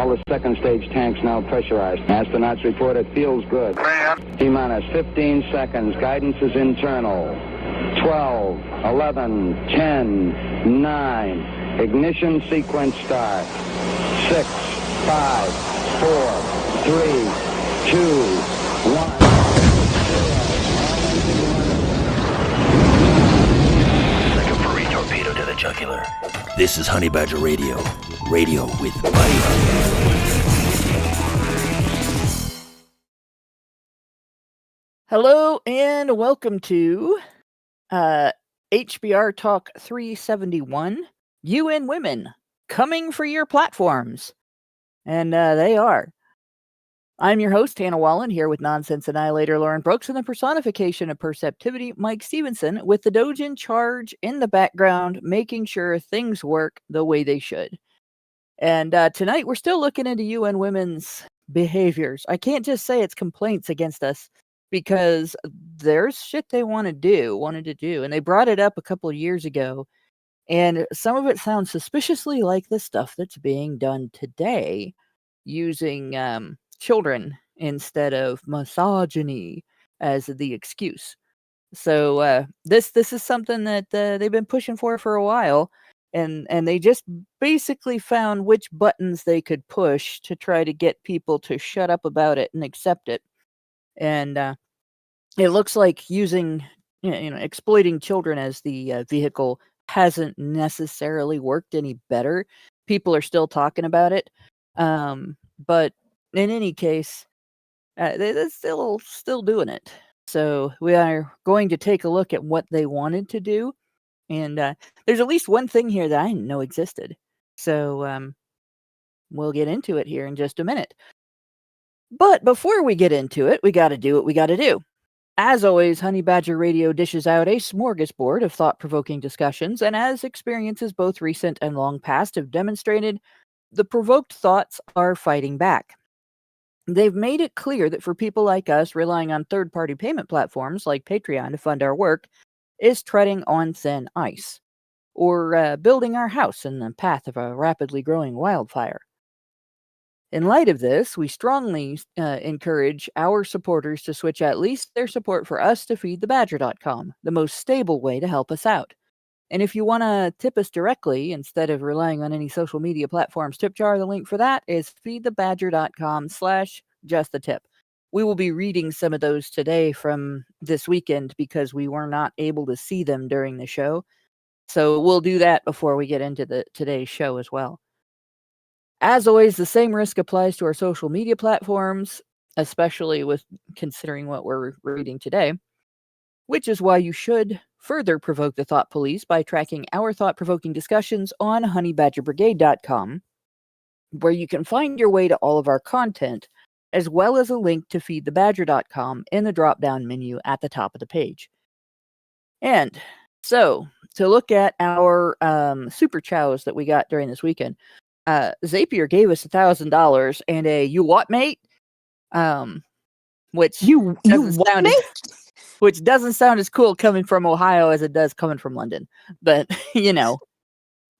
All the second stage tanks now pressurized. Astronauts report it feels good. T-minus 15 seconds. Guidance is internal. 12, 11, 10, 9. Ignition sequence start. 6, 5, 4, 3, 2, 1. Like a furry torpedo to the jugular. This is Honey Badger Radio. Radio with Buddy. Hello and welcome to HBR Talk 371, UN Women, coming for your platforms. And they are. I'm your host, Hannah Wallen, here with Nonsense Annihilator Lauren Brooks and the personification of perceptivity, Mike Stevenson, with the Doge in charge in the background, making sure things work the way they should. And tonight we're still looking into UN Women's behaviors. I can't just say it's complaints against us, because there's shit they wanted to do. And they brought it up a couple of years ago. And some of it sounds suspiciously like the stuff that's being done today using children instead of misogyny as the excuse. So this is something that they've been pushing for a while. And they just basically found which buttons they could push to try to get people to shut up about it and accept it. And it looks like using, exploiting children as the vehicle hasn't necessarily worked any better. People are still talking about it. But in any case, they're still doing it. So we are going to take a look at what they wanted to do. And there's at least one thing here that I didn't know existed. So we'll get into it here in just a minute. But before we get into it, we got to do what we got to do. As always, Honey Badger Radio dishes out a smorgasbord of thought-provoking discussions, and as experiences both recent and long past have demonstrated, the provoked thoughts are fighting back. They've made it clear that for people like us relying on third-party payment platforms like Patreon to fund our work is treading on thin ice, or building our house in the path of a rapidly growing wildfire. In light of this, we strongly encourage our supporters to switch at least their support for us to feedthebadger.com, the most stable way to help us out. And if you want to tip us directly, instead of relying on any social media platforms tip jar, the link for that is feedthebadger.com/justtip. We will be reading some of those today from this weekend because we were not able to see them during the show. So we'll do that before we get into today's show as well. As always, the same risk applies to our social media platforms, especially with considering what we're reading today, which is why you should further provoke the thought police by tracking our thought-provoking discussions on honeybadgerbrigade.com, where you can find your way to all of our content, as well as a link to feedthebadger.com in the drop-down menu at the top of the page. And so, to look at our super chows that we got during this weekend, Zapier gave us $1,000 and a "you what, mate?" Which which doesn't sound as cool coming from Ohio as it does coming from London. But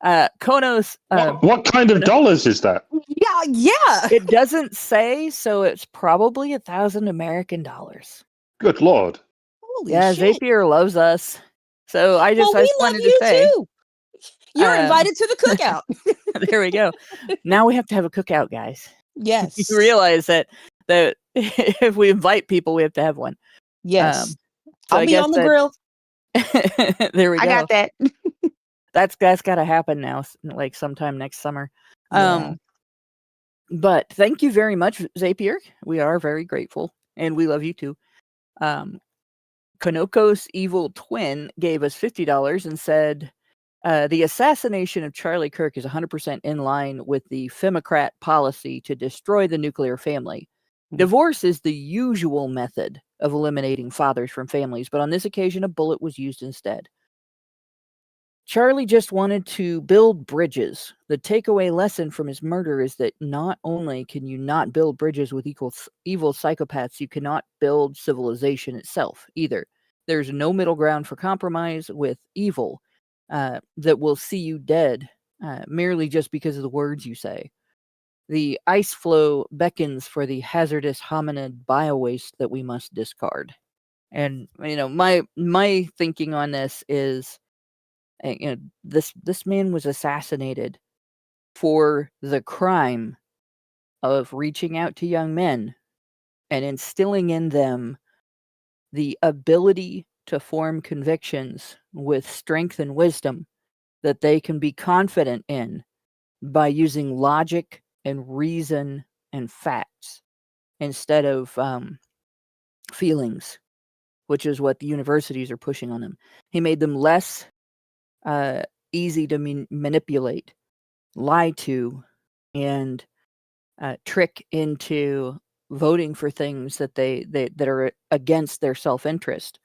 Konos. What kind of dollars is that? Yeah. It doesn't say, so it's probably 1,000 American dollars. Good Lord. Holy yeah, shit. Zapier loves us. So I just wanted to say. Too. You're invited to the cookout. There we go. Now we have to have a cookout, guys. Yes. You realize that if we invite people, we have to have one. Yes. So I'll be on the grill. There we go. I got that. That's got to happen now, like sometime next summer. Yeah. But thank you very much, Zapier. We are very grateful, and we love you too. Konoko's evil twin gave us $50 and said, the assassination of Charlie Kirk is 100% in line with the Femocrat policy to destroy the nuclear family. Divorce is the usual method of eliminating fathers from families, but on this occasion, a bullet was used instead. Charlie just wanted to build bridges. The takeaway lesson from his murder is that not only can you not build bridges with evil psychopaths, you cannot build civilization itself either. There's no middle ground for compromise with evil that will see you dead merely just because of the words you say. The ice floe beckons for the hazardous hominid biowaste that we must discard. And my thinking on this is, this man was assassinated for the crime of reaching out to young men and instilling in them the ability to form convictions with strength and wisdom that they can be confident in by using logic and reason and facts instead of feelings, which is what the universities are pushing on them. He made them less easy to manipulate, lie to, and trick into voting for things that that are against their self-interest.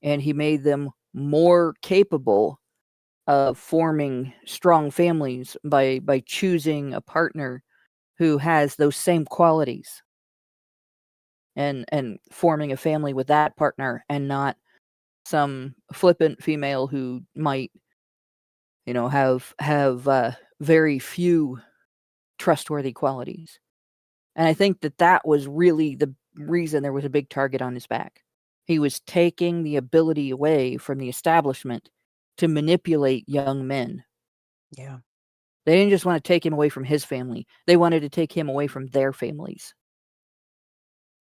And he made them more capable of forming strong families by choosing a partner who has those same qualities, and forming a family with that partner, and not some flippant female who might have very few trustworthy qualities. And I think that was really the reason there was a big target on his back. He was taking the ability away from the establishment to manipulate young men. Yeah. They didn't just want to take him away from his family. They wanted to take him away from their families.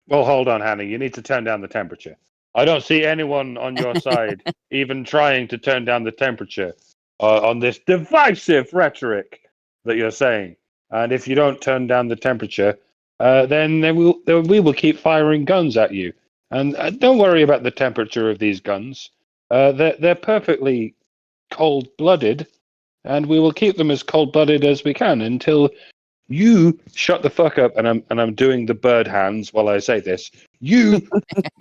Well, hold on, Hannah. You need to turn down the temperature. I don't see anyone on your side even trying to turn down the temperature on this divisive rhetoric that you're saying. And if you don't turn down the temperature, then we will keep firing guns at you. And don't worry about the temperature of these guns. They're perfectly cold-blooded, and we will keep them as cold-blooded as we can until you shut the fuck up. And I'm doing the bird hands while I say this. You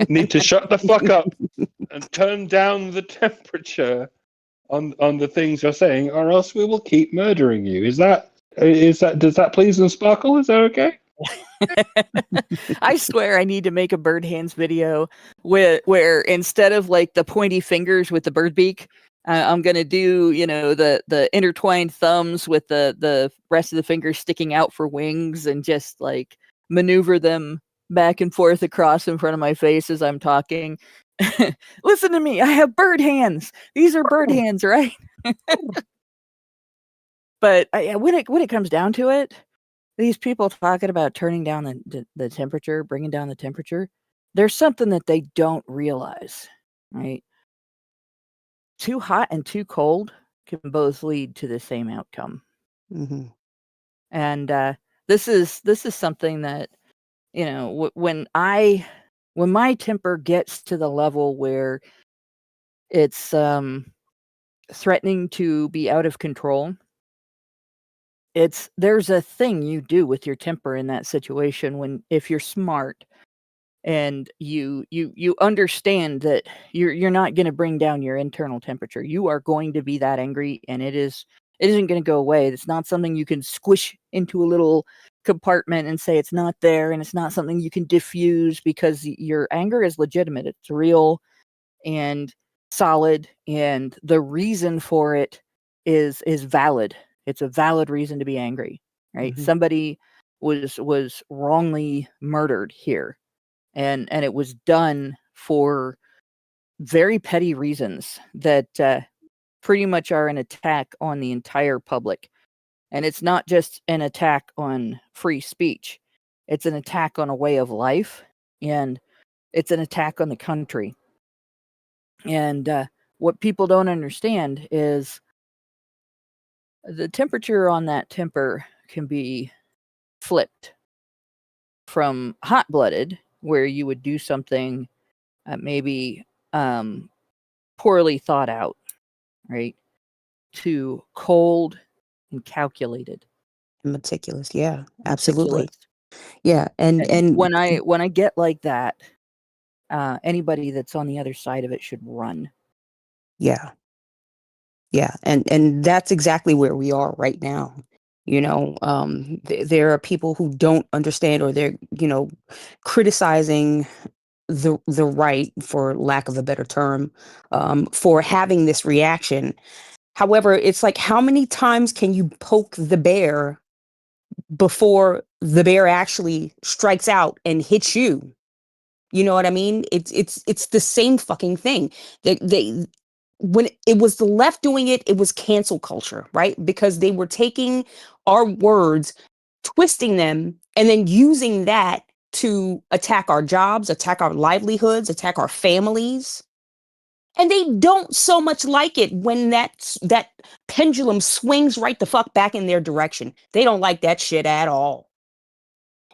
need to shut the fuck up and turn down the temperature on the things you're saying, or else we will keep murdering you. Does that please and sparkle? Is that okay? I swear I need to make a bird hands video where instead of like the pointy fingers with the bird beak, I'm gonna do the intertwined thumbs with the rest of the fingers sticking out for wings, and just like maneuver them back and forth across in front of my face as I'm talking. Listen to me, I have bird hands. These are bird hands, right? But when it comes down to it, these people talking about turning down the temperature, bringing down the temperature, there's something that they don't realize, right? Too hot and too cold can both lead to the same outcome. Mm-hmm. And this is something that, when my temper gets to the level where it's threatening to be out of control, there's a thing you do with your temper in that situation, if you're smart and you understand that you're not going to bring down your internal temperature. You are going to be that angry, and it isn't going to go away. It's not something you can squish into a little compartment and say it's not there, and it's not something you can diffuse, because your anger is legitimate. It's real and solid, and the reason for it is valid. It's a valid reason to be angry, right? Mm-hmm. Somebody was wrongly murdered here, and it was done for very petty reasons that pretty much are an attack on the entire public. And it's not just an attack on free speech. It's an attack on a way of life, and it's an attack on the country. And what people don't understand is the temperature on that temper can be flipped from hot-blooded, where you would do something maybe poorly thought out, right, to cold and calculated. Meticulous. Yeah, absolutely. Meticulous. Yeah. And when I get like that, anybody that's on the other side of it should run. Yeah. Yeah. And that's exactly where we are right now. There are people who don't understand, or they're, criticizing the right, for lack of a better term, for having this reaction. However, it's like, how many times can you poke the bear before the bear actually strikes out and hits you. You know what I mean? It's the same fucking thing. They when it was the left doing it, it was cancel culture, right? Because they were taking our words, twisting them, and then using that to attack our jobs, attack our livelihoods, attack our families. And they don't so much like it when that pendulum swings right the fuck back in their direction. They don't like that shit at all.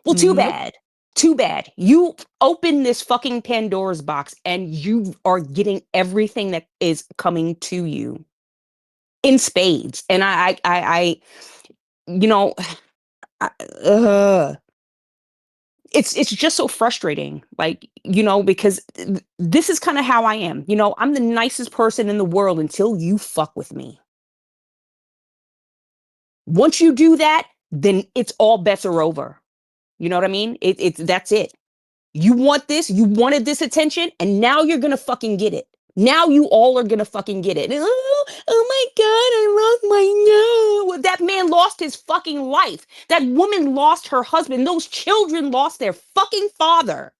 Well, too Nope. bad. Too bad. You open this fucking Pandora's box and you are getting everything that is coming to you in spades. And I you know, I, it's just so frustrating, like, because this is kind of how I am. I'm the nicest person in the world until you fuck with me. Once you do that, then it's all bets are over. You know what I mean? It's that's it. You want this, you wanted this attention, and now you're gonna fucking get it. Now you all are gonna fucking get it. Oh my God, I lost my no. That man lost his fucking life. That woman lost her husband. Those children lost their fucking father.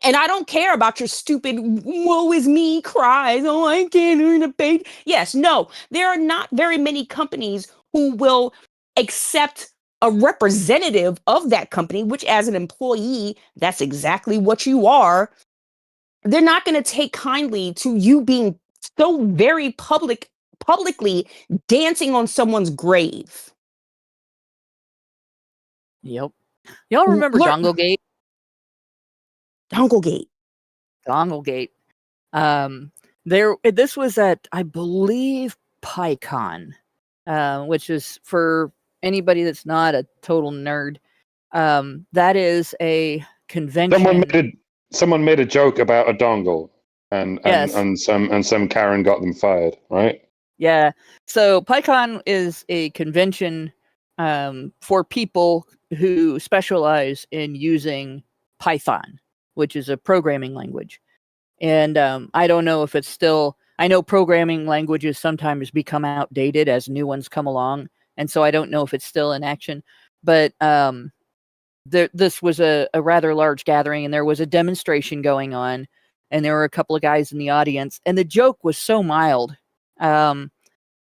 And I don't care about your stupid woe is me cries. Oh, I can't earn a pay. Yes, no, there are not very many companies who will accept a representative of that company, which as an employee, that's exactly what you are. They're not going to take kindly to you being so very publicly dancing on someone's grave. Yep. Y'all remember Donglegate? Donglegate. Donglegate. This was at, I believe, PyCon, which is for anybody that's not a total nerd. That is a convention. Someone made a joke about a dongle, Yes. and some Karen got them fired, right? Yeah. So PyCon is a convention for people who specialize in using Python, which is a programming language. And I don't know if it's still, I know programming languages sometimes become outdated as new ones come along. And so I don't know if it's still in action. But this was a rather large gathering, and there was a demonstration going on. And there were a couple of guys in the audience. And the joke was so mild. The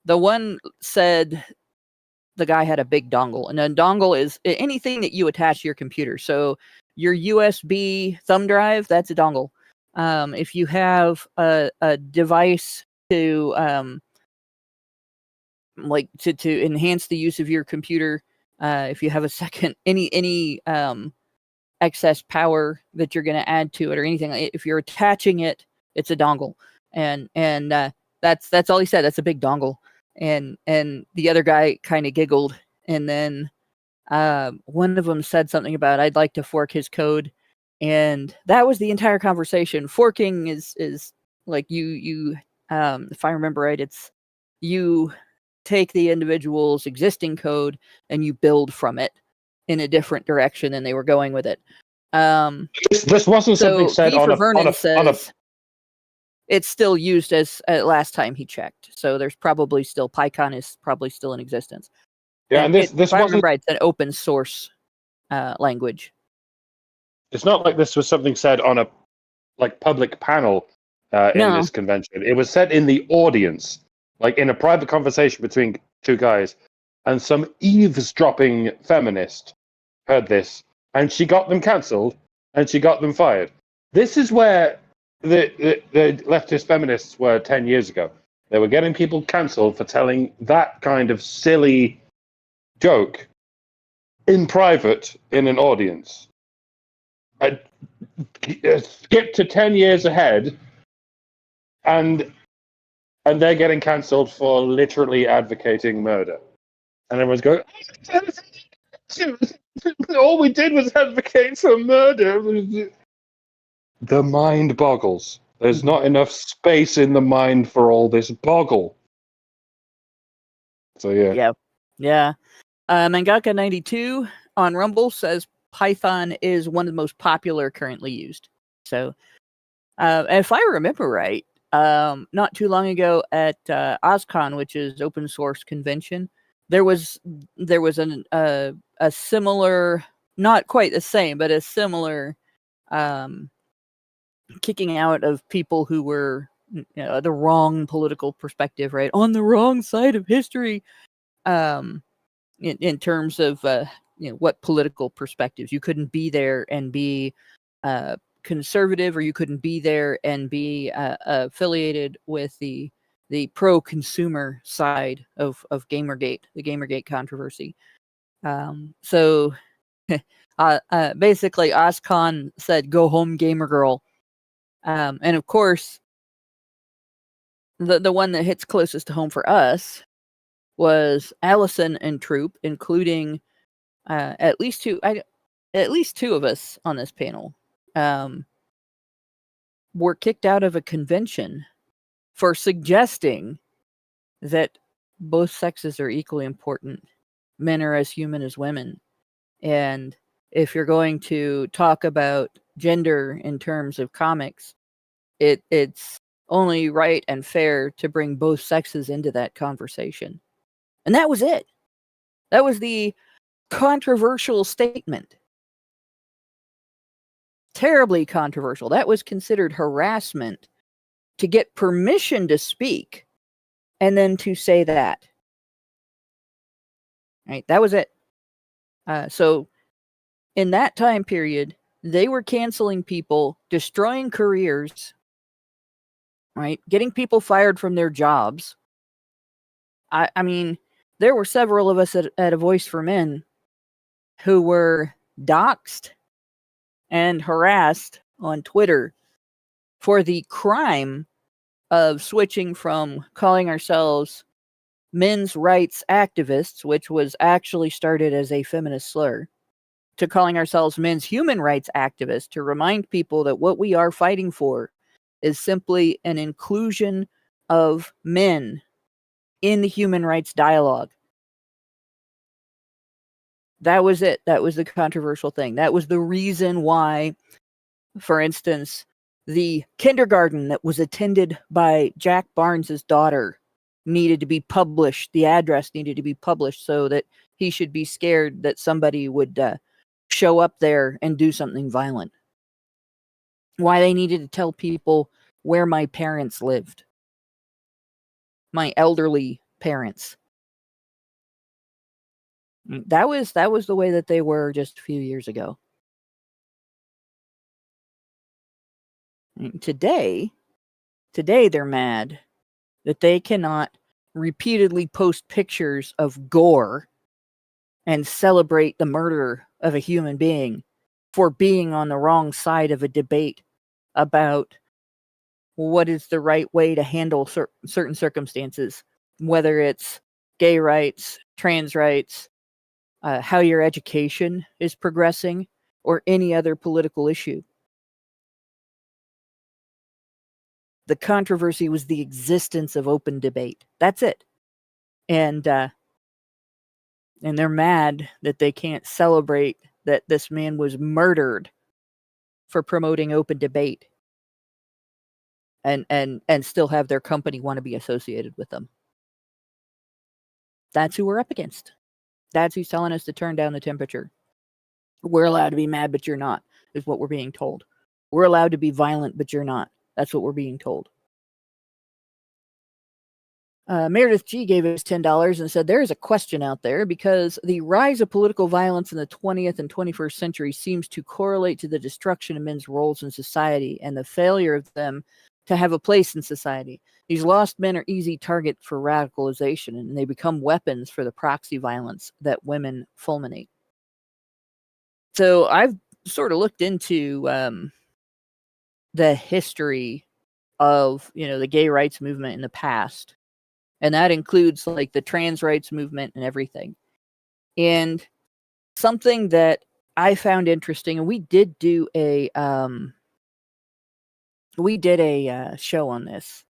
one said the guy had a big dongle. And a dongle is anything that you attach to your computer. So your USB thumb drive, that's a dongle. If you have a device to to enhance the use of your computer, if you have a second any excess power that you're going to add to it or anything, if you're attaching it, it's a dongle. And that's all he said. That's a big dongle. And the other guy kind of giggled, and then one of them said something about I'd like to fork his code. And that was the entire conversation. Forking is like you if I remember right, it's you take the individual's existing code and you build from it in a different direction than they were going with it. This wasn't something said on a it's still used as last time he checked. So there's probably still PyCon is probably still in existence. Yeah, and this if I remember right, it's an open source language. It's not like this was something said on a public panel in this convention. It was said in the audience, like in a private conversation between two guys, and some eavesdropping feminist heard this, and she got them cancelled, and she got them fired. This is where the leftist feminists were 10 years ago. They were getting people cancelled for telling that kind of silly joke in private in an audience. Skip to 10 years ahead, and they're getting cancelled for literally advocating murder. And everyone's going, all we did was advocate for murder. The mind boggles. There's not enough space in the mind for all this boggle. So yeah. Yeah. Mangaka92 on Rumble says Python is one of the most popular currently used. So, if I remember right, not too long ago at OSCON, which is open source convention, there was a similar, not quite the same, but a similar kicking out of people who were the wrong political perspective, right, on the wrong side of history, in terms of what political perspectives. You couldn't be there and be conservative, or you couldn't be there and be affiliated with the pro-consumer side of Gamergate, the Gamergate controversy. So basically, Oscon said, "Go home, gamer girl," and of course, the one that hits closest to home for us was Allison and Troop, including at least two of us on this panel were kicked out of a convention for suggesting that both sexes are equally important. Men are as human as women. And if you're going to talk about gender in terms of comics, it's only right and fair to bring both sexes into that conversation. And that was it. That was the controversial statement. Terribly controversial. That was considered harassment to get permission to speak and then to say that. Right? That was it. So in that time period, they were canceling people, destroying careers, right? Getting people fired from their jobs. I mean, there were several of us at A Voice for Men who were doxxed and harassed on Twitter for the crime of switching from calling ourselves men's rights activists, which was actually started as a feminist slur, to calling ourselves men's human rights activists, to remind people that what we are fighting for is simply an inclusion of men in the human rights dialogue. That was it. That was the controversial thing. That was the reason why, for instance, the kindergarten that was attended by Jack Barnes's daughter needed to be published. The address needed to be published so that he should be scared that somebody would show up there and do something violent. Why they needed to tell people where my parents lived. My elderly parents. That was the way that they were just a few years ago. Today they're mad that they cannot repeatedly post pictures of gore and celebrate the murder of a human being for being on the wrong side of a debate about what is the right way to handle certain circumstances, whether it's gay rights, trans rights, how your education is progressing, or any other political issue. The controversy was the existence of open debate. That's it. And they're mad that they can't celebrate that this man was murdered for promoting open debate and still have their company want to be associated with them. That's who we're up against. That's who's telling us to turn down the temperature. We're allowed to be mad, but you're not, is what we're being told. We're allowed to be violent, but you're not. That's what we're being told. Meredith G gave us $10 and said, there is a question out there because the rise of political violence in the 20th and 21st century seems to correlate to the destruction of men's roles in society and the failure of them to have a place in society. These lost men are easy target for radicalization, and they become weapons for the proxy violence that women fulminate. So I've sort of looked into the history of, the gay rights movement in the past. And that includes like the trans rights movement and everything. And something that I found interesting, and we did a show on this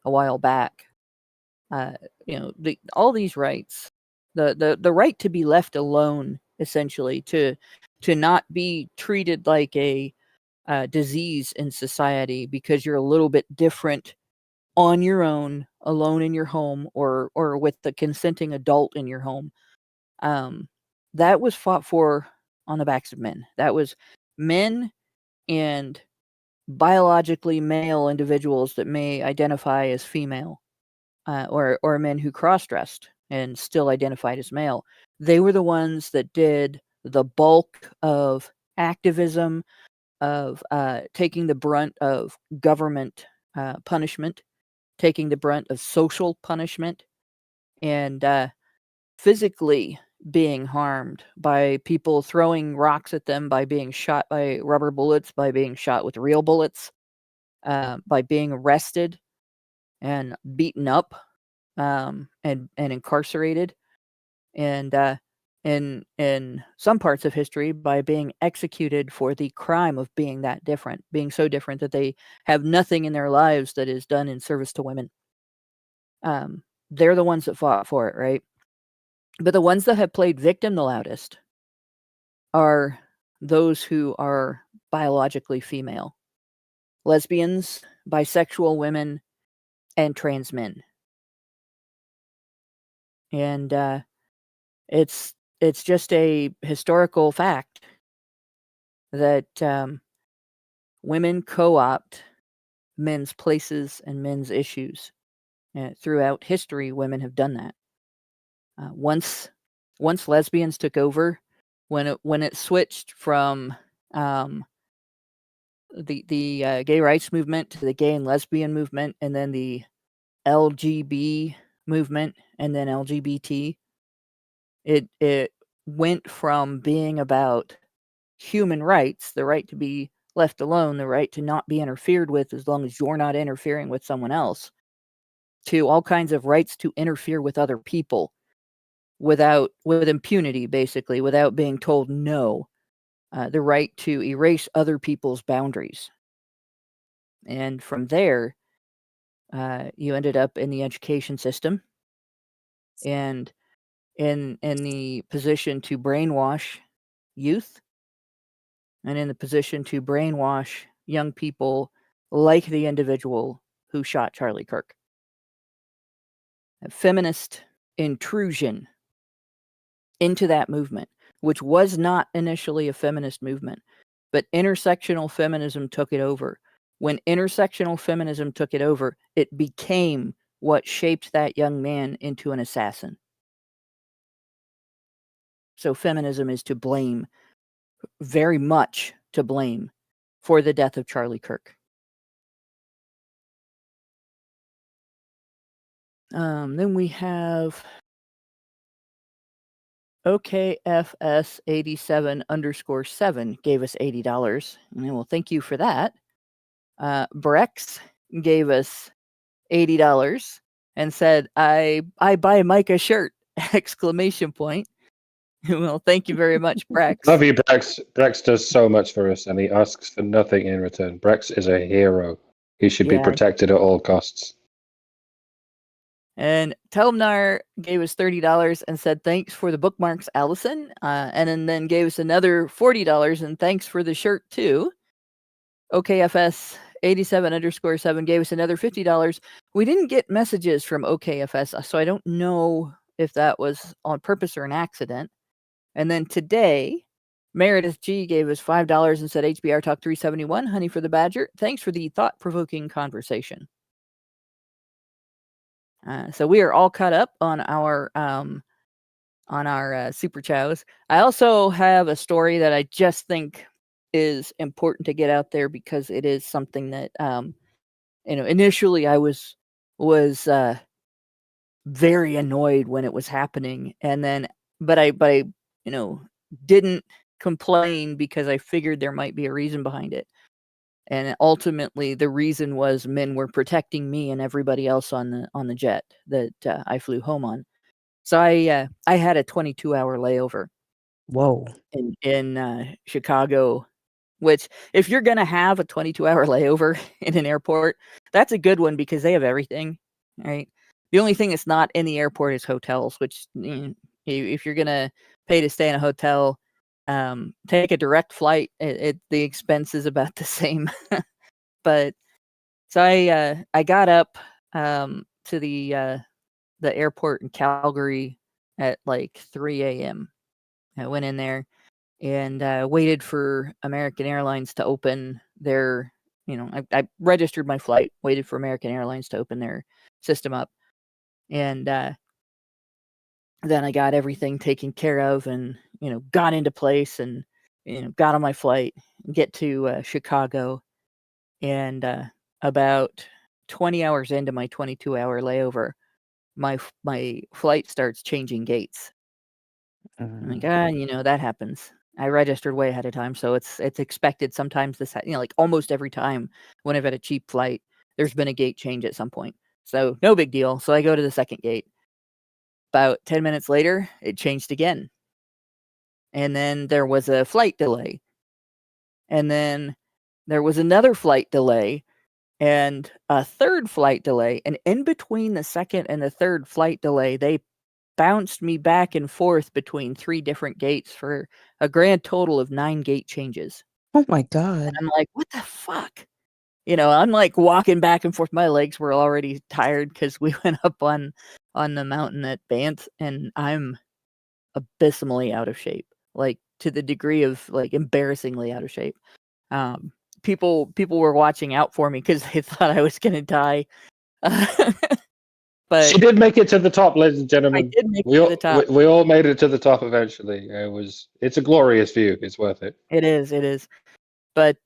a while back. All these rights, the right to be left alone, essentially, to not be treated like a disease in society because you're a little bit different on your own alone in your home or with the consenting adult in your home, that was fought for on the backs of men. That was men and biologically male individuals that may identify as female, or men who cross-dressed and still identified as male. They were the ones that did the bulk of activism, of taking the brunt of government punishment, taking the brunt of social punishment, and physically being harmed by people throwing rocks at them, by being shot by rubber bullets, by being shot with real bullets, by being arrested and beaten up, and incarcerated, and in some parts of history by being executed for the crime of being that different, being so different that they have nothing in their lives that is done in service to women. They're the ones that fought for it, right? But the ones that have played victim the loudest are those who are biologically female: lesbians, bisexual women, and trans men. And it's just a historical fact that women co-opt men's places and men's issues. Throughout history, women have done that. Once lesbians took over, when it switched from the gay rights movement to the gay and lesbian movement, and then the LGB movement, and then LGBT, it went from being about human rights, the right to be left alone, the right to not be interfered with as long as you're not interfering with someone else, to all kinds of rights to interfere with other people with impunity, basically, without being told no. The right to erase other people's boundaries. And from there, you ended up in the education system and in the position to brainwash youth, and in the position to brainwash young people like the individual who shot Charlie Kirk. A feminist intrusion into that movement, which was not initially a feminist movement, but intersectional feminism took it over. When intersectional feminism took it over, it became what shaped that young man into an assassin. So feminism is to blame, very much to blame, for the death of Charlie Kirk. Then we have OKFS87_7 gave us $80. And well, thank you for that. Brex gave us $80 and said, I buy Mike a shirt! ! Well, thank you very much, Brex. Love you, Brex. Brex does so much for us, and he asks for nothing in return. Brex is a hero. He should be protected at all costs. And Telmnar gave us $30 and said, thanks for the bookmarks, Allison. And then gave us another $40 and thanks for the shirt, too. OKFS87_7 gave us another $50. We didn't get messages from OKFS, so I don't know if that was on purpose or an accident. And then today, Meredith G gave us $5 and said, HBR Talk 371, honey for the badger. Thanks for the thought-provoking conversation. So we are all caught up on our super chows. I also have a story that I just think is important to get out there because it is something that initially I was very annoyed when it was happening, and then but I didn't complain because I figured there might be a reason behind it. And ultimately, the reason was men were protecting me and everybody else on the jet that I flew home on. So I had a 22-hour layover. Whoa. In Chicago, which if you're gonna have a 22-hour layover in an airport, that's a good one because they have everything, right? The only thing that's not in the airport is hotels, which if you're gonna pay to stay in a hotel, take a direct flight. The expense is about the same. But so I got up to the airport in Calgary at like 3 a.m. I went in there and waited for American Airlines to open their, I registered my flight, waited for American Airlines to open their system up. And then I got everything taken care of and, got into place and, got on my flight, get to Chicago. And about 20 hours into my 22-hour layover, my flight starts changing gates. I'm like, that happens. I registered way ahead of time, so it's expected. Sometimes this, like almost every time when I've had a cheap flight, there's been a gate change at some point. So no big deal. So I go to the second gate. About 10 minutes later, it changed again. And then there was a flight delay. And then there was another flight delay and a third flight delay. And in between the second and the third flight delay, they bounced me back and forth between 3 different gates for a grand total of 9 gate changes. Oh my God. And I'm like, what the fuck? I'm like walking back and forth. My legs were already tired because we went up on the mountain at Banff, and I'm abysmally out of shape, like to the degree of like embarrassingly out of shape. People were watching out for me because they thought I was gonna die. But she did make it to the top, ladies and gentlemen. I did make it to the top. We all made it to the top eventually. It's a glorious view. It's worth it. It is. But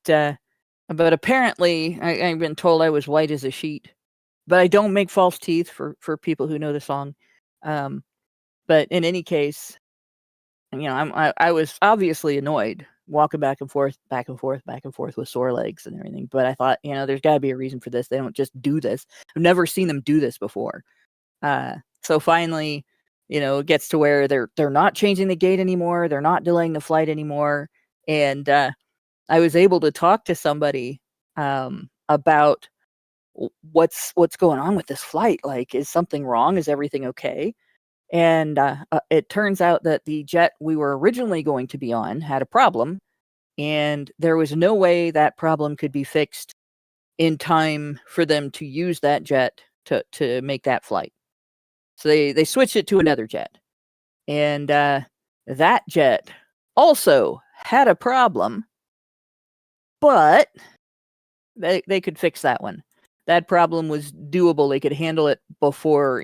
apparently I've been told I was white as a sheet. But I don't make false teeth for people who know the song. But in any case, I was obviously annoyed walking back and forth with sore legs and everything. But I thought, there's got to be a reason for this. They don't just do this. I've never seen them do this before. So finally, it gets to where they're not changing the gate anymore. They're not delaying the flight anymore. And I was able to talk to somebody about what's going on with this flight. Like, is something wrong? Is everything okay? And it turns out that the jet we were originally going to be on had a problem, and there was no way that problem could be fixed in time for them to use that jet to make that flight. So they switched it to another jet, and that jet also had a problem, but they could fix that one. That problem was doable. They could handle it before,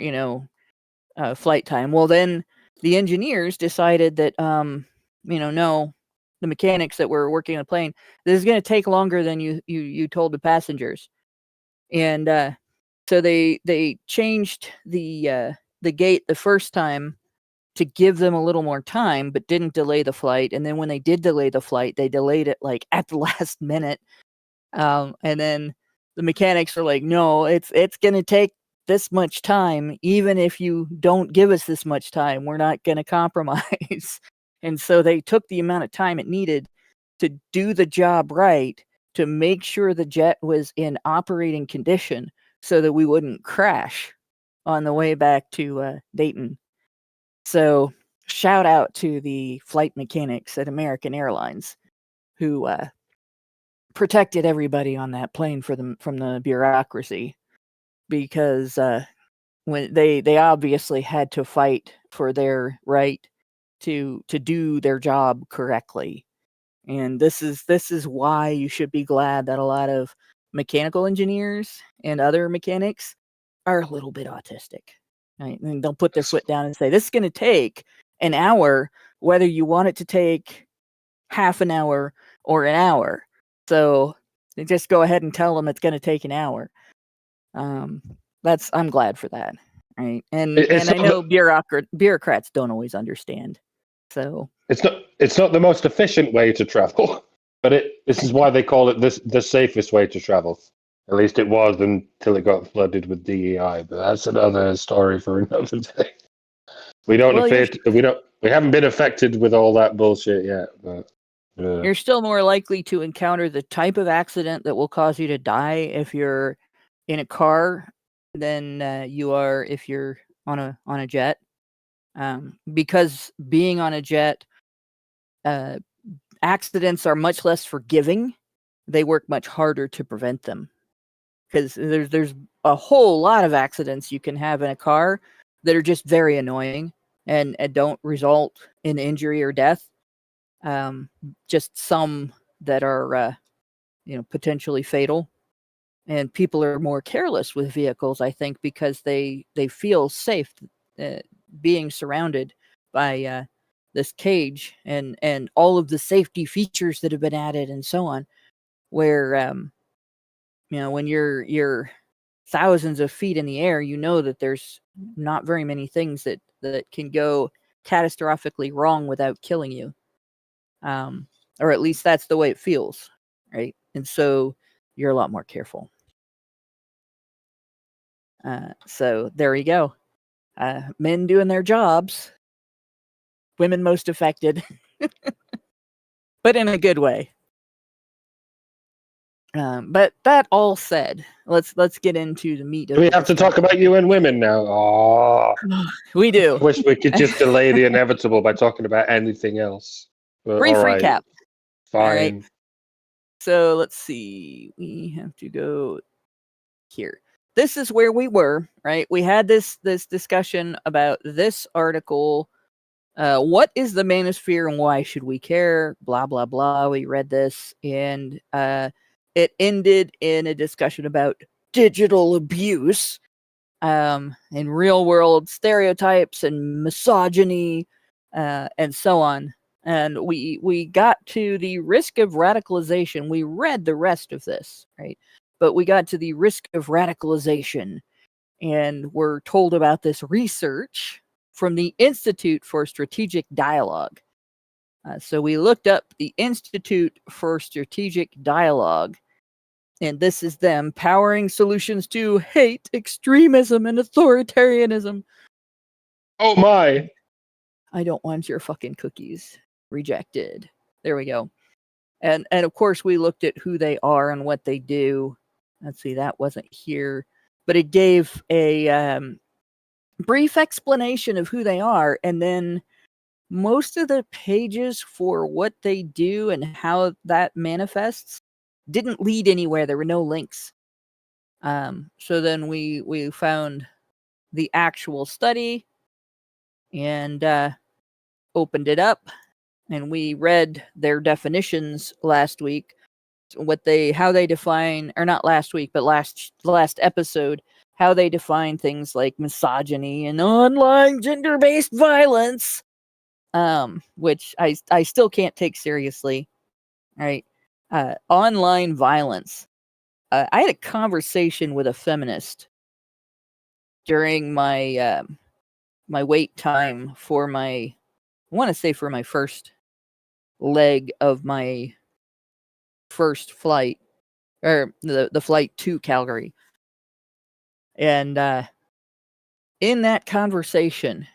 flight time. Well, then the engineers decided that, no, the mechanics that were working on the plane, this is going to take longer than you told the passengers. And so they changed the gate the first time to give them a little more time, but didn't delay the flight. And then when they did delay the flight, they delayed it like at the last minute. And then the mechanics are like, no, it's going to take this much time. Even if you don't give us this much time, we're not going to compromise. And so they took the amount of time it needed to do the job right, to make sure the jet was in operating condition so that we wouldn't crash on the way back to Dayton. So shout out to the flight mechanics at American Airlines who protected everybody on that plane from the bureaucracy, because when they obviously had to fight for their right to do their job correctly. And this is why you should be glad that a lot of mechanical engineers and other mechanics are a little bit autistic. Right? And they'll put their foot down and say, this is going to take an hour, whether you want it to take half an hour or an hour. So they just go ahead and tell them it's going to take an hour. I'm glad for that. Right. And I know bureaucrats don't always understand. So it's not the most efficient way to travel, but this is why they call it the safest way to travel. At least it was until it got flooded with DEI, but that's another story for another day. We haven't been affected with all that bullshit yet, but you're still more likely to encounter the type of accident that will cause you to die if you're in a car than you are if you're on a jet. Because being on a jet, accidents are much less forgiving. They work much harder to prevent them. because there's a whole lot of accidents you can have in a car that are just very annoying and don't result in injury or death. Just some that are potentially fatal. And people are more careless with vehicles, I think, because they feel safe being surrounded by this cage and all of the safety features that have been added and so on. Where when you're thousands of feet in the air, you know that there's not very many things that can go catastrophically wrong without killing you. Or at least that's the way it feels, right? And so you're a lot more careful. So there you go. Men doing their jobs, women most affected, but in a good way. But that all said, let's get into the meat of we have to talk about UN women now. Oh, we do. I wish we could just delay the inevitable by talking about anything else. But, Brief all right, recap. fine. All right. So let's see. We have to go here. This is where we were, right? We had this discussion about this article. What is the manosphere and why should we care? Blah, blah, blah. We read this, and it ended in a discussion about digital abuse, and real world stereotypes and misogyny, and so on. And we got to the risk of radicalization. We read the rest of this, right? But we got to the risk of radicalization, and we're told about this research from the Institute for Strategic Dialogue. So we looked up the Institute for Strategic Dialogue, and this is them powering solutions to hate, extremism, and authoritarianism. Oh my! I don't want your fucking cookies. Rejected. There we go. And of course we looked at who they are and what they do. Let's see, that wasn't here, but it gave a brief explanation of who they are, and then most of the pages for what they do and how that manifests didn't lead anywhere. There were no links. So then we found the actual study and opened it up, and we read their definitions last week. How they define, or not last week, but last episode, how they define things like misogyny and online gender-based violence, which I still can't take seriously, right? Online violence. I had a conversation with a feminist during my my wait time for my first leg of my first flight, or the flight to Calgary. And in that conversation,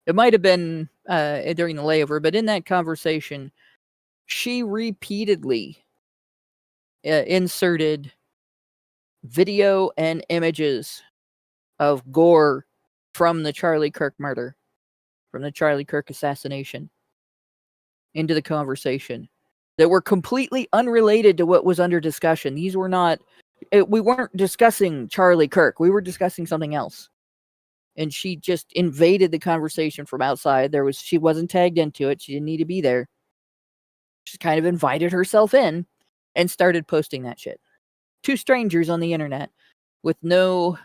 it might have been during the layover, but in that conversation, she repeatedly inserted video and images of gore from the Charlie Kirk murder, from the Charlie Kirk assassination, into the conversation that were completely unrelated to what was under discussion. These were not, we weren't discussing Charlie Kirk. We were discussing something else. And she just invaded the conversation from outside. She wasn't tagged into it. She didn't need to be there. She kind of invited herself in and started posting that shit. Two strangers on the internet with no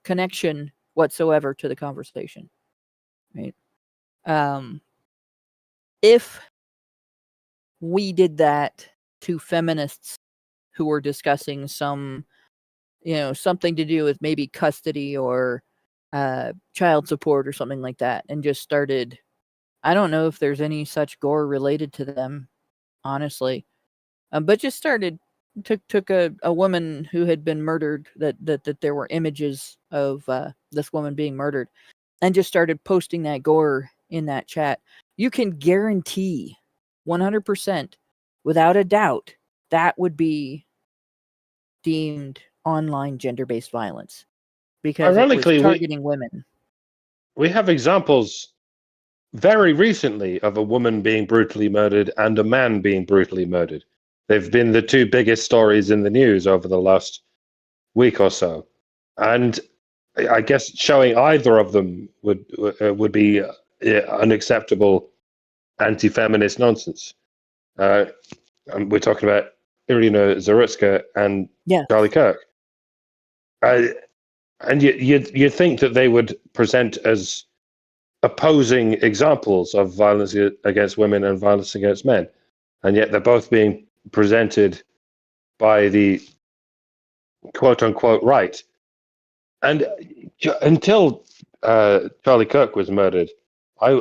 connection whatsoever to the conversation. Right? If we did that to feminists who were discussing some, something to do with maybe custody or child support or something like that, and just started, I don't know if there's any such gore related to them, honestly, but just started, took a woman who had been murdered, that there were images of this woman being murdered, and just started posting that gore in that chat. You can guarantee 100%, without a doubt, that would be deemed online gender-based violence, because ironically, it was targeting women. We have examples very recently of a woman being brutally murdered and a man being brutally murdered. They've been the two biggest stories in the news over the last week or so. And I guess showing either of them would be unacceptable anti-feminist nonsense. We're talking about Irina Zarutska and Charlie Kirk. And you'd think that they would present as opposing examples of violence against women and violence against men. And yet they're both being presented by the quote-unquote right. And until Charlie Kirk was murdered, I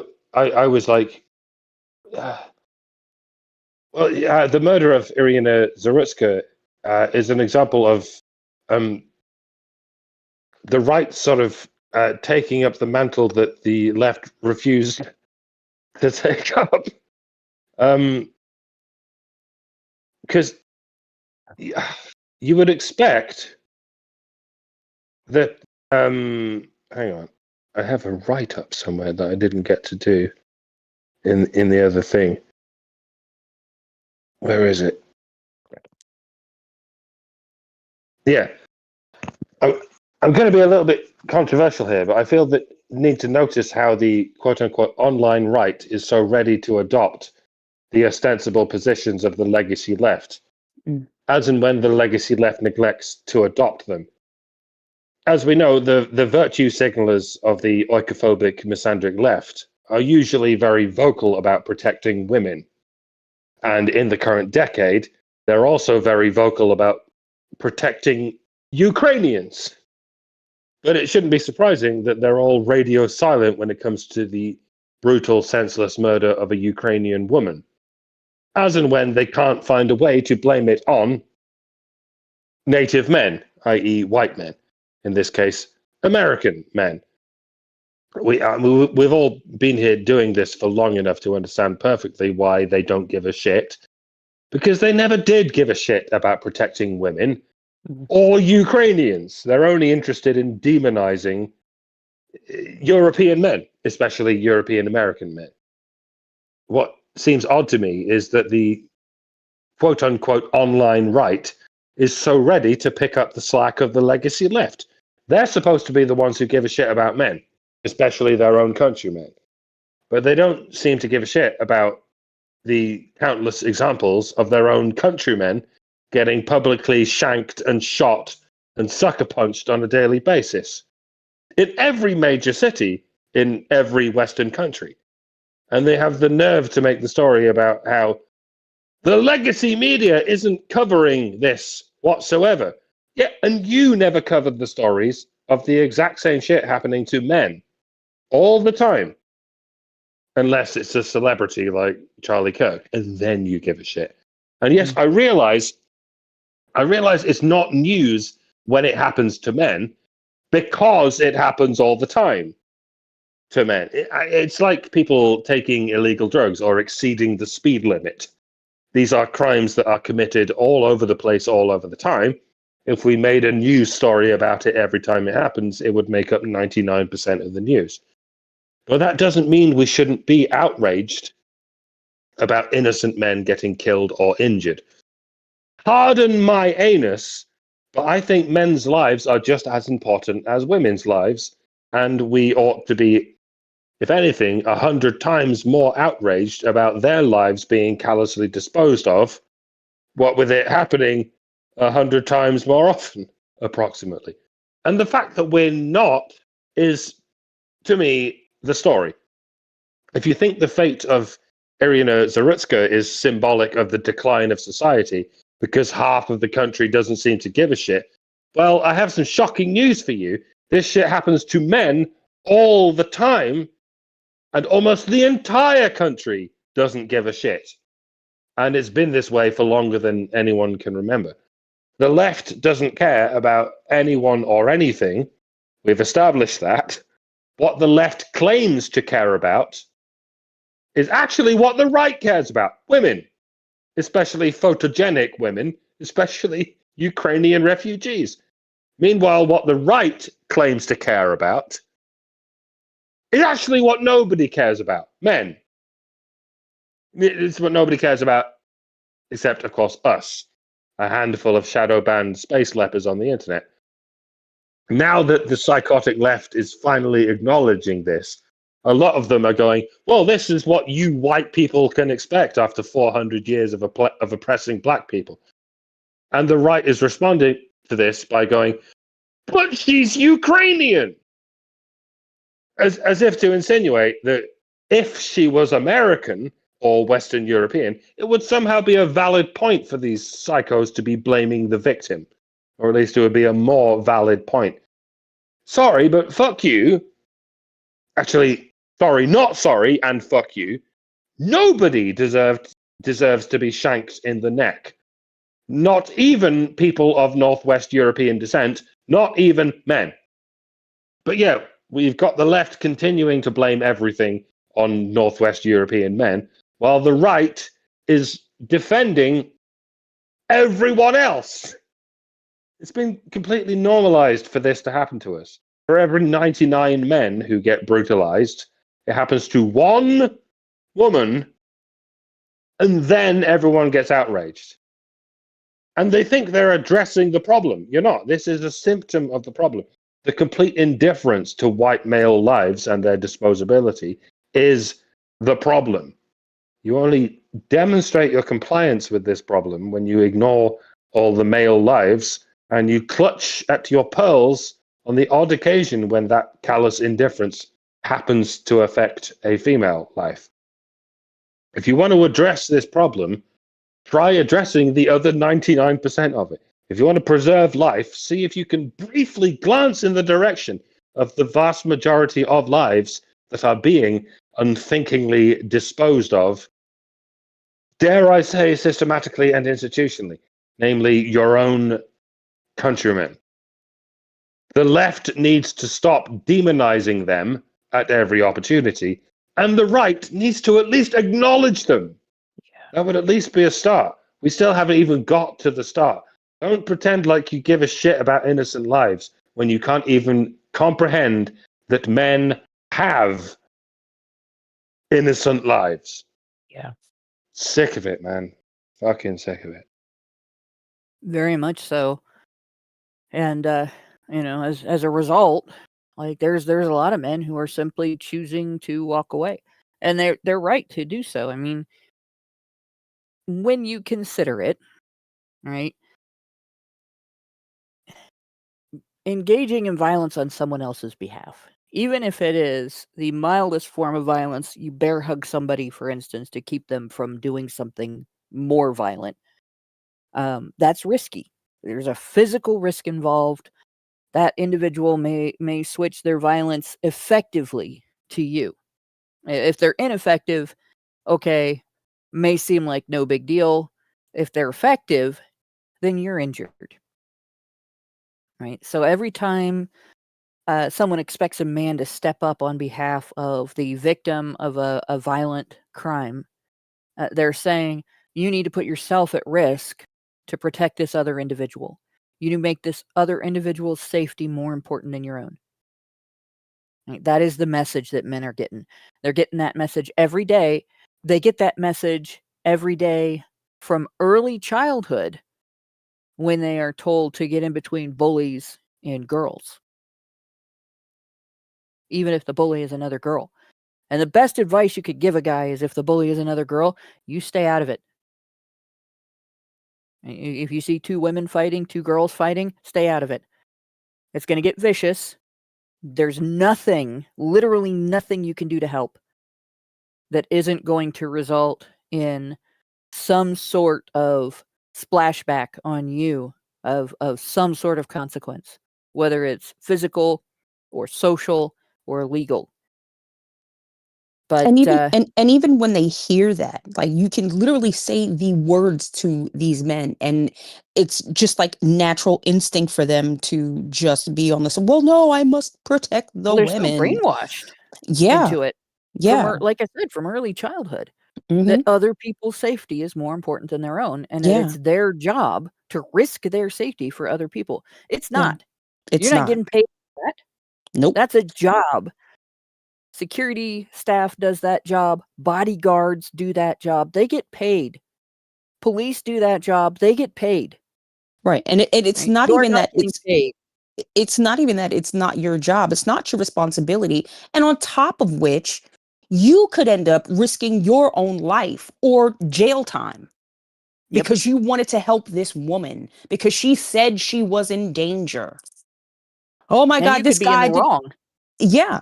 was like, the murder of Irina Zarutska is an example of the right sort of taking up the mantle that the left refused to take up. Because you would expect that. Hang on, I have a write-up somewhere that I didn't get to do in the other thing. Where is it? Yeah. I'm going to be a little bit controversial here, but I feel that you need to notice how the quote-unquote online right is so ready to adopt the ostensible positions of the legacy left, as and when the legacy left neglects to adopt them. As we know, the virtue signalers of the oikophobic, misandric left are usually very vocal about protecting women. And in the current decade, they're also very vocal about protecting Ukrainians. But it shouldn't be surprising that they're all radio silent when it comes to the brutal, senseless murder of a Ukrainian woman, as and when they can't find a way to blame it on native men, i.e. white men, in this case, American men. We've all been here doing this for long enough to understand perfectly why they don't give a shit, because they never did give a shit about protecting women or Ukrainians. They're only interested in demonizing European men, especially European American men. What seems odd to me is that the quote-unquote online right is so ready to pick up the slack of the legacy left. They're supposed to be the ones who give a shit about men, especially their own countrymen. But they don't seem to give a shit about the countless examples of their own countrymen getting publicly shanked and shot and sucker punched on a daily basis in every major city in every Western country. And they have the nerve to make the story about how the legacy media isn't covering this whatsoever. Yeah, and you never covered the stories of the exact same shit happening to men all the time, unless it's a celebrity like Charlie Kirk, and then you give a shit. And yes, I realize it's not news when it happens to men, because it happens all the time to men. It's like people taking illegal drugs or exceeding the speed limit. These are crimes that are committed all over the place, all over the time. If we made a news story about it every time it happens, it would make up 99% of the news. But that doesn't mean we shouldn't be outraged about innocent men getting killed or injured. Pardon my anus, but I think men's lives are just as important as women's lives, and we ought to be, if anything, 100 times more outraged about their lives being callously disposed of, what with it happening 100 times more often, approximately. And the fact that we're not is, to me, the story. If you think the fate of Irina Zarutska is symbolic of the decline of society because half of the country doesn't seem to give a shit, well, I have some shocking news for you. This shit happens to men all the time, and almost the entire country doesn't give a shit. And it's been this way for longer than anyone can remember. The left doesn't care about anyone or anything. We've established that. What the left claims to care about is actually what the right cares about. Women, especially photogenic women, especially Ukrainian refugees. Meanwhile, what the right claims to care about is actually what nobody cares about. Men. It's what nobody cares about except, of course, us, a handful of shadow banned space lepers on the internet. Now that the psychotic left is finally acknowledging this, a lot of them are going, well, this is what you white people can expect after 400 years of oppressing black people. And the right is responding to this by going, but she's Ukrainian! As if to insinuate that if she was American or Western European, it would somehow be a valid point for these psychos to be blaming the victim. Or at least it would be a more valid point. Sorry, but fuck you. Actually, sorry, not sorry, and fuck you. Nobody deserves to be shanked in the neck. Not even people of Northwest European descent, not even men. But yeah, we've got the left continuing to blame everything on Northwest European men, while the right is defending everyone else. It's been completely normalized for this to happen to us. For every 99 men who get brutalized, it happens to one woman, and then everyone gets outraged. And they think they're addressing the problem. You're not. This is a symptom of the problem. The complete indifference to white male lives and their disposability is the problem. You only demonstrate your compliance with this problem when you ignore all the male lives and you clutch at your pearls on the odd occasion when that callous indifference happens to affect a female life. If you want to address this problem, try addressing the other 99% of it. If you want to preserve life, see if you can briefly glance in the direction of the vast majority of lives that are being unthinkingly disposed of, dare I say, systematically and institutionally, namely your own countrymen. The left needs to stop demonizing them at every opportunity, and the right needs to at least acknowledge them. That would at least be a start. We still haven't even got to the start. Don't pretend like you give a shit about innocent lives when you can't even comprehend that men have innocent lives. Yeah. Sick of it, man. Fucking sick of it. Very much so. And as a result, like there's a lot of men who are simply choosing to walk away. And they're right to do so. I mean, when you consider it, right? Engaging in violence on someone else's behalf, even if it is the mildest form of violence, you bear hug somebody, for instance, to keep them from doing something more violent. That's risky. There's a physical risk involved. That individual may switch their violence effectively to you. If they're ineffective, okay, may seem like no big deal. If they're effective, then you're injured. Right? So every time someone expects a man to step up on behalf of the victim of a violent crime, they're saying, you need to put yourself at risk to protect this other individual. You need to make this other individual's safety more important than your own. Right? That is the message that men are getting. They're getting that message every day. They get that message every day from early childhood when they are told to get in between bullies and girls, even if the bully is another girl. And the best advice you could give a guy is if the bully is another girl, you stay out of it. If you see two women fighting, two girls fighting, stay out of it. It's going to get vicious. There's nothing, literally nothing you can do to help that isn't going to result in some sort of splashback on you of some sort of consequence, whether it's physical or social or legal. But and even when they hear that, like you can literally say the words to these men, and it's just like natural instinct for them to just be on this. Well, no, I must protect the they're women. so brainwashed Yeah, into it. yeah. Like I said, from early childhood, Mhm. that other people's safety is more important than their own, and that Yeah. it's their job to risk their safety for other people. It's Yeah. not. It's You're not not. getting paid for that. Nope. That's a job. Security staff does that job. Bodyguards do that job. They get paid Police do that job. They get paid. Right. And it's Right? not You're even not that getting paid. it's not even that it's not your job. It's not your responsibility. And on top of which, you could end up risking your own life or jail time Yep. because you wanted to help this woman because she said she was in danger. Oh my And God, you this could be in guy the did. wrong. Yeah.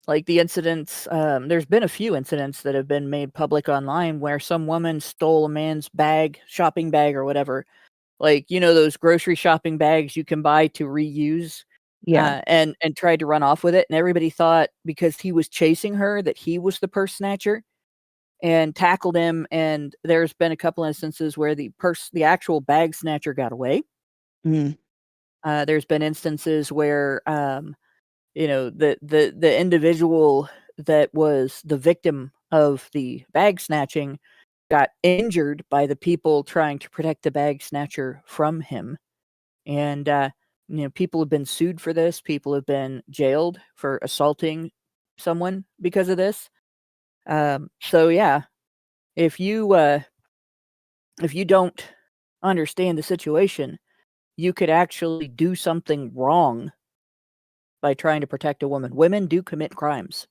Like the incidents, there's been a few incidents that have been made public online where some woman stole a man's bag, shopping bag or whatever. Like, those grocery shopping bags you can buy to reuse, Yeah. and tried to run off with it. And everybody thought because he was chasing her that he was the purse snatcher and tackled him. And there's been a couple instances where the actual bag snatcher got away. Mm. There's been instances where, the individual that was the victim of the bag snatching got injured by the people trying to protect the bag snatcher from him. And, people have been sued for this. People have been jailed for assaulting someone because of this. So yeah, if you don't understand the situation, you could actually do something wrong by trying to protect a woman. Women do commit crimes.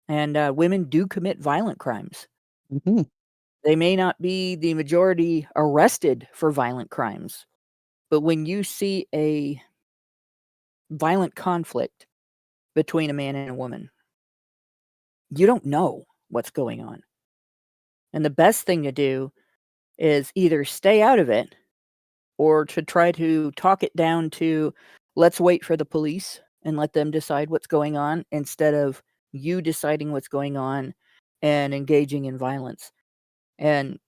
And women do commit violent crimes. Mhm. They may not be the majority arrested for violent crimes, but when you see a violent conflict between a man and a woman, you don't know what's going on. And the best thing to do is either stay out of it or to try to talk it down to let's wait for the police and let them decide what's going on instead of you deciding what's going on and engaging in violence. And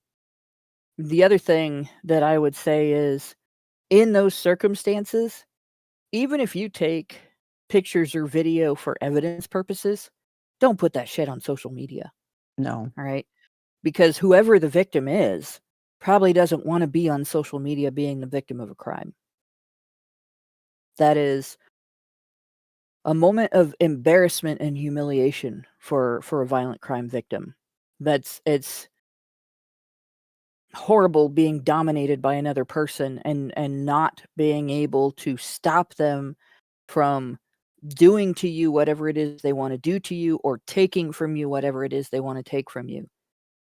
the other thing that I would say is in those circumstances, even if you take pictures or video for evidence purposes, don't put that shit on social media. No. All right. Because whoever the victim is probably doesn't want to be on social media being the victim of a crime. That is a moment of embarrassment and humiliation for a violent crime victim. It's horrible being dominated by another person and not being able to stop them from doing to you whatever it is they want to do to you or taking from you whatever it is they want to take from you.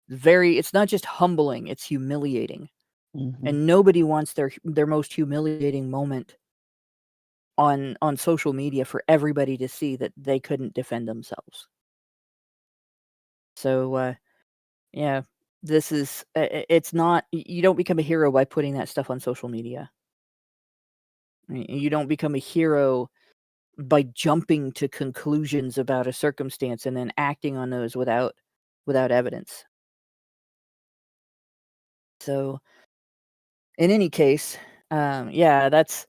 It's not just humbling, it's humiliating. Mhm. And nobody wants their most humiliating moment on social media for everybody to see that they couldn't defend themselves. So yeah, this is it's not you don't become a hero by putting that stuff on social media. You don't become a hero by jumping to conclusions about a circumstance and then acting on those without evidence. So in any case, yeah, that's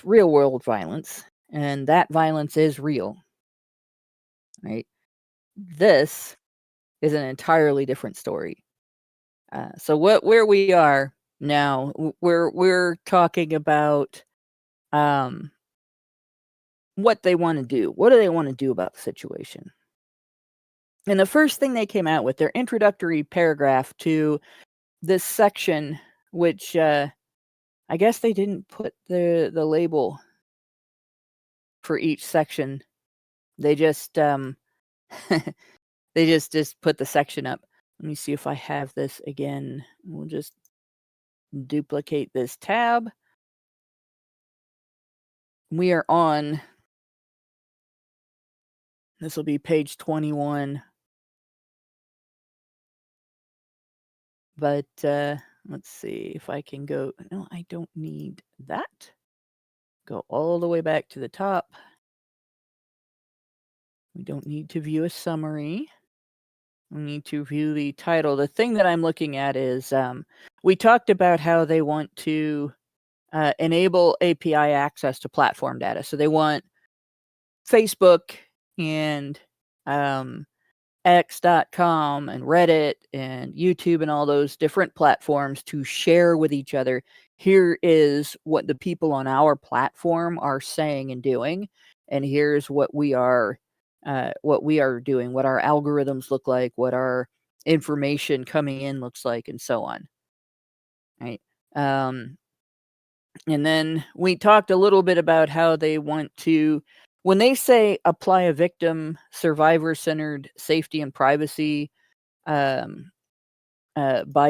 real world violence, and that violence is real, right? This is an entirely different story. So where we are now, we're talking about um, what they want to do. What do they want to do about the situation? And the first thing they came out with, their introductory paragraph to this section, which I guess they didn't put the label for each section. They just they just put the section up. Let me see if I have this again. We'll just duplicate this tab. We are on, this will be page 21. But let's see if I can go. No, I don't need that. Go all the way back to the top. We don't need to view a summary. We need to view the title. The thing that I'm looking at is we talked about how they want to enable API access to platform data. So they want Facebook and X.com and Reddit and YouTube and all those different platforms to share with each other. Here is what the people on our platform are saying and doing, and here's what we are doing, what our algorithms look like, what our information coming in looks like, and so on. Right. And then we talked a little bit about how they want to, when they say apply a victim survivor-centered safety and privacy by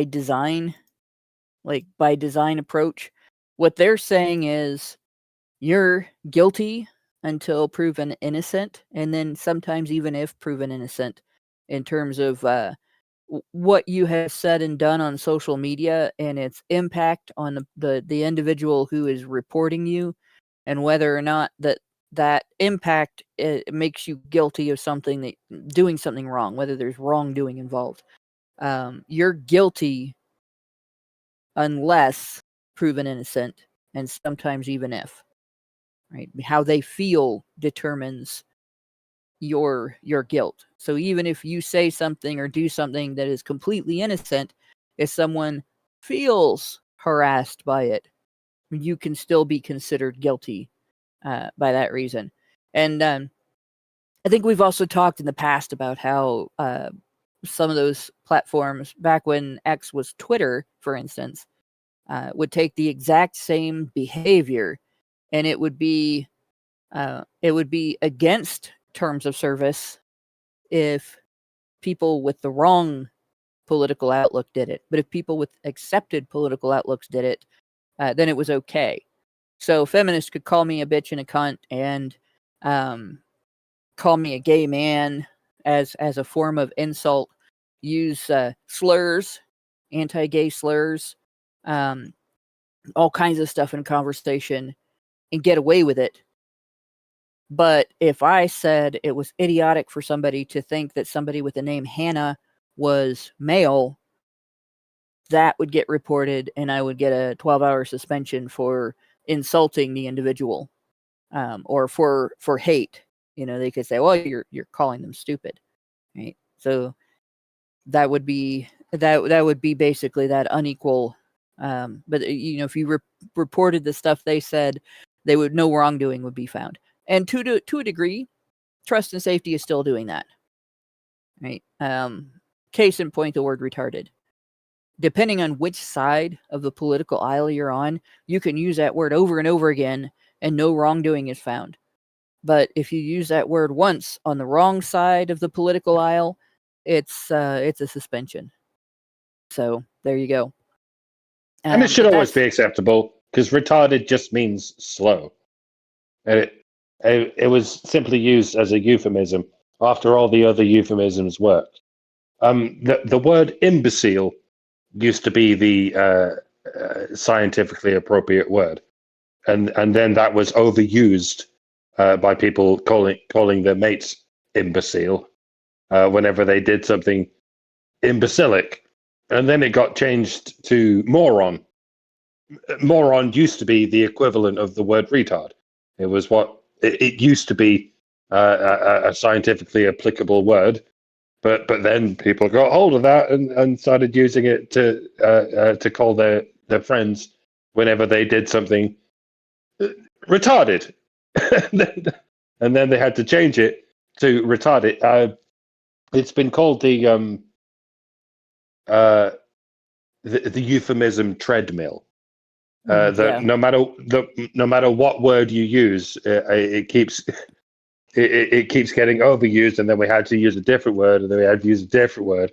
design, like by design approach, what they're saying is you're guilty until proven innocent, and then sometimes even if proven innocent, in terms of what you have said and done on social media and its impact on the individual who is reporting you, and whether or not that impact makes you guilty of something, doing something wrong, whether there's wrongdoing involved. You're guilty unless proven innocent, and sometimes even if. Right? How they feel determines your guilt. So even if you say something or do something that is completely innocent, if someone feels harassed by it, you can still be considered guilty by that reason. And I think we've also talked in the past about how some of those platforms, back when X was Twitter, for instance, would take the exact same behavior, and it would be against terms of service if people with the wrong political outlook did it. But if people with accepted political outlooks did it, then it was okay. So feminists could call me a bitch and a cunt, and call me a gay man as a form of insult, use slurs, anti-gay slurs, all kinds of stuff in conversation, and get away with it. But if I said it was idiotic for somebody to think that somebody with the name Hannah was male, that would get reported, and I would get a 12-hour suspension for insulting the individual, or for hate. They could say, "Well, you're calling them stupid," right? So that would be basically that unequal. But if you reported the stuff they said, no wrongdoing would be found. And to a degree, trust and safety is still doing that, right? Case in point, the word retarded. Depending on which side of the political aisle you're on, you can use that word over and over again, and no wrongdoing is found. But if you use that word once on the wrong side of the political aisle, it's a suspension. So there you go. And it should always be acceptable, because retarded just means slow. And it was simply used as a euphemism after all the other euphemisms worked. The word imbecile used to be the scientifically appropriate word, and then that was overused by people calling their mates imbecile whenever they did something imbecilic, and then it got changed to moron. Moron used to be the equivalent of the word retard. It was what it used to be, a scientifically applicable word, but then people got hold of that and started using it to call their friends whenever they did something retarded, and then they had to change it to retarded. It's been called the euphemism treadmill. Yeah. No matter what word you use, it keeps getting overused, and then we had to use a different word, and then we had to use a different word,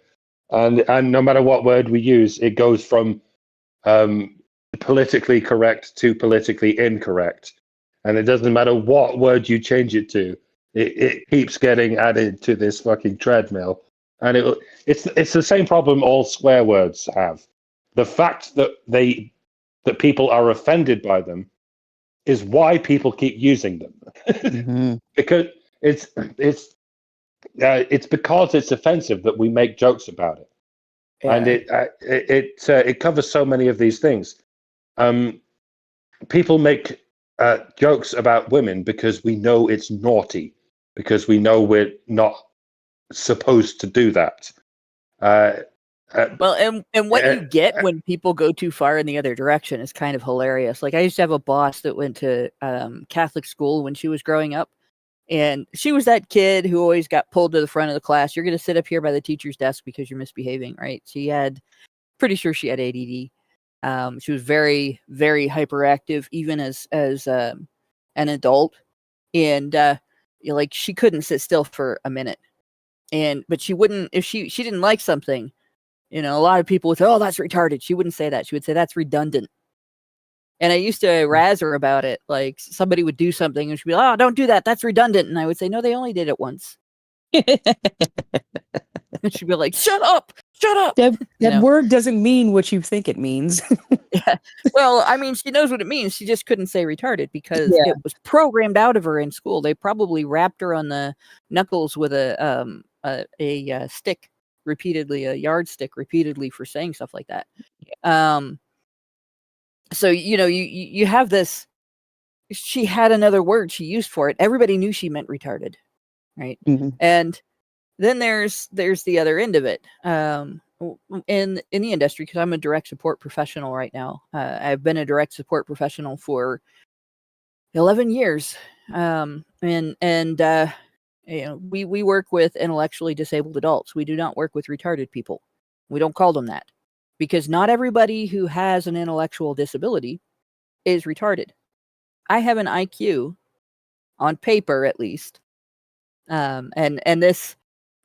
and no matter what word we use, it goes from politically correct to politically incorrect, and it doesn't matter what word you change it to, it keeps getting added to this fucking treadmill, and it's the same problem all swear words have. The fact that people are offended by them is why people keep using them. Mm-hmm. Because it's because it's offensive that we make jokes about it, and it covers so many of these things. People make jokes about women because we know it's naughty, because we know we're not supposed to do that. Well, and what you get when people go too far in the other direction is kind of hilarious. Like, I used to have a boss that went to Catholic school when she was growing up, And she was that kid who always got pulled to the front of the class. You're going to sit up here by the teacher's desk because you're misbehaving, right? Pretty sure she had ADD. She was very, very hyperactive, even as an adult. And like she couldn't sit still for a minute. But she wouldn't, if she didn't like something, a lot of people would say, "Oh, that's retarded." She wouldn't say that. She would say, "That's redundant." And I used to razz her about it. Like somebody would do something and she'd be like, "Oh, don't do that. That's redundant." And I would say, "No, they only did it once." And she'd be like, "Shut up. Shut up." That word doesn't mean what you think it means. Yeah. Well, I mean, she knows what it means. She just couldn't say retarded because it was programmed out of her in school. They probably rapped her on the knuckles with a stick repeatedly, a yardstick repeatedly for saying stuff like that. So, you have this, she had another word she used for it. Everybody knew she meant retarded. Right. Mm-hmm. And then there's the other end of it. In the industry, because I'm a direct support professional right now. I've been a direct support professional for 11 years. We work with intellectually disabled adults. We do not work with retarded people. We don't call them that because not everybody who has an intellectual disability is retarded. I have an IQ on paper, at least. And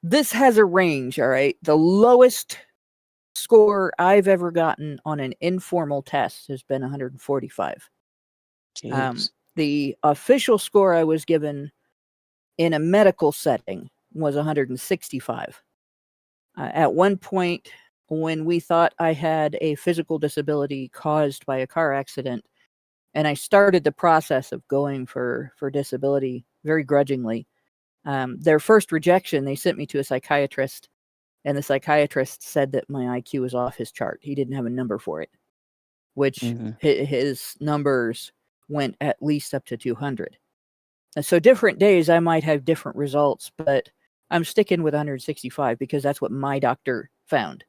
this has a range. All right. The lowest score I've ever gotten on an informal test has been 145. The official score I was given in a medical setting was 165. At one point, when we thought I had a physical disability caused by a car accident, and I started the process of going for disability very grudgingly, their first rejection, they sent me to a psychiatrist. And the psychiatrist said that my IQ was off his chart. He didn't have a number for it, which his numbers went at least up to 200. And so different days I might have different results, but I'm sticking with 165 because that's what my doctor found.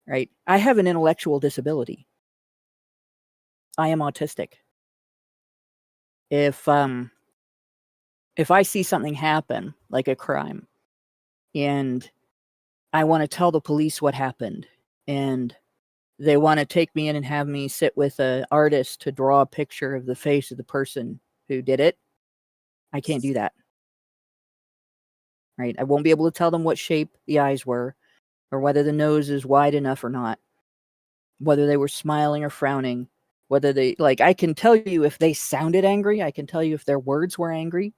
Right? I have an intellectual disability. I am autistic. If I see something happen, like a crime, and I want to tell the police what happened, and they want to take me in and have me sit with an artist to draw a picture of the face of the person who did it, I can't do that. Right? I won't be able to tell them what shape the eyes were, or whether the nose is wide enough or not, whether they were smiling or frowning, whether they, like, I can tell you if they sounded angry, I can tell you if their words were angry,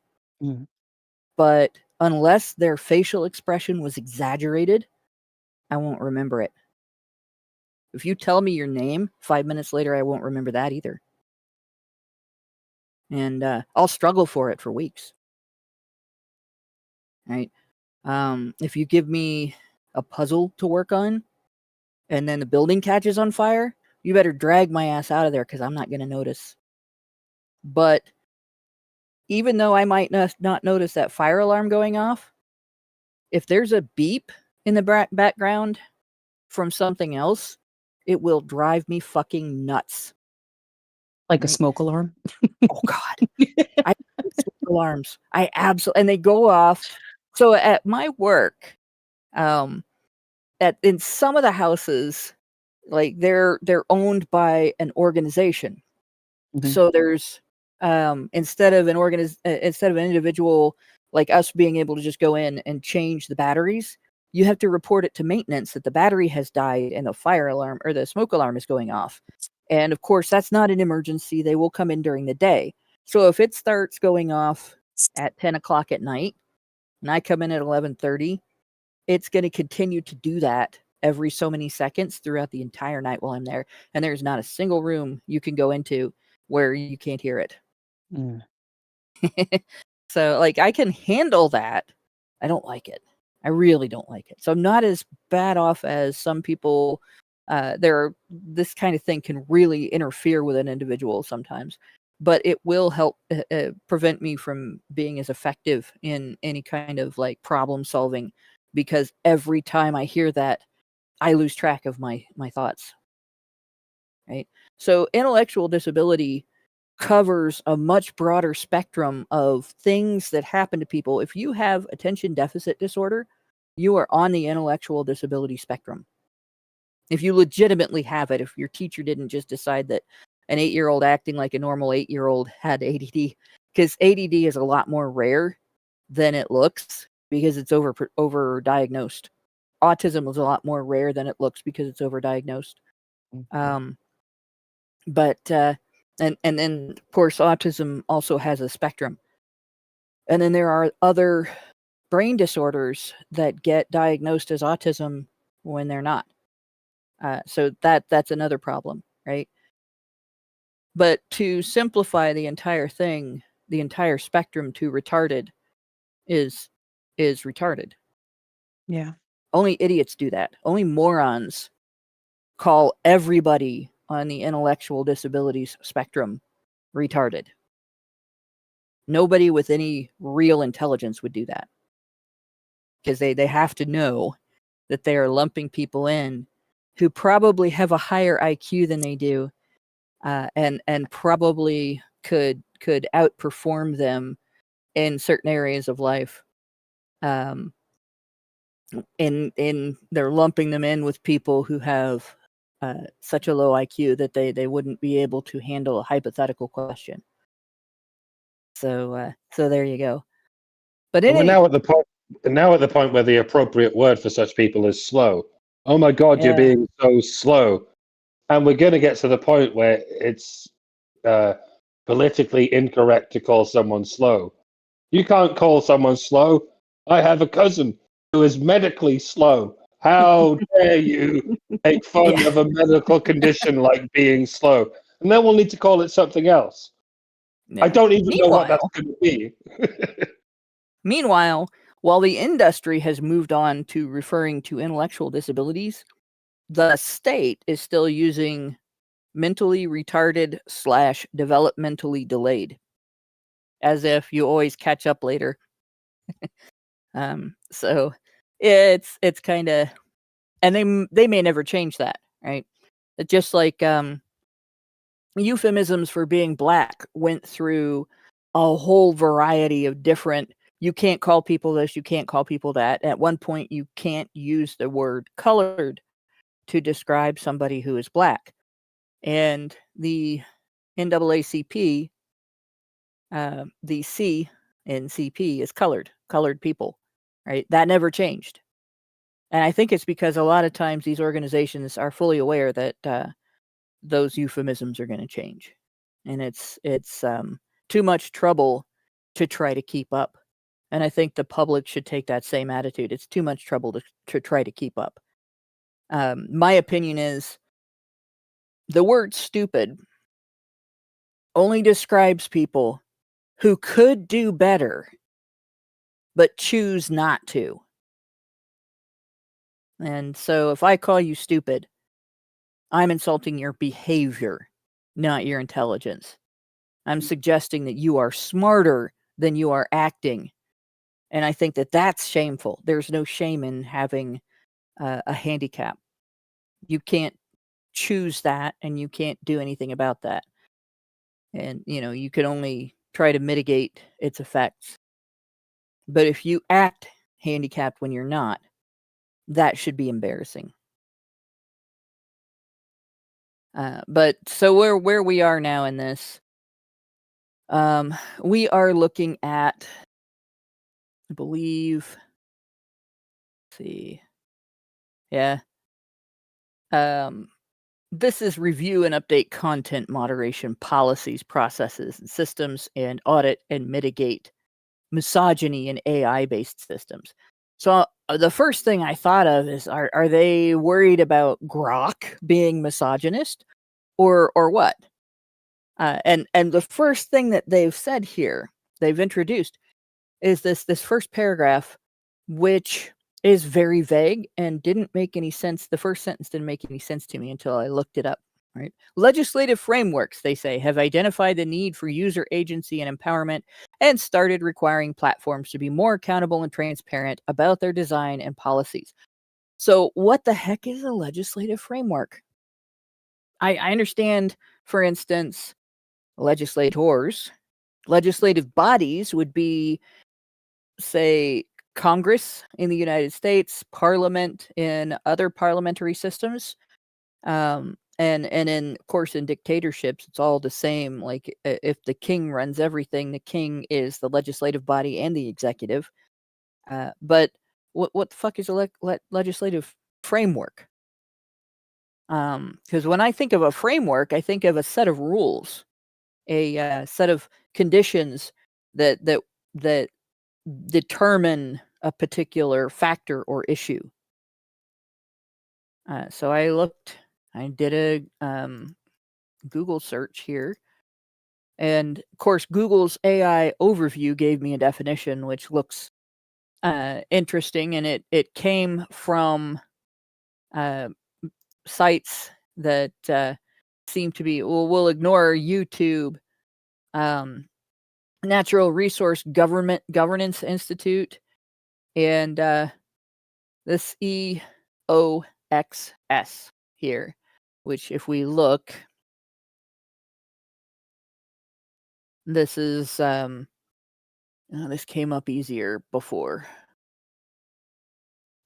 but unless their facial expression was exaggerated, I won't remember it. If you tell me your name, 5 minutes later, I won't remember that either. And I'll struggle for it for weeks. Right? If you give me a puzzle to work on, and then the building catches on fire, you better drag my ass out of there because I'm not going to notice. But even though I might not notice that fire alarm going off, if there's a beep in the background from something else, it will drive me fucking nuts. Like a smoke alarm? Oh, God. I hate smoke alarms. I absolutely... And they go off. So at my work, in some of the houses, like they're owned by an organization. So there's instead of an individual like us being able to just go in and change the batteries, you have to report it to maintenance that the battery has died and the fire alarm or the smoke alarm is going off. And of course, that's not an emergency. They will come in during the day. So if it starts going off at 10 o'clock at night and I come in at 11:30, it's going to continue to do that every so many seconds throughout the entire night while I'm there. And there's not a single room you can go into where you can't hear it. So, like, I can handle that. I don't like it. I really don't like it. So I'm not as bad off as some people. This kind of thing can really interfere with an individual sometimes, but it will help prevent me from being as effective in any kind of like problem solving, because every time I hear that, I lose track of my thoughts. Right. So intellectual disability covers a much broader spectrum of things that happen to people. If you have attention deficit disorder, you are on the intellectual disability spectrum. If you legitimately have it, if your teacher didn't just decide that an 8-year-old acting like a normal 8-year-old had ADD, because ADD is a lot more rare than it looks because it's overdiagnosed. Autism is a lot more rare than it looks because it's overdiagnosed. And then of course autism also has a spectrum. And then there are other brain disorders that get diagnosed as autism when they're not. So that's another problem, right? But to simplify the entire thing, the entire spectrum to retarded is retarded. Yeah. Only idiots do that. Only morons call everybody on the intellectual disabilities spectrum retarded. Nobody with any real intelligence would do that. Because they have to know that they are lumping people in who probably have a higher IQ than they do, and probably could outperform them in certain areas of life. In they're lumping them in with people who have such a low IQ that they wouldn't be able to handle a hypothetical question. So there you go. But And we're now at the point where the appropriate word for such people is slow. Oh my God, you're being so slow. And we're going to get to the point where it's politically incorrect to call someone slow. You can't call someone slow. I have a cousin who is medically slow. How dare you make fun of a medical condition like being slow? And then we'll need to call it something else. Yeah. I don't even know what that's going to be. Meanwhile, while the industry has moved on to referring to intellectual disabilities, the state is still using mentally retarded / developmentally delayed, as if you always catch up later. So it's kind of, and they may never change that, right? It's just like euphemisms for being black went through a whole variety of different. You can't call people this, you can't call people that. At one point, you can't use the word colored to describe somebody who is black. And the NAACP, the C in CP is colored people, right? That never changed. And I think it's because a lot of times these organizations are fully aware that those euphemisms are going to change. And it's too much trouble to try to keep up. And I think the public should take that same attitude. It's too much trouble to try to keep up. My opinion is the word stupid only describes people who could do better, but choose not to. And so if I call you stupid, I'm insulting your behavior, not your intelligence. I'm suggesting that you are smarter than you are acting. And I think that that's shameful. There's no shame in having a handicap. You can't choose that, and you can't do anything about that. And, you can only try to mitigate its effects. But if you act handicapped when you're not, that should be embarrassing. But so where we are now in this, we are looking at, I believe, let's see, yeah. This is review and update content moderation policies, processes, and systems, and audit and mitigate misogyny in AI-based systems. So the first thing I thought of is, are they worried about Grok being misogynist, or what? And the first thing that they've said here, they've introduced, is this first paragraph, which is very vague and didn't make any sense. The first sentence didn't make any sense to me until I looked it up. Right? Legislative frameworks, they say, have identified the need for user agency and empowerment and started requiring platforms to be more accountable and transparent about their design and policies. So what the heck is a legislative framework? I understand, for instance, legislators. Legislative bodies would be, say, Congress in the United States, Parliament in other parliamentary systems, and in, of course, in dictatorships, it's all the same. Like, if the king runs everything, the king is the legislative body and the executive. But what the fuck is a legislative framework? Because when I think of a framework, I think of a set of rules, a set of conditions that determine a particular factor or issue. So I did a Google search here, and of course Google's AI overview gave me a definition which looks interesting, and it came from sites that seem to be, we'll ignore YouTube, Natural Resource Governance Institute, and this EOXS here, which if we look, this is this came up easier before,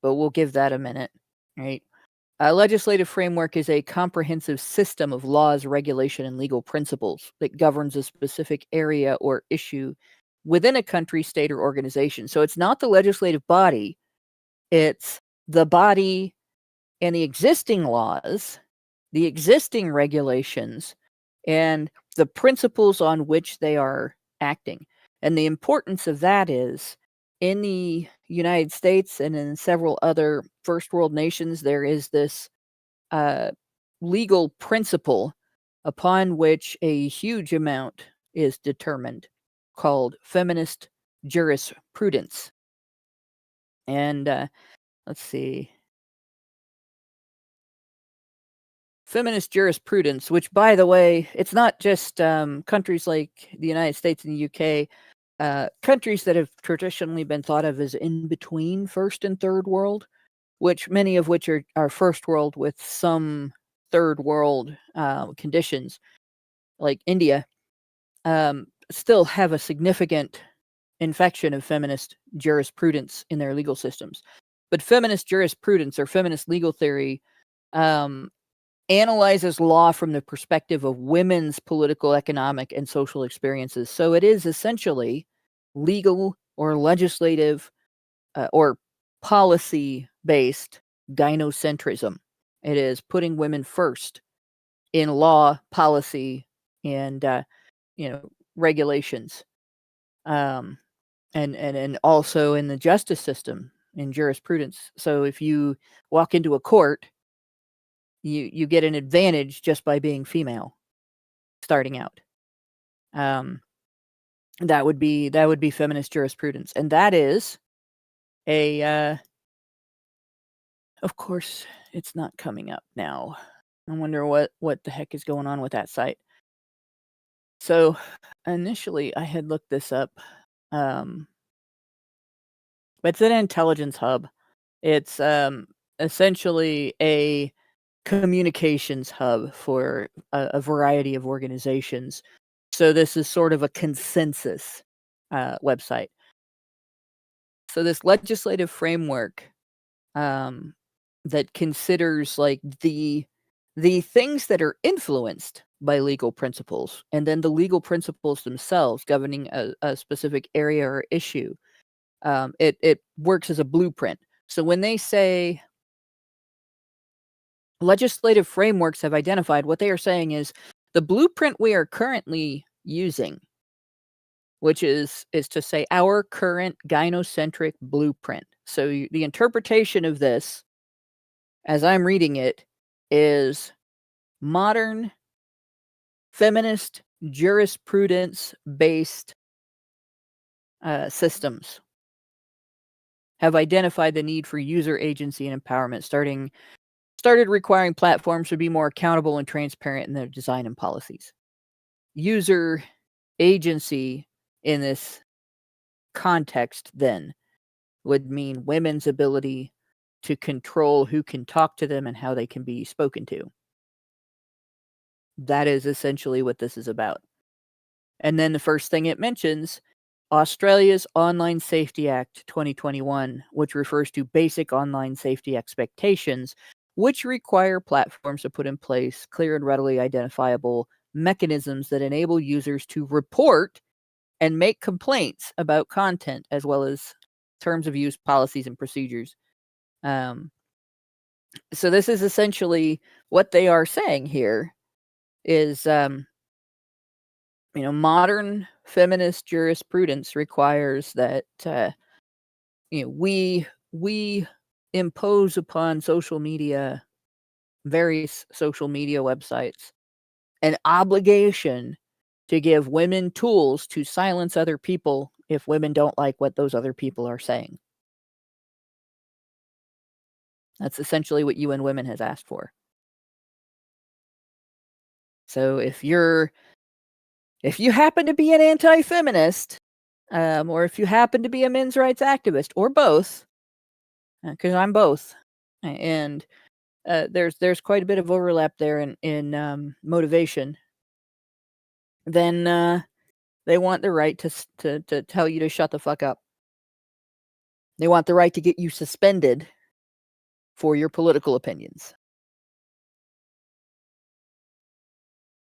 but we'll give that a minute, right? A legislative framework is a comprehensive system of laws, regulation, and legal principles that governs a specific area or issue within a country, state, or organization. So it's not the legislative body, it's the body and the existing laws, the existing regulations, and the principles on which they are acting. And the importance of that is, in the United States and in several other first world nations, there is this legal principle upon which a huge amount is determined, called feminist jurisprudence. And let's see. Feminist jurisprudence, which, by the way, it's not just countries like the United States and the UK, countries that have traditionally been thought of as in between first and third world, which many of which are first world with some third world conditions, like India, still have a significant infection of feminist jurisprudence in their legal systems. But feminist jurisprudence, or feminist legal theory, analyzes law from the perspective of women's political, economic, and social experiences. So it is essentially legal or legislative or policy-based gynocentrism. It is putting women first in law, policy, and regulations, and also in the justice system, in jurisprudence. So if you walk into a court, you get an advantage just by being female, starting out. That would be feminist jurisprudence, and that is a. Of course, it's not coming up now. I wonder what the heck is going on with that site. So initially, I had looked this up, but it's an intelligence hub. It's essentially a communications hub for a variety of organizations. So this is sort of a consensus website. So this legislative framework that considers like the things that are influenced by legal principles, and then the legal principles themselves governing a specific area or issue. It works as a blueprint. So when they say legislative frameworks have identified, what they are saying is the blueprint we are currently using, which is to say our current gynocentric blueprint. So the interpretation of this, as I'm reading it, is modern feminist jurisprudence-based systems have identified the need for user agency and empowerment, started requiring platforms to be more accountable and transparent in their design and policies. User agency in this context then would mean women's ability to control who can talk to them and how they can be spoken to. That is essentially what this is about. And then the first thing it mentions, Australia's Online Safety Act 2021, which refers to basic online safety expectations, which require platforms to put in place clear and readily identifiable mechanisms that enable users to report and make complaints about content, as well as terms of use, policies, and procedures. So this is essentially what they are saying here is, modern feminist jurisprudence requires that, we impose upon various social media websites, an obligation to give women tools to silence other people if women don't like what those other people are saying. That's essentially what UN Women has asked for. So if you happen to be an anti-feminist, or if you happen to be a men's rights activist, or both, because I'm both, and there's quite a bit of overlap there in motivation, then they want the right to tell you to shut the fuck up. They want the right to get you suspended for your political opinions.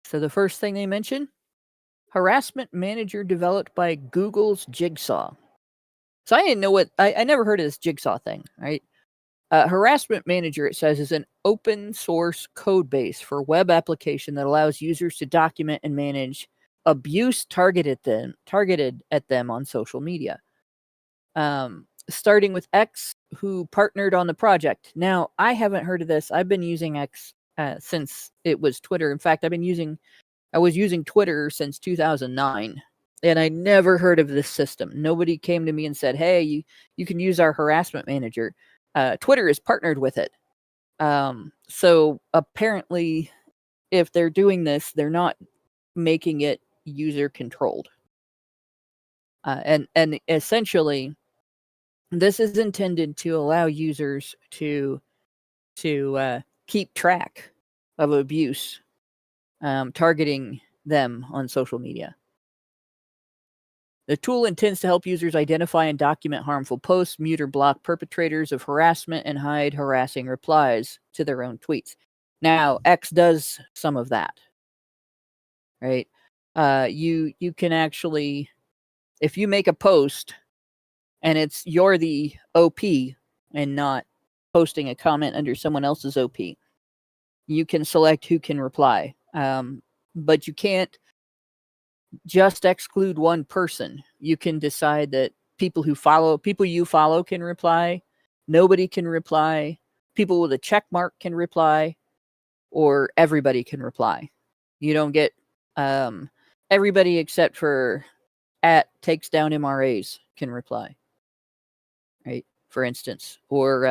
So the first thing they mention, harassment manager developed by Google's Jigsaw. So I didn't know I never heard of this Jigsaw thing, right? Harassment manager, it says, is an open source code base for web application that allows users to document and manage abuse targeted at them on social media. Starting with X, who partnered on the project. Now, I haven't heard of this. I've been using X since it was Twitter. In fact, I was using Twitter since 2009, and I never heard of this system. Nobody came to me and said, hey, you can use our harassment manager. Twitter is partnered with it. So apparently, if they're doing this, they're not making it user controlled. And essentially, this is intended to allow users to keep track of abuse targeting them on social media. The tool intends to help users identify and document harmful posts, mute or block perpetrators of harassment, and hide harassing replies to their own tweets. Now, X does some of that, right? You can actually, if you make a post and you're the OP and not posting a comment under someone else's OP, you can select who can reply. But you can't just exclude one person. You can decide that people you follow can reply, nobody can reply, people with a check mark can reply, or everybody can reply. You don't get everybody except for @takes down MRAs can reply, right? For instance, or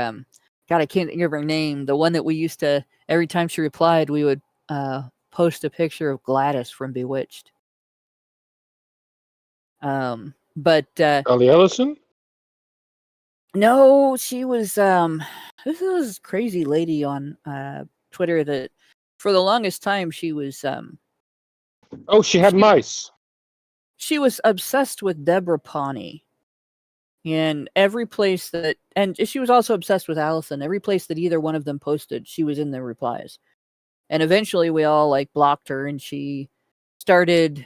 God, I can't think of her name. The one that we used to, every time she replied, we would post a picture of Gladys from Bewitched. But Ellie Ellison? no, she was this is crazy lady on Twitter that for the longest time she was Oh, she had mice. she was obsessed with Deborah Pawnee. And every place and she was also obsessed with Allison. Every place that either one of them posted, she was in the replies. And eventually we all blocked her, and she started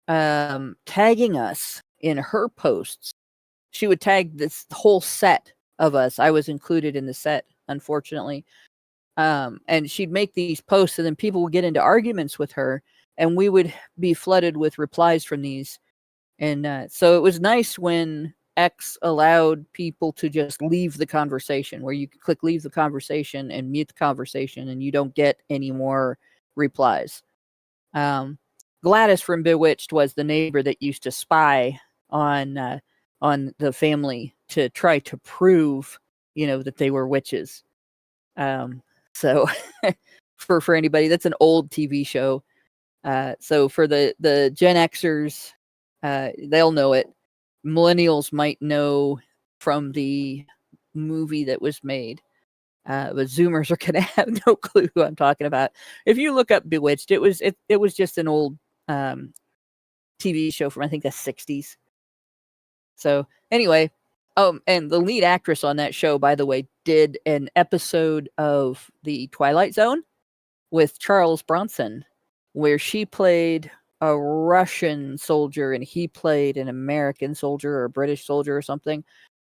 tagging us in her posts. She would tag this whole set of us. I was included in the set, unfortunately. And she'd make these posts, and then people would get into arguments with her, and we would be flooded with replies from these. And so it was nice when X allowed people to just leave the conversation, where you could click leave the conversation and mute the conversation, and you don't get any more replies. Gladys from Bewitched was the neighbor that used to spy on the family to try to prove, that they were witches. So for anybody, that's an old TV show. So for the Gen Xers, they'll know it. Millennials might know from the movie that was made. But Zoomers are gonna have no clue who I'm talking about. If you look up Bewitched, it was just an old TV show from, I think, the 60s. So anyway, and the lead actress on that show, by the way, did an episode of The Twilight Zone with Charles Bronson, where she played a Russian soldier and he played an American soldier or a British soldier or something.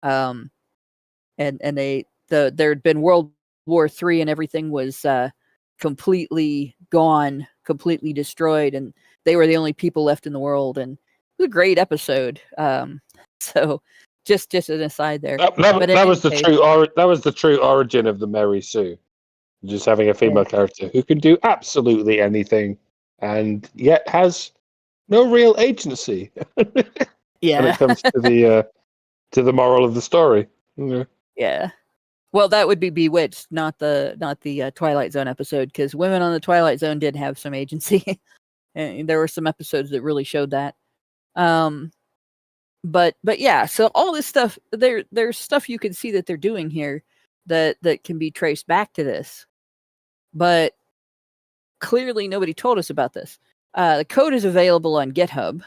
And there had been World War III and everything was completely gone, completely destroyed, and they were the only people left in the world. And it was a great episode. So just an aside there. That was the true origin of the Mary Sue. Just having a female character who can do absolutely anything and yet has no real agency when it comes to the moral of the story. Yeah. Well, that would be Bewitched, not the Twilight Zone episode, because women on the Twilight Zone did have some agency, and there were some episodes that really showed that. But yeah, so all this stuff, there's stuff you can see that they're doing here that can be traced back to this, but clearly nobody told us about this. The code is available on GitHub,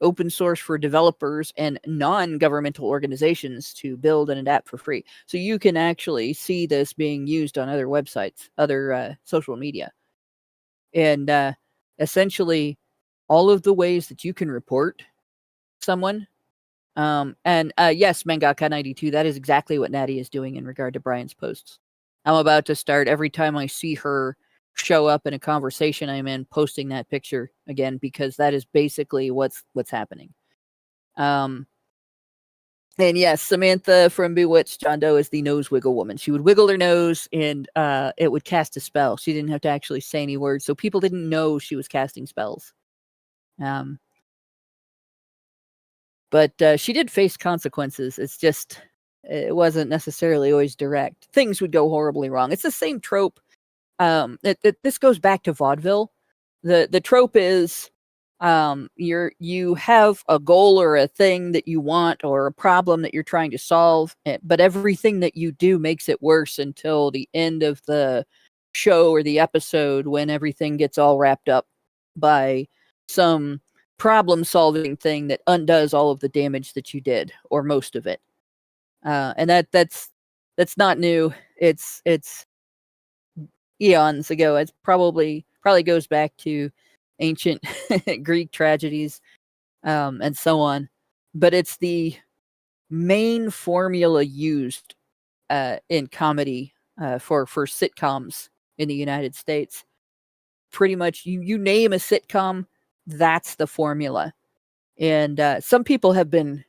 open source for developers and non-governmental organizations to build and adapt for free. So you can actually see this being used on other websites, other social media. And essentially, all of the ways that you can report someone. Yes, Mangaka92, that is exactly what Natty is doing in regard to Brian's posts. I'm about to start, every time I see her show up in a conversation I'm in, posting that picture again, because that is basically what's happening. And yes, Samantha from Bewitched, John Doe, is the nose wiggle woman. She would wiggle her nose and it would cast a spell. She didn't have to actually say any words, so people didn't know she was casting spells. But she did face consequences. It's just, it wasn't necessarily always direct. Things would go horribly wrong. It's the same trope. This goes back to vaudeville. The trope is you have a goal or a thing that you want or a problem that you're trying to solve, but everything that you do makes it worse until the end of the show or the episode, when everything gets all wrapped up by some problem-solving thing that undoes all of the damage that you did, or most of it. And that's not new. It's eons ago. It's probably goes back to ancient Greek tragedies, and so on. But it's the main formula used in comedy for sitcoms in the United States. Pretty much, you name a sitcom, that's the formula. And some people have been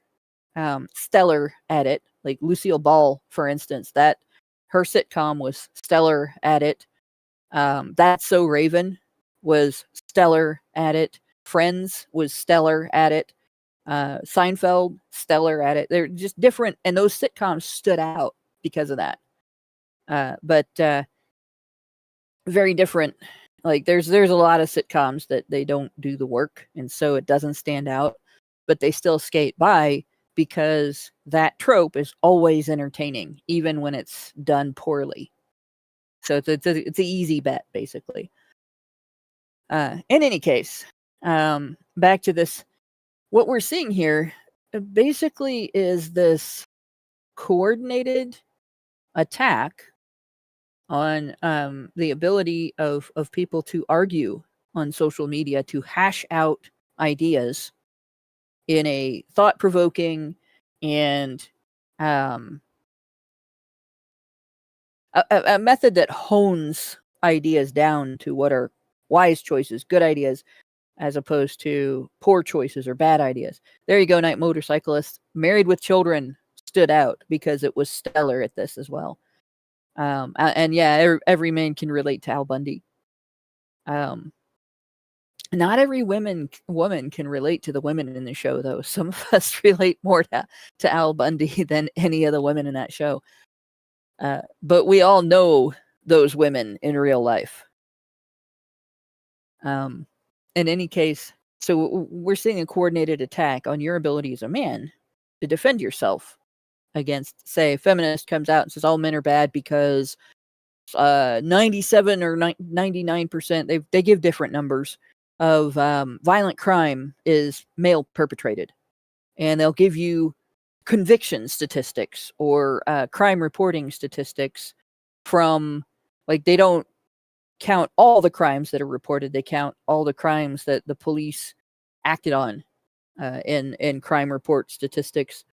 stellar at it, like Lucille Ball, for instance. That her sitcom was stellar at it. That's So Raven was stellar at it. Friends was stellar at it. Seinfeld, stellar at it. They're just different, and those sitcoms stood out because of that. But very different. Like there's a lot of sitcoms that they don't do the work, and so it doesn't stand out, but they still skate by because that trope is always entertaining, even when it's done poorly. So it's an easy bet, basically. In any case, back to this. What we're seeing here basically is this coordinated attack on the ability of people to argue on social media, to hash out ideas in a thought-provoking and a method that hones ideas down to what are wise choices, good ideas, as opposed to poor choices or bad ideas. There you go, Night Motorcyclist. Married with Children stood out because it was stellar at this as well. And yeah, every man can relate to Al Bundy. Not every woman can relate to the women in the show, though. Some of us relate more to Al Bundy than any of the women in that show. But we all know those women in real life. In any case, so we're seeing a coordinated attack on your ability as a man to defend yourself against, say, a feminist comes out and says all men are bad because 97 or 99%, they give different numbers, of violent crime is male perpetrated, and they'll give you conviction statistics or crime reporting statistics from, like, they don't count all the crimes that are reported. They count all the crimes that the police acted on in crime report statistics.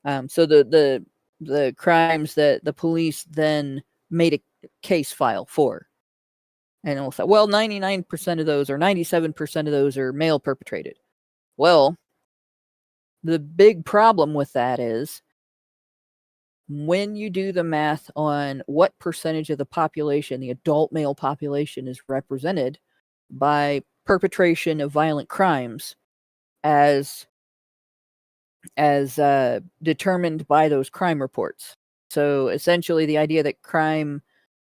So the crimes that the police then made a case file for. And it'll say, well, 99% of those or 97% of those are male perpetrated. Well, the big problem with that is when you do the math on what percentage of the population, the adult male population, is represented by perpetration of violent crimes as determined by those crime reports. So essentially the idea that crime,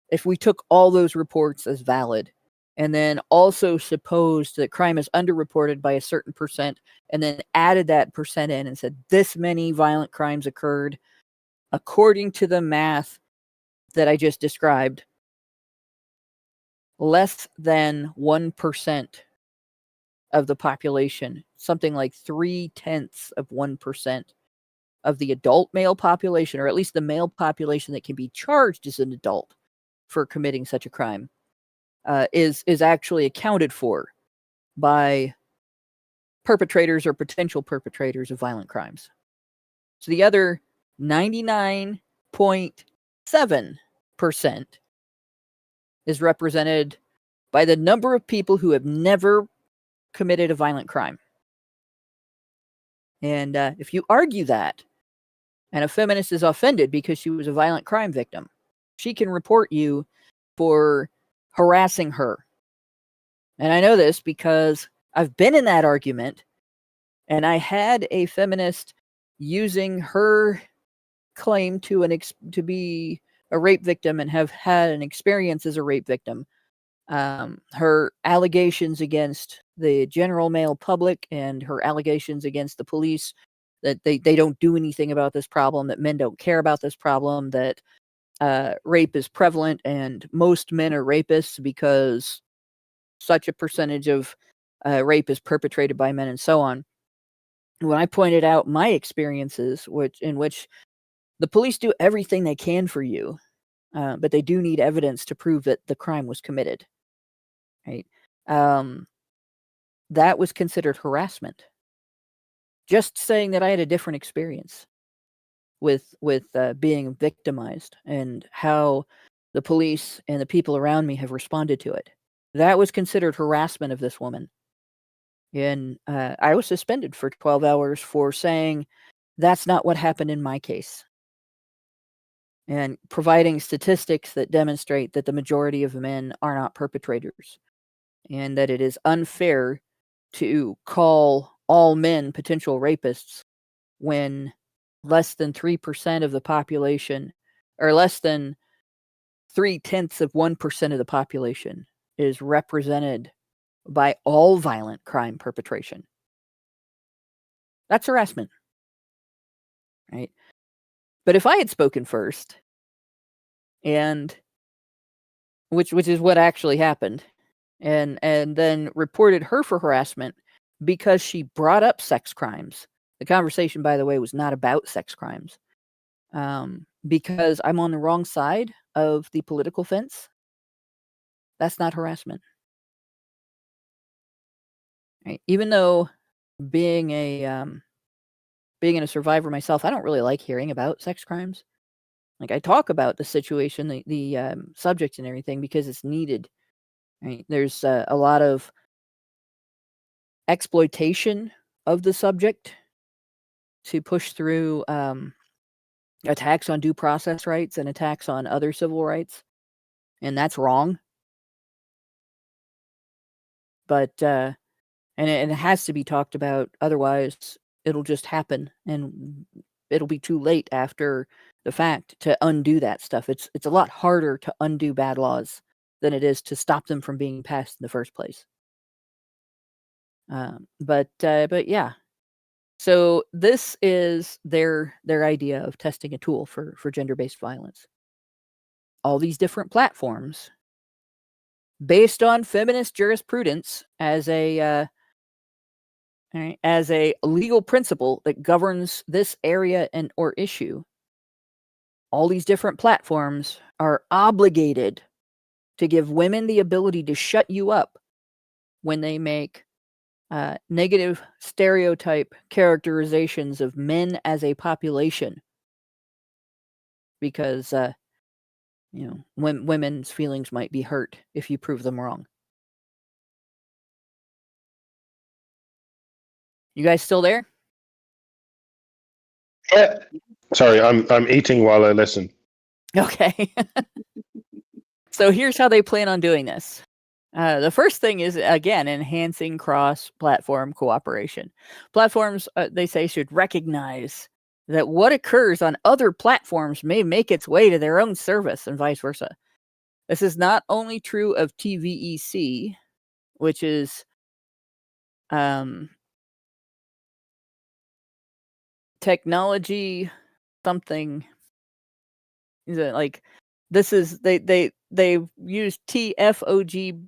if we took all those reports as valid and then also supposed that crime is underreported by a certain percent and then added that percent in and said this many violent crimes occurred according to the math that I just described, less than 1% of the population, something like 0.3% of the adult male population, or at least the male population that can be charged as an adult for committing such a crime, is actually accounted for by perpetrators or potential perpetrators of violent crimes. So the other 99.7% is represented by the number of people who have never committed a violent crime. And if you argue that, and a feminist is offended because she was a violent crime victim, she can report you for harassing her. And I know this because I've been in that argument, and I had a feminist using her claim to be a rape victim and have had an experience as a rape victim. Her allegations against the general male public and her allegations against the police that they don't do anything about this problem, that men don't care about this problem, that rape is prevalent and most men are rapists because such a percentage of rape is perpetrated by men and so on. When I pointed out my experiences in which the police do everything they can for you, but they do need evidence to prove that the crime was committed. Right? That was considered harassment. Just saying that I had a different experience with being victimized and how the police and the people around me have responded to it. That was considered harassment of this woman. And I was suspended for 12 hours for saying that's not what happened in my case. And providing statistics that demonstrate that the majority of men are not perpetrators. And that it is unfair to call all men potential rapists when less than 3% of the population, or less than 0.3% of the population, is represented by all violent crime perpetration. That's harassment. Right? But if I had spoken first, and which is what actually happened, and then reported her for harassment because she brought up sex crimes. The conversation, by the way, was not about sex crimes. Because I'm on the wrong side of the political fence, that's not harassment. Right? Even though being a survivor myself, I don't really like hearing about sex crimes. Like, I talk about the situation, the subject and everything because it's needed. Right? There's a lot of exploitation of the subject to push through attacks on due process rights and attacks on other civil rights, and that's wrong. But and it has to be talked about, otherwise it'll just happen, and it'll be too late after the fact to undo that stuff. It's a lot harder to undo bad laws than it is to stop them from being passed in the first place. But yeah. So this is their idea of testing a tool for gender-based violence. All these different platforms based on feminist jurisprudence as a legal principle that governs this area and or issue. All these different platforms are obligated to give women the ability to shut you up when they make negative stereotype characterizations of men as a population, because women's feelings might be hurt if you prove them wrong. You guys still there? Yeah. Sorry, I'm eating while I listen. Okay. So here's how they plan on doing this. The first thing is, again, enhancing cross-platform cooperation. Platforms, they say, should recognize that what occurs on other platforms may make its way to their own service and vice versa. This is not only true of TVEC, which is technology something. Is it like this is they use TFOGBV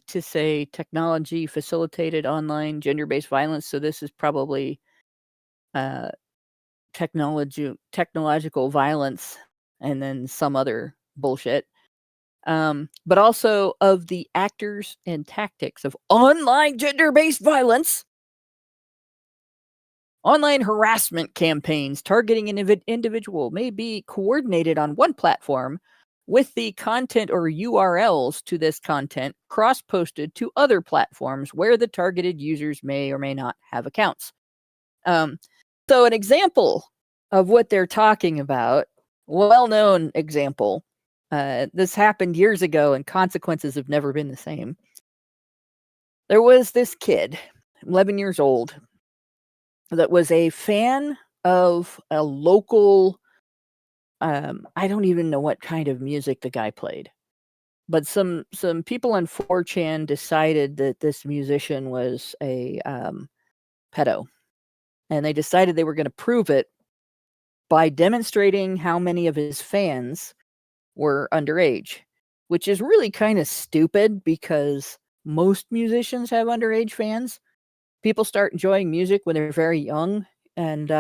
to say technology facilitated online gender-based violence. So this is probably technological violence and then some other bullshit. But also of the actors and tactics of online gender-based violence. Online harassment campaigns targeting an individual may be coordinated on one platform with the content or URLs to this content cross-posted to other platforms where the targeted users may or may not have accounts. So an example of what they're talking about, well-known example, this happened years ago and consequences have never been the same. There was this kid, 11 years old, that was a fan of a local, I don't even know what kind of music the guy played, but some people on 4chan decided that this musician was a pedo, and they decided they were going to prove it by demonstrating how many of his fans were underage, which is really kind of stupid because most musicians have underage fans. People start enjoying music when they're very young, and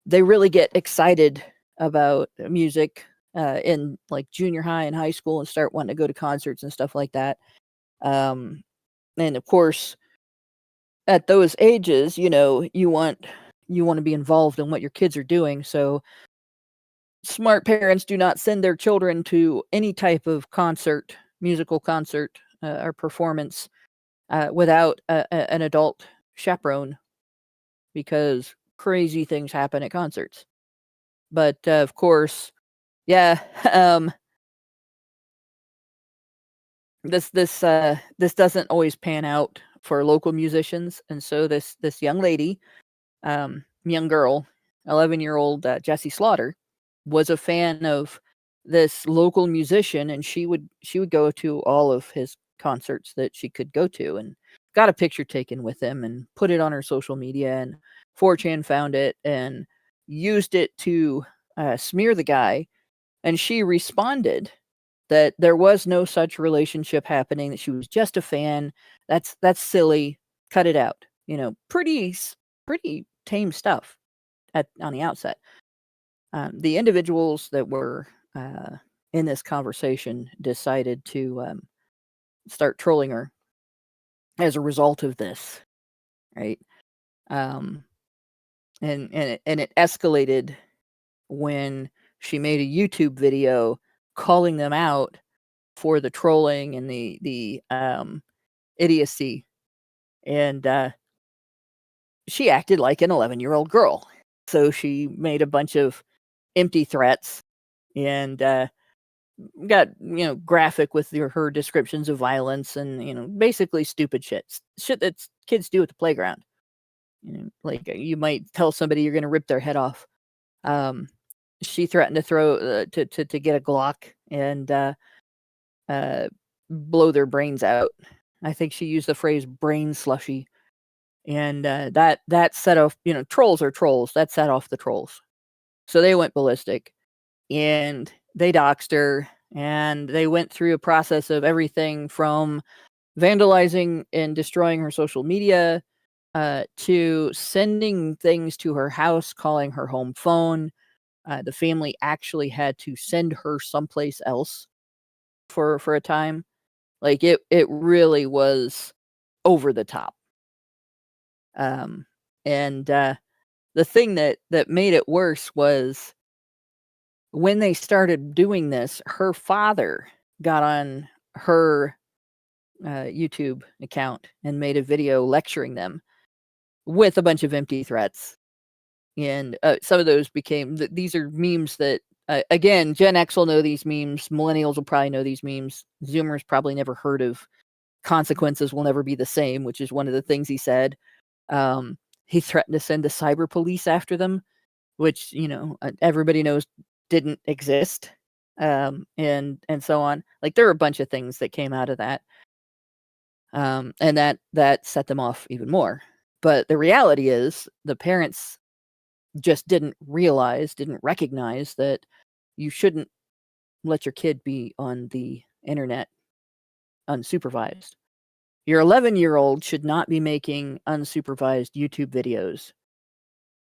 they really get excited about music in like junior high and high school and start wanting to go to concerts and stuff like that. And of course, at those ages, you want to be involved in what your kids are doing. So smart parents do not send their children to any type of concert, musical concert or performance without an adult chaperone, because crazy things happen at concerts. But of course, yeah, this doesn't always pan out for local musicians, and so this young lady, young girl, 11-year-old Jessie Slaughter, was a fan of this local musician, and she would go to all of his concerts that she could go to, and got a picture taken with him and put it on her social media, and 4chan found it and used it to smear the guy, and she responded that there was no such relationship happening, that she was just a fan. That's silly. Cut it out. Pretty tame stuff on the outset. The individuals that were in this conversation decided to start trolling her as a result of this, right? And it escalated when she made a YouTube video calling them out for the trolling and the idiocy, and she acted like an 11-year-old girl. So she made a bunch of empty threats and got graphic with her descriptions of violence and basically stupid shit that kids do at the playground. Like you might tell somebody you're going to rip their head off. She threatened to throw to get a Glock and blow their brains out. I think she used the phrase "brain slushy," and that set off. Trolls are trolls. That set off the trolls, so they went ballistic, and they doxed her And they went through a process of everything from vandalizing and destroying her social media to sending things to her house, calling her home phone. The family actually had to send her someplace else for a time. Like it really was over the top. And the thing that made it worse was when they started doing this, her father got on her YouTube account and made a video lecturing them with a bunch of empty threats. And some of those became, these are memes that, again, Gen X will know these memes. Millennials will probably know these memes. Zoomers probably never heard of consequences will never be the same, which is one of the things he said. He threatened to send the cyber police after them, which, everybody knows didn't exist. And so on. Like there were a bunch of things that came out of that. And that set them off even more. But the reality is the parents just didn't recognize that you shouldn't let your kid be on the internet unsupervised. Your 11-year-old should not be making unsupervised YouTube videos,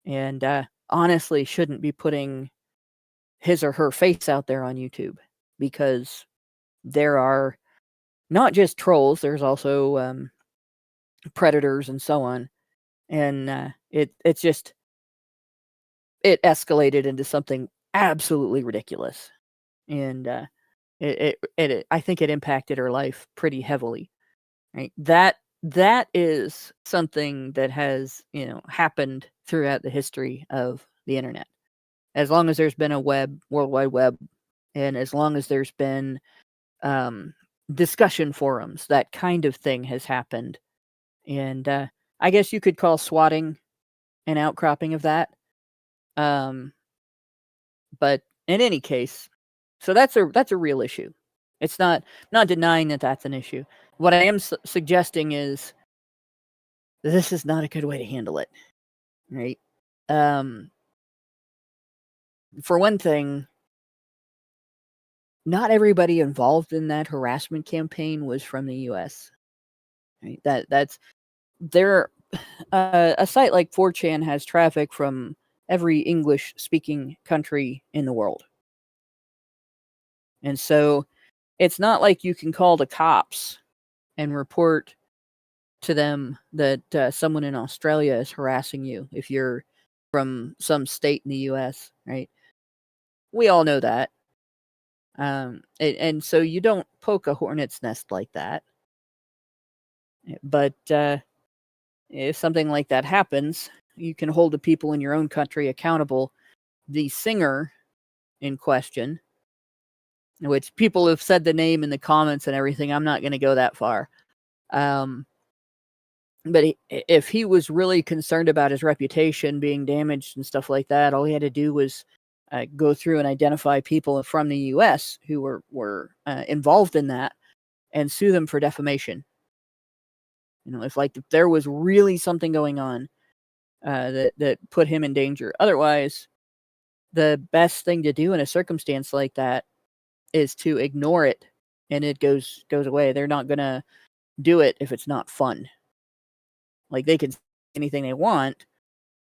and honestly shouldn't be putting his or her face out there on YouTube, because there are not just trolls, there's also predators and so on. And it escalated into something absolutely ridiculous. And I think it impacted her life pretty heavily. Right? That is something that has, happened throughout the history of the internet. As long as there's been a World Wide Web, and as long as there's been discussion forums, that kind of thing has happened. And I guess you could call swatting an outcropping of that. But in any case, so that's a real issue. It's not denying that that's an issue. What I am suggesting is this is not a good way to handle it, right? For one thing, not everybody involved in that harassment campaign was from the U.S. Right? That's there. A site like 4chan has traffic from every English-speaking country in the world, and so it's not like you can call the cops and report to them that someone in Australia is harassing you if you're from some state in the U.S., right? We all know that. And so you don't poke a hornet's nest like that. But if something like that happens, you can hold the people in your own country accountable. The singer in question, which people have said the name in the comments and everything, I'm not going to go that far. But if he was really concerned about his reputation being damaged and stuff like that, all he had to do was go through and identify people from the U.S. who were involved in that and sue them for defamation. If there was really something going on that put him in danger. Otherwise, the best thing to do in a circumstance like that is to ignore it, and it goes away. They're not going to do it if it's not fun. Like, they can say anything they want,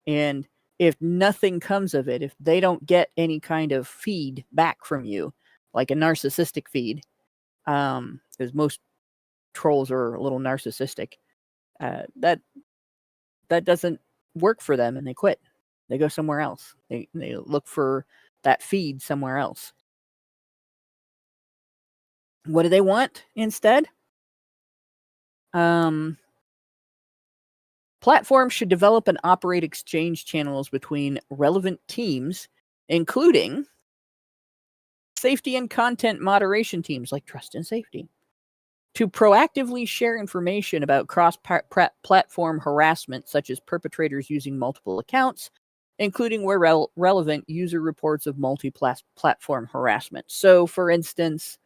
and if nothing comes of it, if they don't get any kind of feed back from you, like a narcissistic feed, because most trolls are a little narcissistic, that doesn't work for them, and they quit. They go somewhere else. They look for that feed somewhere else. What do they want instead? Platforms should develop and operate exchange channels between relevant teams, including safety and content moderation teams like Trust and Safety, to proactively share information about cross-platform harassment, such as perpetrators using multiple accounts, including where relevant user reports of multi-platform harassment. So, for instance,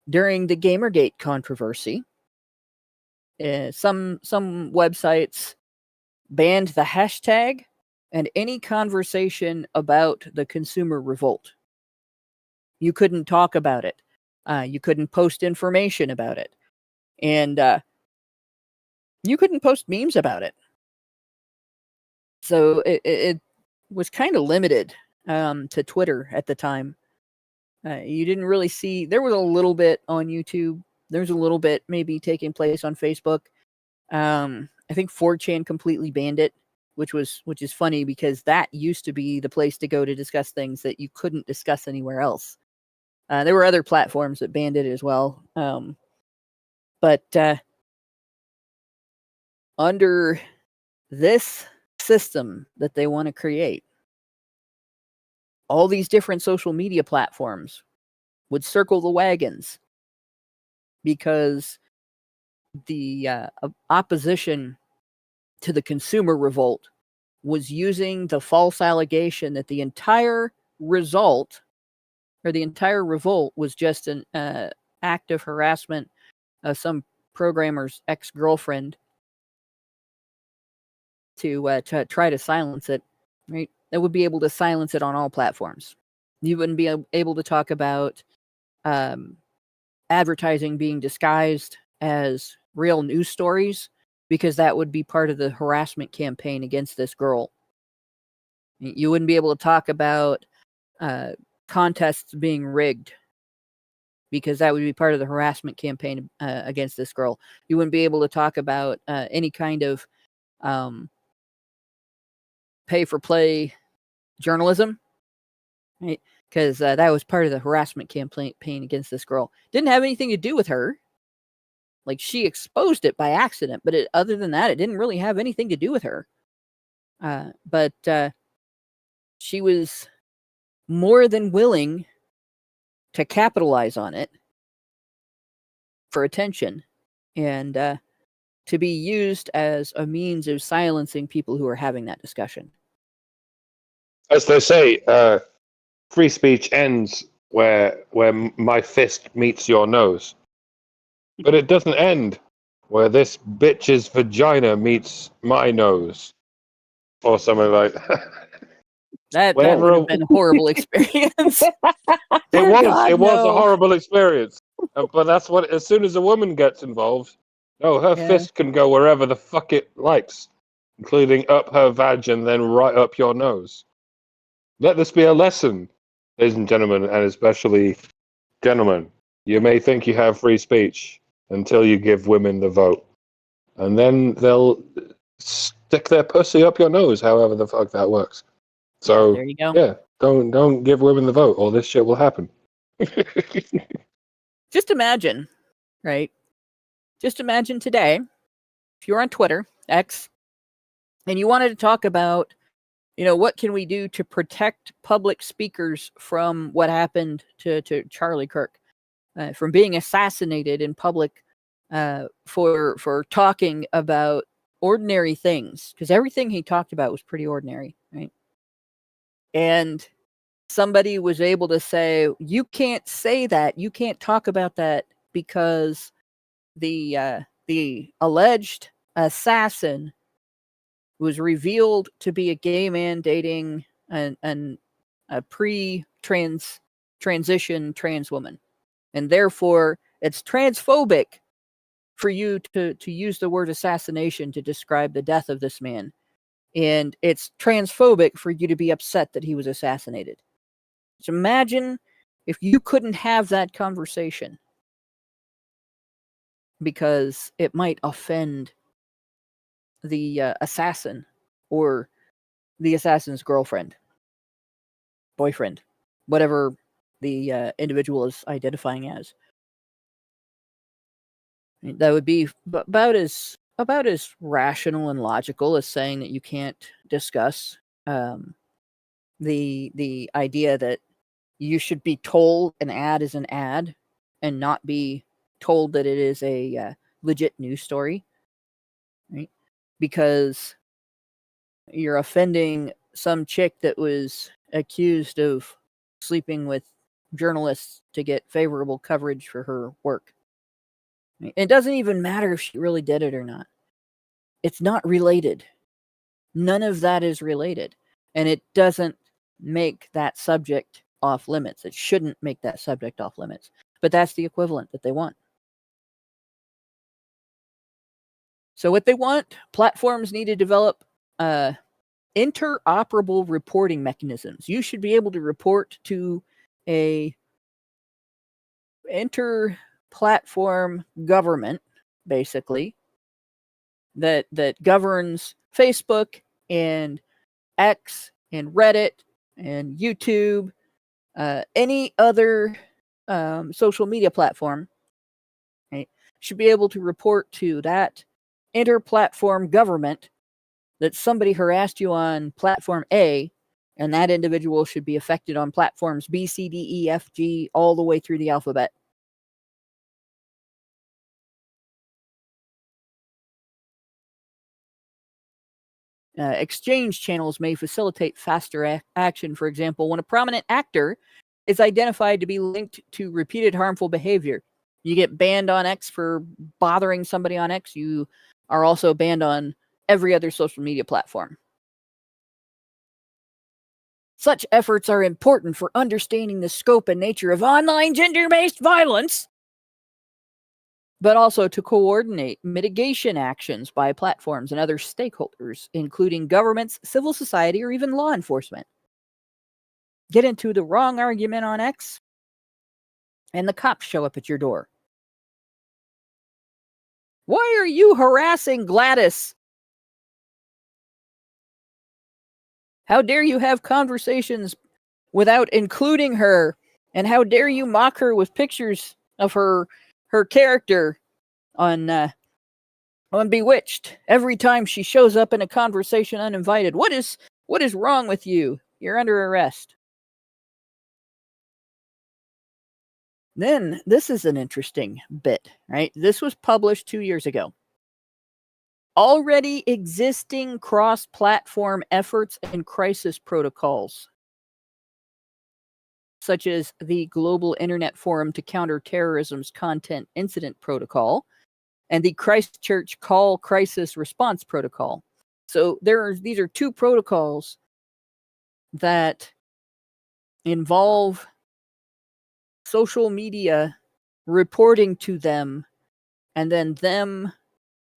during the Gamergate controversy, some websites banned the hashtag and any conversation about the consumer revolt. You couldn't talk about it. You couldn't post information about it. And you couldn't post memes about it. So it was kind of limited to Twitter at the time. You didn't really see, there was a little bit on YouTube. There's a little bit maybe taking place on Facebook. I think 4chan completely banned it, which is funny because that used to be the place to go to discuss things that you couldn't discuss anywhere else. There were other platforms that banned it as well. But under this system that they want to create, all these different social media platforms would circle the wagons because the opposition to the consumer revolt was using the false allegation that the entire result or the entire revolt was just an act of harassment of some programmer's ex-girlfriend to try to silence it, right? That would be able to silence it on all platforms. You wouldn't be able to talk about advertising being disguised as real news stories because that would be part of the harassment campaign against this girl. You wouldn't be able to talk about contests being rigged because that would be part of the harassment campaign against this girl. You wouldn't be able to talk about any kind of pay-for-play journalism, right? Because that was part of the harassment campaign against this girl. Didn't have anything to do with her. Like, she exposed it by accident, but other than that, it didn't really have anything to do with her. But she was more than willing to capitalize on it for attention and to be used as a means of silencing people who are having that discussion. As they say, free speech ends where my fist meets your nose. But it doesn't end where this bitch's vagina meets my nose. Or something like that. That would have been a horrible experience. It was a horrible experience. But that's what, as soon as a woman gets involved, her fist can go wherever the fuck it likes, including up her vag and then right up your nose. Let this be a lesson, ladies and gentlemen, and especially gentlemen. You may think you have free speech until you give women the vote. And then they'll stick their pussy up your nose, however the fuck that works. So, there you go. Yeah, don't give women the vote, or this shit will happen. Just imagine, right? Just imagine today, if you're on Twitter, X, and you wanted to talk about, what can we do to protect public speakers from what happened to Charlie Kirk, from being assassinated in public for talking about ordinary things, because everything he talked about was pretty ordinary, right? And somebody was able to say, you can't say that, you can't talk about that because the alleged assassin was revealed to be a gay man dating a transition trans woman, and therefore it's transphobic for you to use the word assassination to describe the death of this man, and it's transphobic for you to be upset that he was assassinated. So imagine if you couldn't have that conversation because it might offend the assassin or the assassin's girlfriend, boyfriend, whatever the individual is identifying as. That would be about as rational and logical as saying that you can't discuss the idea that you should be told an ad is an ad and not be told that it is a legit news story, right? Because you're offending some chick that was accused of sleeping with journalists to get favorable coverage for her work. It doesn't even matter if she really did it or not. It's not related. None of that is related. And it doesn't make that subject off limits. It shouldn't make that subject off limits. but that's the equivalent that they want. So what they want, platforms need to develop interoperable reporting mechanisms. You should be able to report to a inter-platform government, basically, that governs Facebook and X and Reddit and YouTube, any other social media platform, right, should be able to report to that inter-platform government that somebody harassed you on platform A, and that individual should be affected on platforms B, C, D, E, F, G, all the way through the alphabet. Exchange channels may facilitate faster action. For example, when a prominent actor is identified to be linked to repeated harmful behavior, you get banned on X for bothering somebody on X. You are also banned on every other social media platform. Such efforts are important for understanding the scope and nature of online gender-based violence, but also to coordinate mitigation actions by platforms and other stakeholders, including governments, civil society, or even law enforcement. Get into the wrong argument on X, and the cops show up at your door. Why are you harassing Gladys? How dare you have conversations without including her? And how dare you mock her with pictures of her character on Bewitched every time she shows up in a conversation uninvited? What is wrong with you? You're under arrest. Then this is an interesting bit, right? This was published 2 years ago. Already existing cross-platform efforts and crisis protocols, such as the Global Internet Forum to Counter Terrorism's Content Incident Protocol and the Christchurch Call Crisis Response Protocol. So these are two protocols that involve social media reporting to them and then them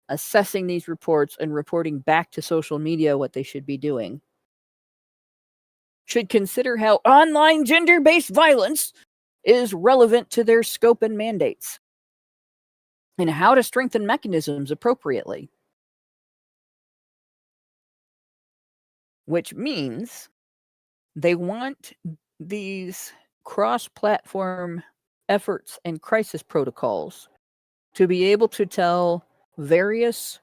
assessing these reports and reporting back to social media what they should be doing. Should consider how online gender-based violence is relevant to their scope and mandates, and how to strengthen mechanisms appropriately. Which means they want these cross-platform efforts and crisis protocols to be able to tell various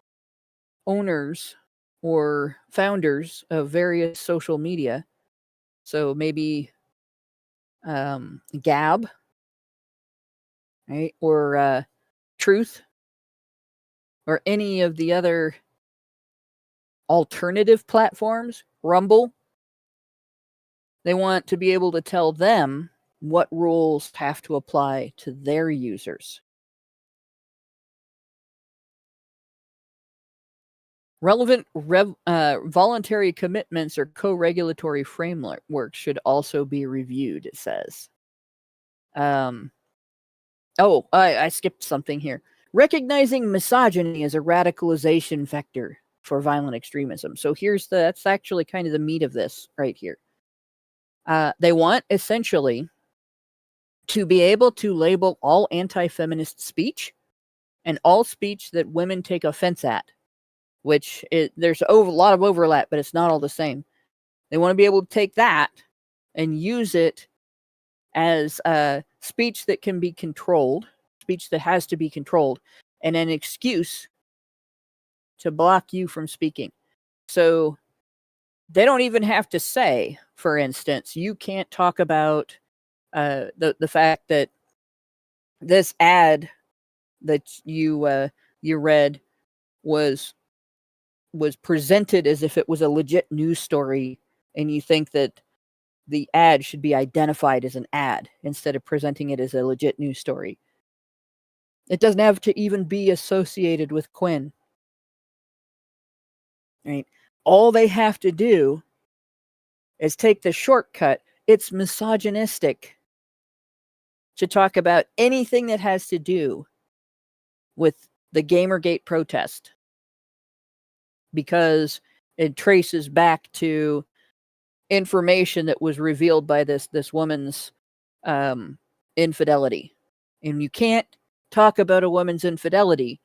owners or founders of various social media, so maybe Gab, right, or Truth, or any of the other alternative platforms, Rumble. They want to be able to tell them what rules have to apply to their users. Relevant voluntary commitments or co-regulatory frameworks should also be reviewed, it says. I skipped something here. Recognizing misogyny as a radicalization vector for violent extremism. So that's actually kind of the meat of this right here. They want essentially to be able to label all anti-feminist speech and all speech that women take offense at, which there's a lot of overlap, but it's not all the same. They want to be able to take that and use it as speech that can be controlled, speech that has to be controlled, and an excuse to block you from speaking. So they don't even have to say, for instance, you can't talk about the fact that this ad that you read was presented as if it was a legit news story, and you think that the ad should be identified as an ad instead of presenting it as a legit news story. It doesn't have to even be associated with Quinn. Right? All they have to do is take the shortcut. It's misogynistic. to talk about anything that has to do with the Gamergate protest, because it traces back to information that was revealed by this woman's infidelity. And you can't talk about a woman's infidelity,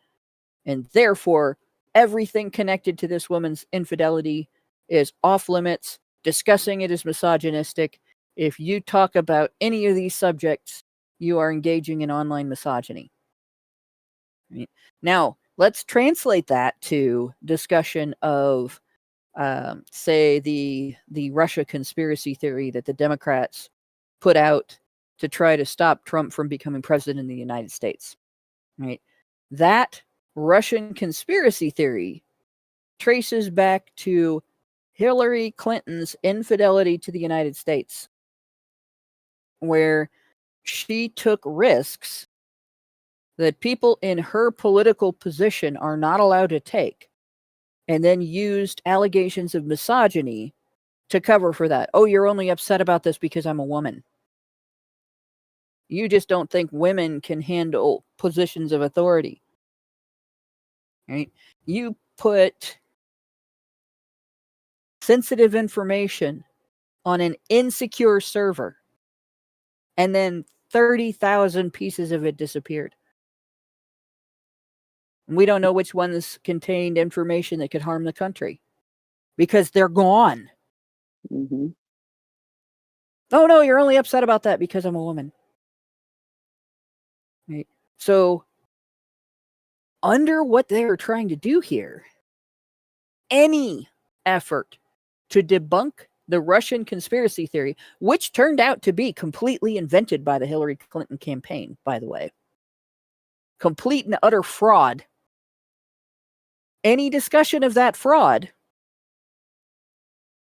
and therefore everything connected to this woman's infidelity is off limits. Discussing it is misogynistic. If you talk about any of these subjects, you are engaging in online misogyny. Right? Now, let's translate that to discussion of, say, the Russia conspiracy theory that the Democrats put out to try to stop Trump from becoming president in the United States. Right? That Russian conspiracy theory traces back to Hillary Clinton's infidelity to the United States, where she took risks that people in her political position are not allowed to take, and then used allegations of misogyny to cover for that. Oh, you're only upset about this because I'm a woman. You just don't think women can handle positions of authority. Right? You put sensitive information on an insecure server, and then 30,000 pieces of it disappeared. And we don't know which ones contained information that could harm the country because they're gone. Mm-hmm. Oh, no, you're only upset about that because I'm a woman. Right? So, under what they're trying to do here, any effort to debunk the Russian conspiracy theory, which turned out to be completely invented by the Hillary Clinton campaign, by the way, complete and utter fraud. Any discussion of that fraud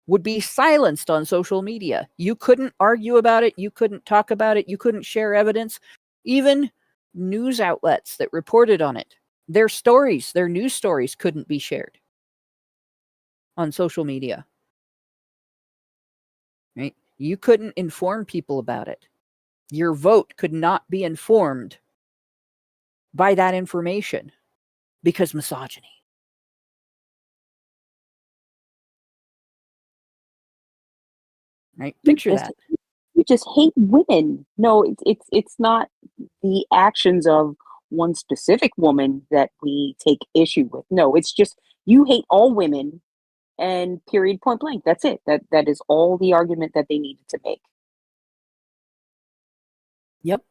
would be silenced on social media. You couldn't argue about it. You couldn't talk about it. You couldn't share evidence. Even news outlets that reported on it, their stories, their news stories couldn't be shared on social media. Right? You couldn't inform people about it. Your vote could not be informed by that information because misogyny. Right? Picture that. You just hate women. No, it's not the actions of one specific woman that we take issue with. No, it's just you hate all women, and period, point blank. That's it. That is all the argument that they needed to make. Yep.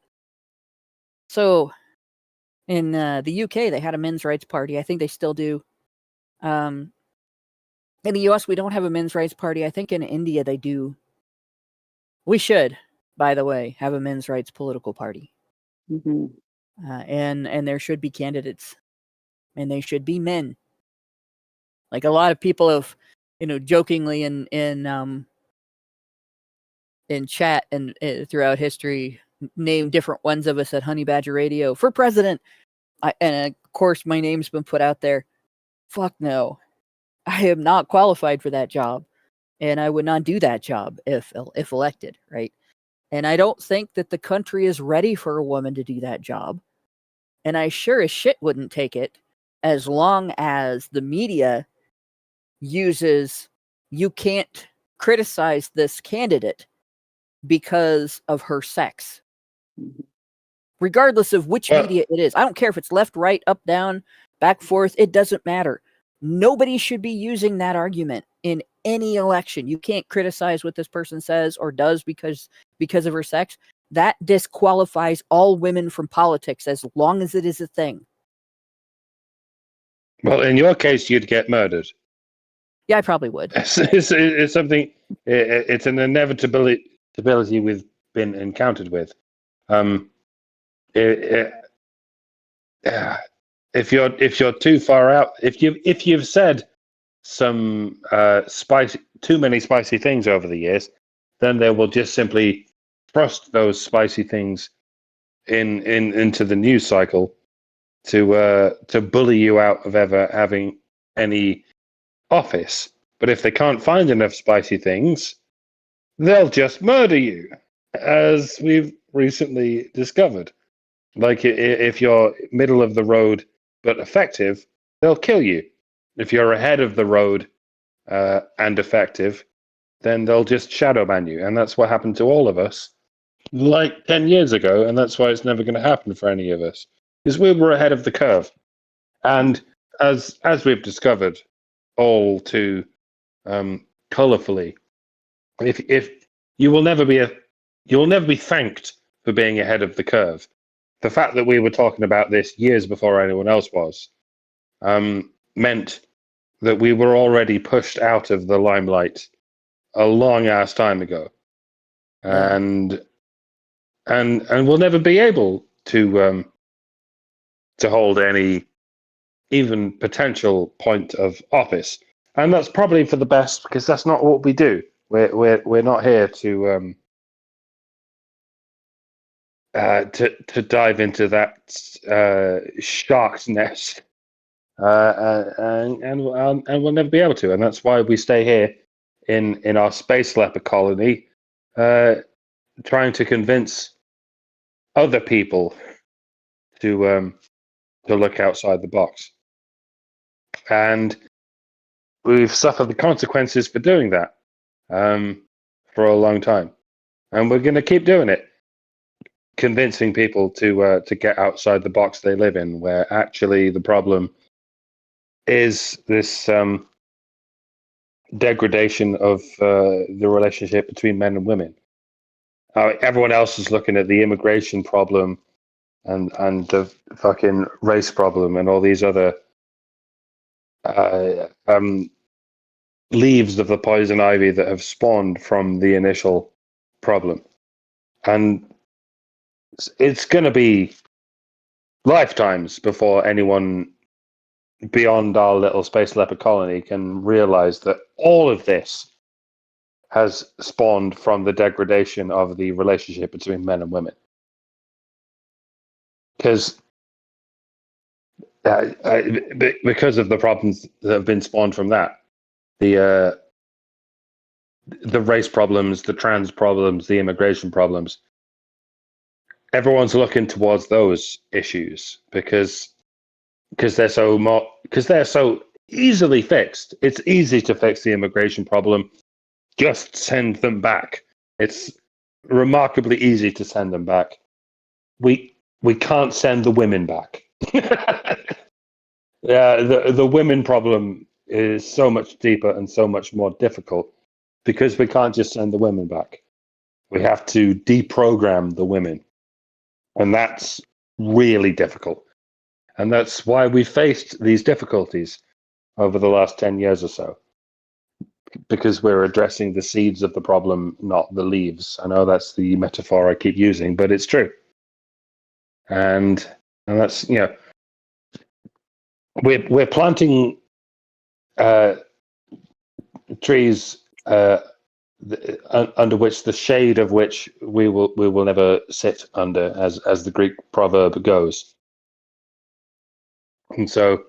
So, in the UK, they had a men's rights party. I think they still do. In the US, we don't have a men's rights party. I think in India, they do. We should, by the way, have a men's rights political party. Mm-hmm. And there should be candidates. And they should be men. Like a lot of people have, jokingly in chat and throughout history, named different ones of us at Honey Badger Radio for president. And of course, my name's been put out there. Fuck no. I am not qualified for that job. And I would not do that job if elected, right? And I don't think that the country is ready for a woman to do that job. And I sure as shit wouldn't take it as long as the media uses, you can't criticize this candidate because of her sex. Regardless of which media it is. I don't care if it's left, right, up, down, back, forth. It doesn't matter. Nobody should be using that argument in any election. You can't criticize what this person says or does because of her sex. That disqualifies all women from politics as long as it is a thing. Well, in your case, you'd get murdered. Yeah, I probably would. It's something. It's an inevitability we've been encountered with. If you're too far out, if you've said some too many spicy things over the years, then they will just simply thrust those spicy things into the news cycle to bully you out of ever having any office. But if they can't find enough spicy things, they'll just murder you, as we've recently discovered. Like if you're middle of the road but effective, they'll kill you. If you're ahead of the road and effective, then they'll just shadow ban you. And that's what happened to all of us like 10 years ago. And that's why it's never going to happen for any of us, because we were ahead of the curve. And as we've discovered all too colorfully, if you will never be thanked for being ahead of the curve. The fact that we were talking about this years before anyone else was meant that we were already pushed out of the limelight a long ass time ago, and we'll never be able to hold any even potential point of office, and that's probably for the best, because that's not what we do. We're not here to dive into that shark's nest, and we'll never be able to, and that's why we stay here in our space leopard colony, trying to convince other people to look outside the box, and we've suffered the consequences for doing that for a long time, and we're going to keep doing it. Convincing people to get outside the box they live in, where actually the problem is this degradation of the relationship between men and women. Everyone else is looking at the immigration problem and the fucking race problem and all these other leaves of the poison ivy that have spawned from the initial problem. And it's going to be lifetimes before anyone beyond our little space leopard colony can realize that all of this has spawned from the degradation of the relationship between men and women. Because of the problems that have been spawned from that, the race problems, the trans problems, the immigration problems, everyone's looking towards those issues because they're so easily fixed. It's easy to fix the immigration problem. Just send them back. It's remarkably easy to send them back. We can't send the women back. Yeah, the women problem is so much deeper and so much more difficult because we can't just send the women back. We have to deprogram the women. And that's really difficult. And that's why we faced these difficulties over the last 10 years or so. Because we're addressing the seeds of the problem, not the leaves. I know that's the metaphor I keep using, but it's true. And that's, we're planting trees under which the shade of which we will never sit under, as the Greek proverb goes. And so,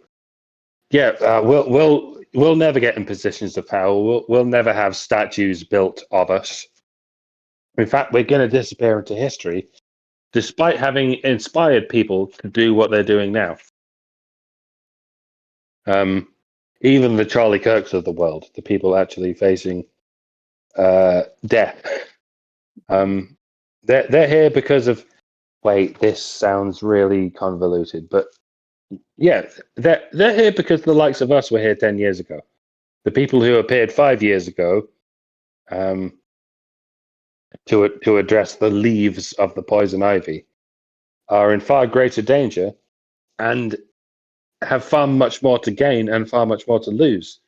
we'll never get in positions of power. We'll never have statues built of us. In fact, we're going to disappear into history, despite having inspired people to do what they're doing now. Even the Charlie Kirks of the world, the people actually facing death, they're here because of. Wait, this sounds really convoluted, but yeah, they're here because the likes of us were here 10 years ago. The people who appeared 5 years ago to address the leaves of the poison ivy are in far greater danger and have far much more to gain and far much more to lose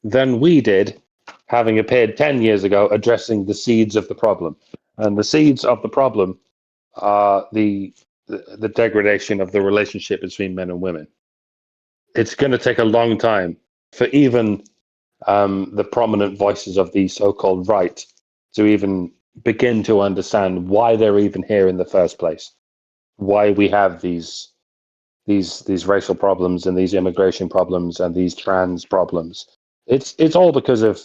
than we did, having appeared 10 years ago addressing the seeds of the problem. And the seeds of the problem are the degradation of the relationship between men and women. It's going to take a long time for even the prominent voices of the so-called right to even begin to understand why they're even here in the first place, why we have these racial problems and these immigration problems and these trans problems. It's all because of,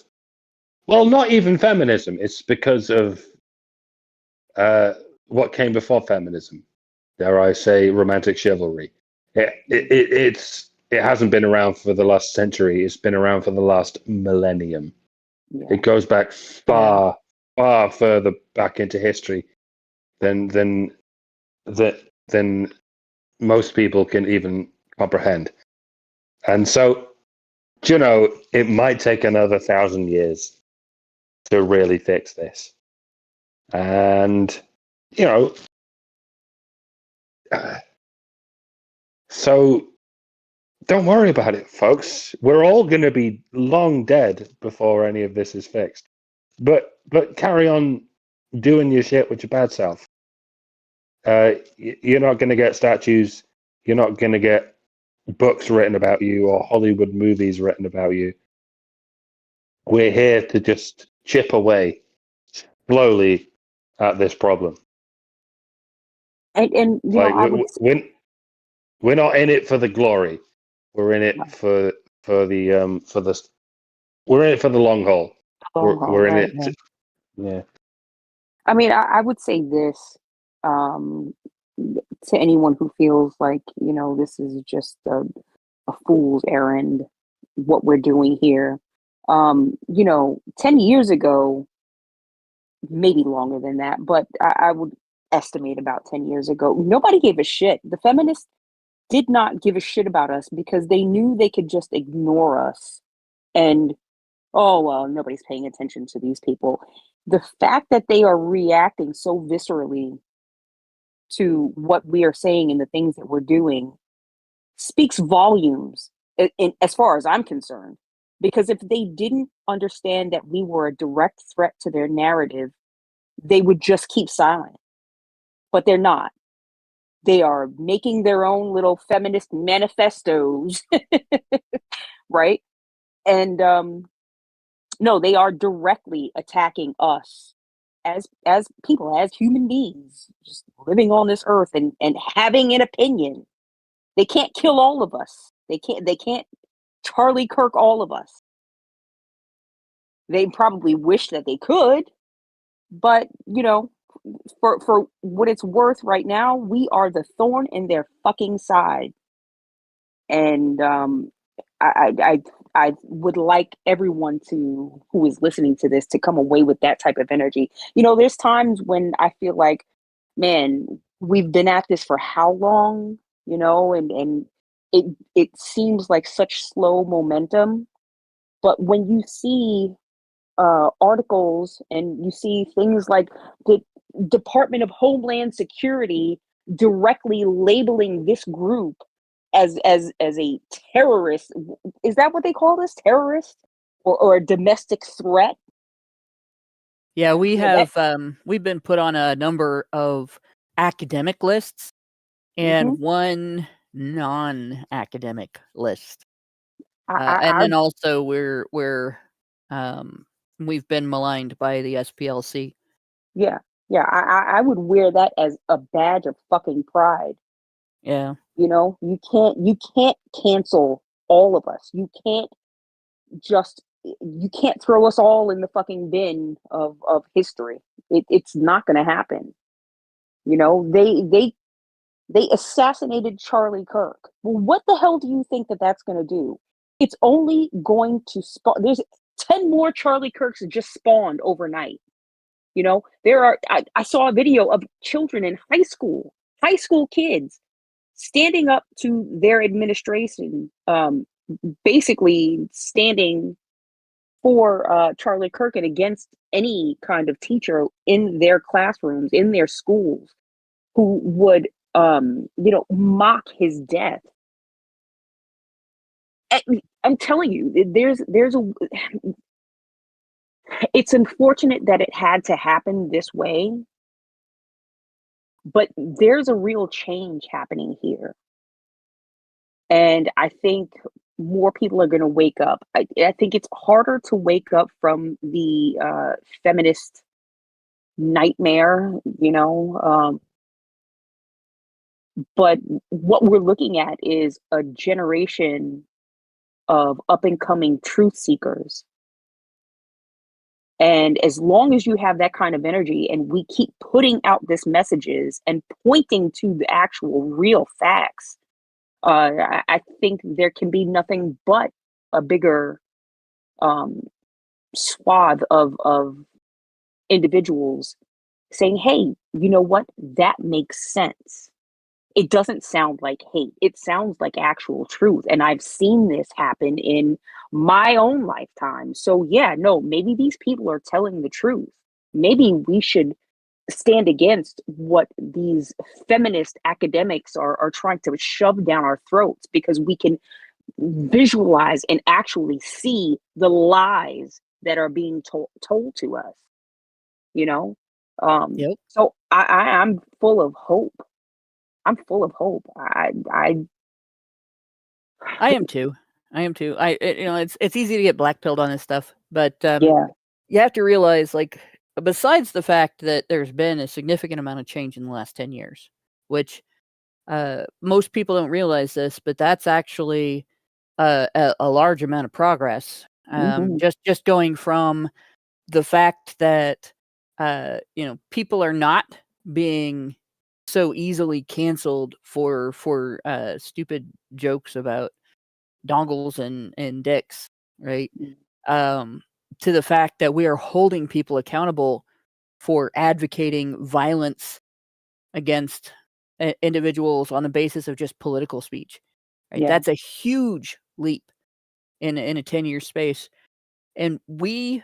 well, not even feminism. It's because of what came before feminism? Dare I say, romantic chivalry? It hasn't been around for the last century. It's been around for the last millennium. Yeah. It goes back far further back into history than most people can even comprehend. And so, it might take another 1,000 years to really fix this. And, so don't worry about it, folks. We're all going to be long dead before any of this is fixed. But carry on doing your shit with your bad self. You're not going to get statues. You're not going to get books written about you or Hollywood movies written about you. We're here to just chip away slowly at this problem. And we're not in it for the glory. We're in it for the we're in it for the long haul. We're in it. Yeah. I mean, I would say this to anyone who feels like, this is just a fool's errand, what we're doing here. 10 years ago, maybe longer than that, but I would estimate about 10 years ago, nobody gave a shit. The feminists did not give a shit about us because they knew they could just ignore us and, oh, well, nobody's paying attention to these people. The fact that they are reacting so viscerally to what we are saying and the things that we're doing speaks volumes as far as I'm concerned. Because if they didn't understand that we were a direct threat to their narrative, they would just keep silent. But they're not. They are making their own little feminist manifestos, right? And no, they are directly attacking us as people, as human beings, just living on this earth and having an opinion. They can't kill all of us. They can't Charlie Kirk all of us. They probably wish that they could, but for what it's worth right now, we are the thorn in their fucking side. And I would like everyone who is listening to this to come away with that type of energy. There's times when I feel like, man, we've been at this for how long, and it seems like such slow momentum. But when you see articles and you see things like the Department of Homeland Security directly labeling this group as a terrorist, is that what they call this, terrorist or a domestic threat? Yeah, we have we've been put on a number of academic lists and one non-academic list, and then also we've been maligned by the SPLC. Yeah, I would wear that as a badge of fucking pride. Yeah, you can't cancel all of us. You can't throw us all in the fucking bin of history. It's not going to happen. They assassinated Charlie Kirk. Well, what the hell do you think that that's going to do? It's only going to spawn. There's 10 more Charlie Kirks just spawned overnight. I saw a video of children in high school kids standing up to their administration, basically standing for Charlie Kirk and against any kind of teacher in their classrooms, in their schools, who would, mock his death. I'm telling you, it's unfortunate that it had to happen this way, but there's a real change happening here. And I think more people are going to wake up. I think it's harder to wake up from the feminist nightmare, but what we're looking at is a generation of up and coming truth seekers And as long as you have that kind of energy and we keep putting out this messages and pointing to the actual real facts, I think there can be nothing but a bigger um, swath of individuals saying, hey, you know what? That makes sense. It doesn't sound like hate. It sounds like actual truth. And I've seen this happen in my own lifetime. So yeah, no, maybe these people are telling the truth. Maybe we should stand against what these feminist academics are trying to shove down our throats, because we can visualize and actually see the lies that are being told to us, you know? Yep. So I'm full of hope. I'm full of hope. I am too. It's easy to get blackpilled on this stuff, but Yeah. you have to realize, like, besides the fact that there's been a significant amount of change in the last 10 years, which most people don't realize this, but that's actually a large amount of progress. Mhm. Just going from the fact that people are not being so easily canceled for stupid jokes about dongles and dicks, right? Mm. To the fact that we are holding people accountable for advocating violence against individuals on the basis of just political speech, right? Yeah. That's a huge leap in a 10-year space, and we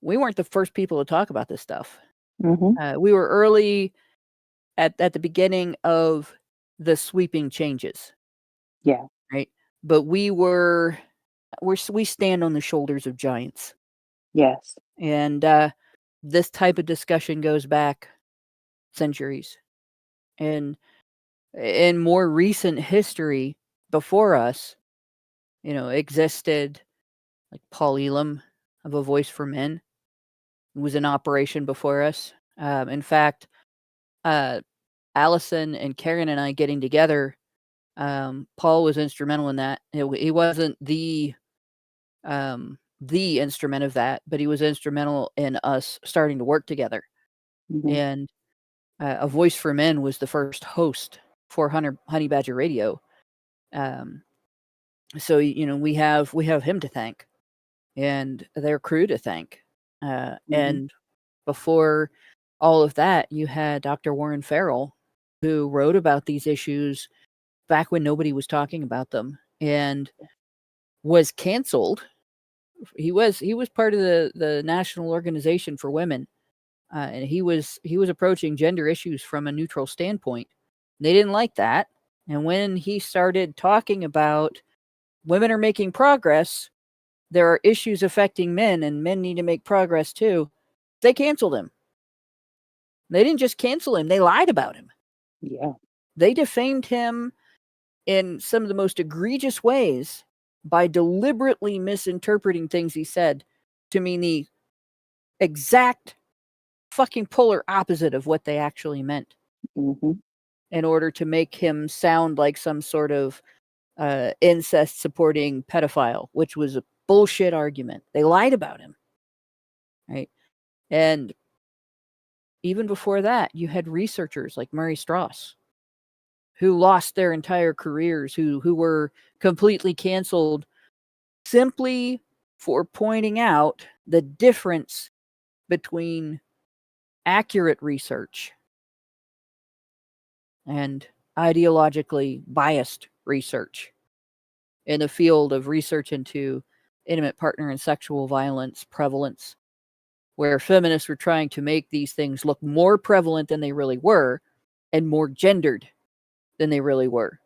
weren't the first people to talk about this stuff. Mhm. We were early at the beginning of the sweeping changes, Yeah. right? But we stand on the shoulders of giants, Yes. and this type of discussion goes back centuries. And in more recent history before us, existed like Paul Elam of A Voice for Men, who was in operation before us. In fact, uh, Allison and Karen and I getting together, Paul was instrumental in that. He wasn't the instrument of that, but he was instrumental in us starting to work together. Mhm. And A Voice for Men was the first host for Honey Badger Radio. So we have him to thank, and their crew to thank. Mhm. And before all of that, you had Dr. Warren Farrell, who wrote about these issues back when nobody was talking about them, and was canceled. He was part of the National Organization for Women, and he was approaching gender issues from a neutral standpoint. They didn't like that, and when he started talking about women are making progress, there are issues affecting men, and men need to make progress too, they canceled him. They didn't just cancel him, they lied about him. Yeah. They defamed him in some of the most egregious ways by deliberately misinterpreting things he said to mean the exact fucking polar opposite of what they actually meant, Mhm. in order to make him sound like some sort of incest supporting pedophile, which was a bullshit argument. They lied about him, right? And even before that, you had researchers like Murray Strauss, who lost their entire careers, who were completely canceled simply for pointing out the difference between accurate research and ideologically biased research in the field of research into intimate partner and sexual violence prevalence, where feminists were trying to make these things look more prevalent than they really were and more gendered than they really were.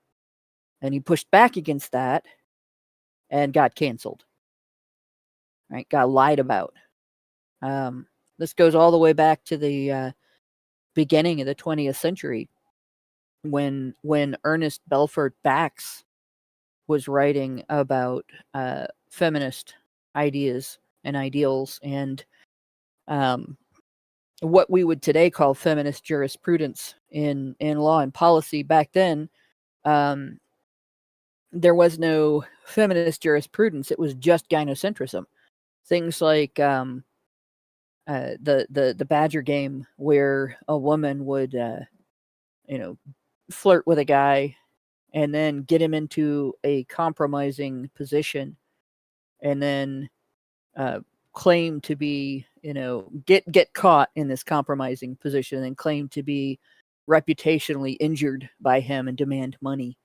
And he pushed back against that and got canceled, right? Got lied about. This goes all the way back to the beginning of the 20th century, when Ernest Belfort Bax was writing about feminist ideas and ideals, and what we would today call feminist jurisprudence in law and policy. Back then, there was no feminist jurisprudence. It was just gynocentrism. Things like the Badger game where a woman would flirt with a guy and then get him into a compromising position, and then claim to be, get caught in this compromising position and claim to be reputationally injured by him and demand money.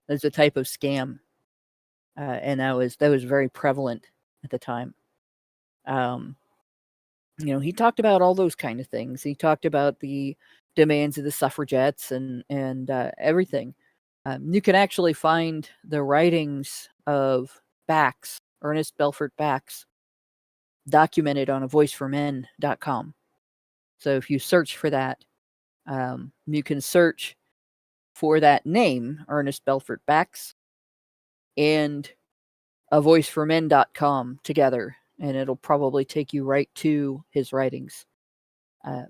There's a type of scam, and that was very prevalent at the time. He talked about all those kind of things. He talked about the demands of the suffragettes and everything. You can actually find the writings of Bax, Ernest Belfort Bax, documented on avoiceformen.com. So if you search for that, you can search for that name, Ernest Belfort Bax, and avoiceformen.com together, and it'll probably take you right to his writings. I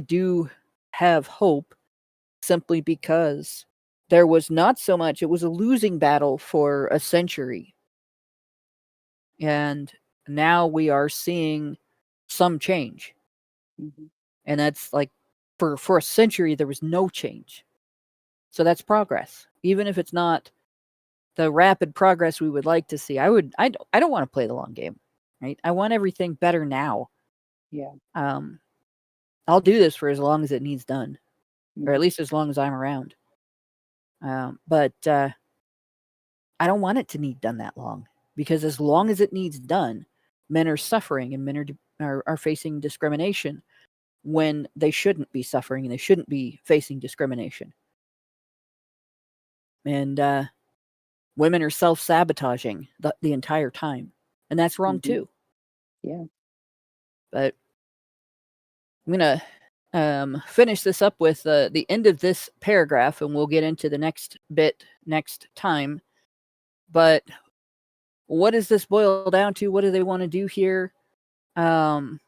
do have hope, simply because there was not so much, it was a losing battle for a century. And now we are seeing some change. And that's like, for a century, there was no change. So that's progress. Even if it's not the rapid progress we would like to see. I don't want to play the long game, right? I want everything better now. Yeah. I'll do this for as long as it needs done, or at least as long as I'm around. But I don't want it to need done that long, because as long as it needs done, men are suffering and men are facing discrimination when they shouldn't be suffering and they shouldn't be facing discrimination. And women are self-sabotaging the entire time. And that's wrong too. Yeah. But I'm going to finish this up with the end of this paragraph, and we'll get into the next bit next time. But what does this boil down to? What do they want to do here? And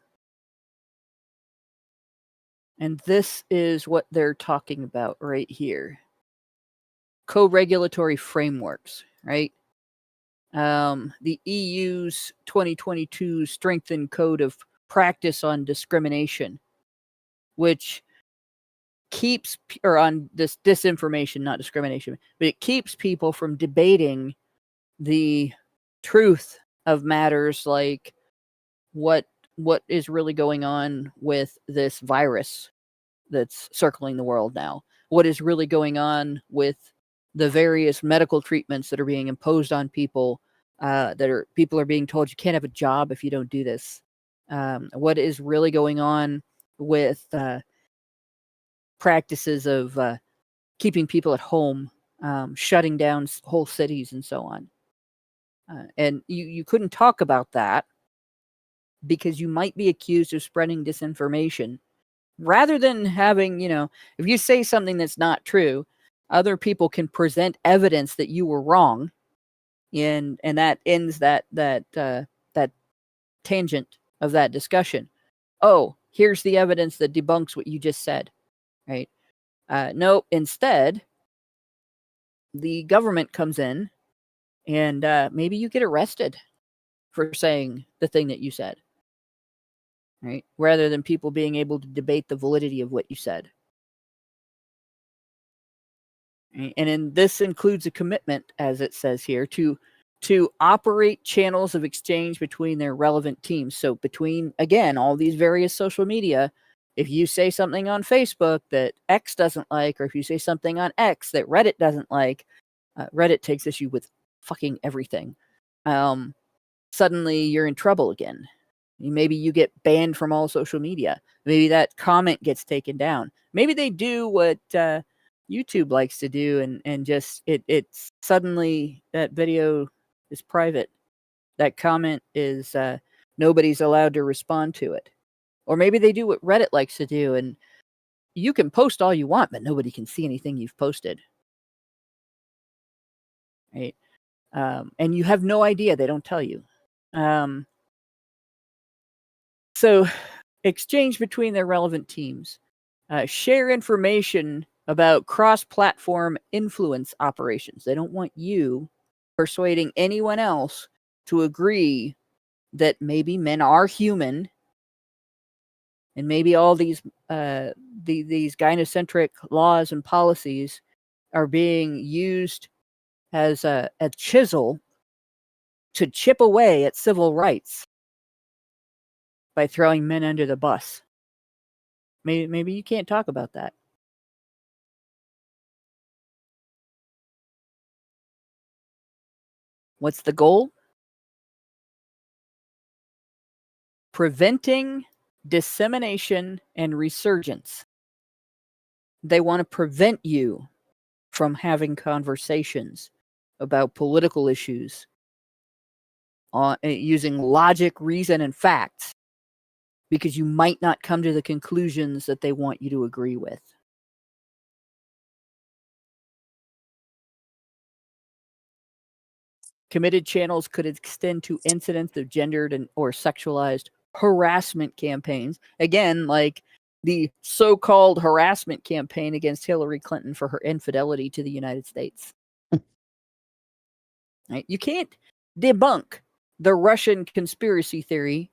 this is what they're talking about right here. Co-regulatory frameworks, right? The EU's 2022 Strengthened Code of Practice on Discrimination, which keeps, or on this disinformation, not discrimination, but it keeps people from debating the truth of matters like what is really going on with this virus that's circling the world now. What is really going on with the various medical treatments that are being imposed on people, people are being told you can't have a job if you don't do this. What is really going on with practices of keeping people at home, shutting down whole cities and so on. And you couldn't talk about that because you might be accused of spreading disinformation. Rather than having, if you say something that's not true, other people can present evidence that you were wrong, and that ends that tangent of that discussion. Oh, here's the evidence that debunks what you just said, right? No, instead, the government comes in, and maybe you get arrested for saying the thing that you said, right? Rather than people being able to debate the validity of what you said. And this includes a commitment, as it says here, to operate channels of exchange between their relevant teams. So between, again, all these various social media, if you say something on Facebook that X doesn't like, or if you say something on X that Reddit doesn't like, Reddit takes issue with fucking everything. Suddenly you're in trouble again. Maybe you get banned from all social media. Maybe that comment gets taken down. Maybe they do what YouTube likes to do, and just it's suddenly that video is private. That comment is nobody's allowed to respond to it. Or maybe they do what Reddit likes to do, and you can post all you want, but nobody can see anything you've posted. Right? And you have no idea. They don't tell you. So exchange between their relevant teams. Share information about cross-platform influence operations. They don't want you persuading anyone else to agree that maybe men are human, and maybe all these gynocentric laws and policies are being used as a chisel to chip away at civil rights by throwing men under the bus. Maybe you can't talk about that. What's the goal? Preventing dissemination and resurgence. They want to prevent you from having conversations about political issues using logic, reason, and facts, because you might not come to the conclusions that they want you to agree with. Committed channels could extend to incidents of gendered or sexualized harassment campaigns. Again, like the so-called harassment campaign against Hillary Clinton for her infidelity to the United States. Right? You can't debunk the Russian conspiracy theory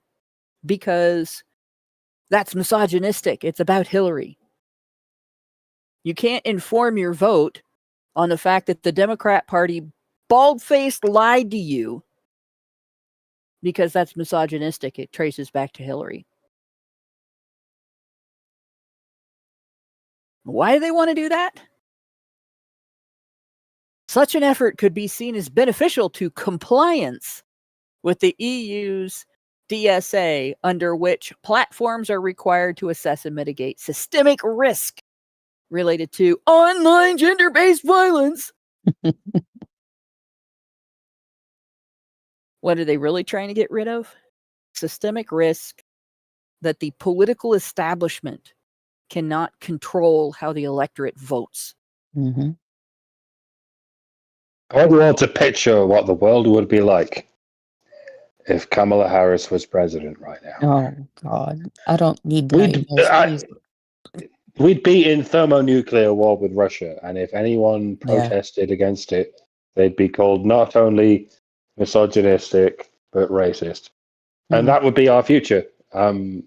because that's misogynistic. It's about Hillary. You can't inform your vote on the fact that the Democrat Party bald-faced lied to you because that's misogynistic. It traces back to Hillary. Why do they want to do that? Such an effort could be seen as beneficial to compliance with the EU's DSA, under which platforms are required to assess and mitigate systemic risk related to online gender-based violence. What are they really trying to get rid of? Systemic risk that the political establishment cannot control how the electorate votes. Mm-hmm. I want to picture what the world would be like if Kamala Harris was president right now. Oh, God. I don't need nightmares. We'd be in thermonuclear war with Russia, and if anyone protested against it, they'd be called not only misogynistic, but racist. And that would be our future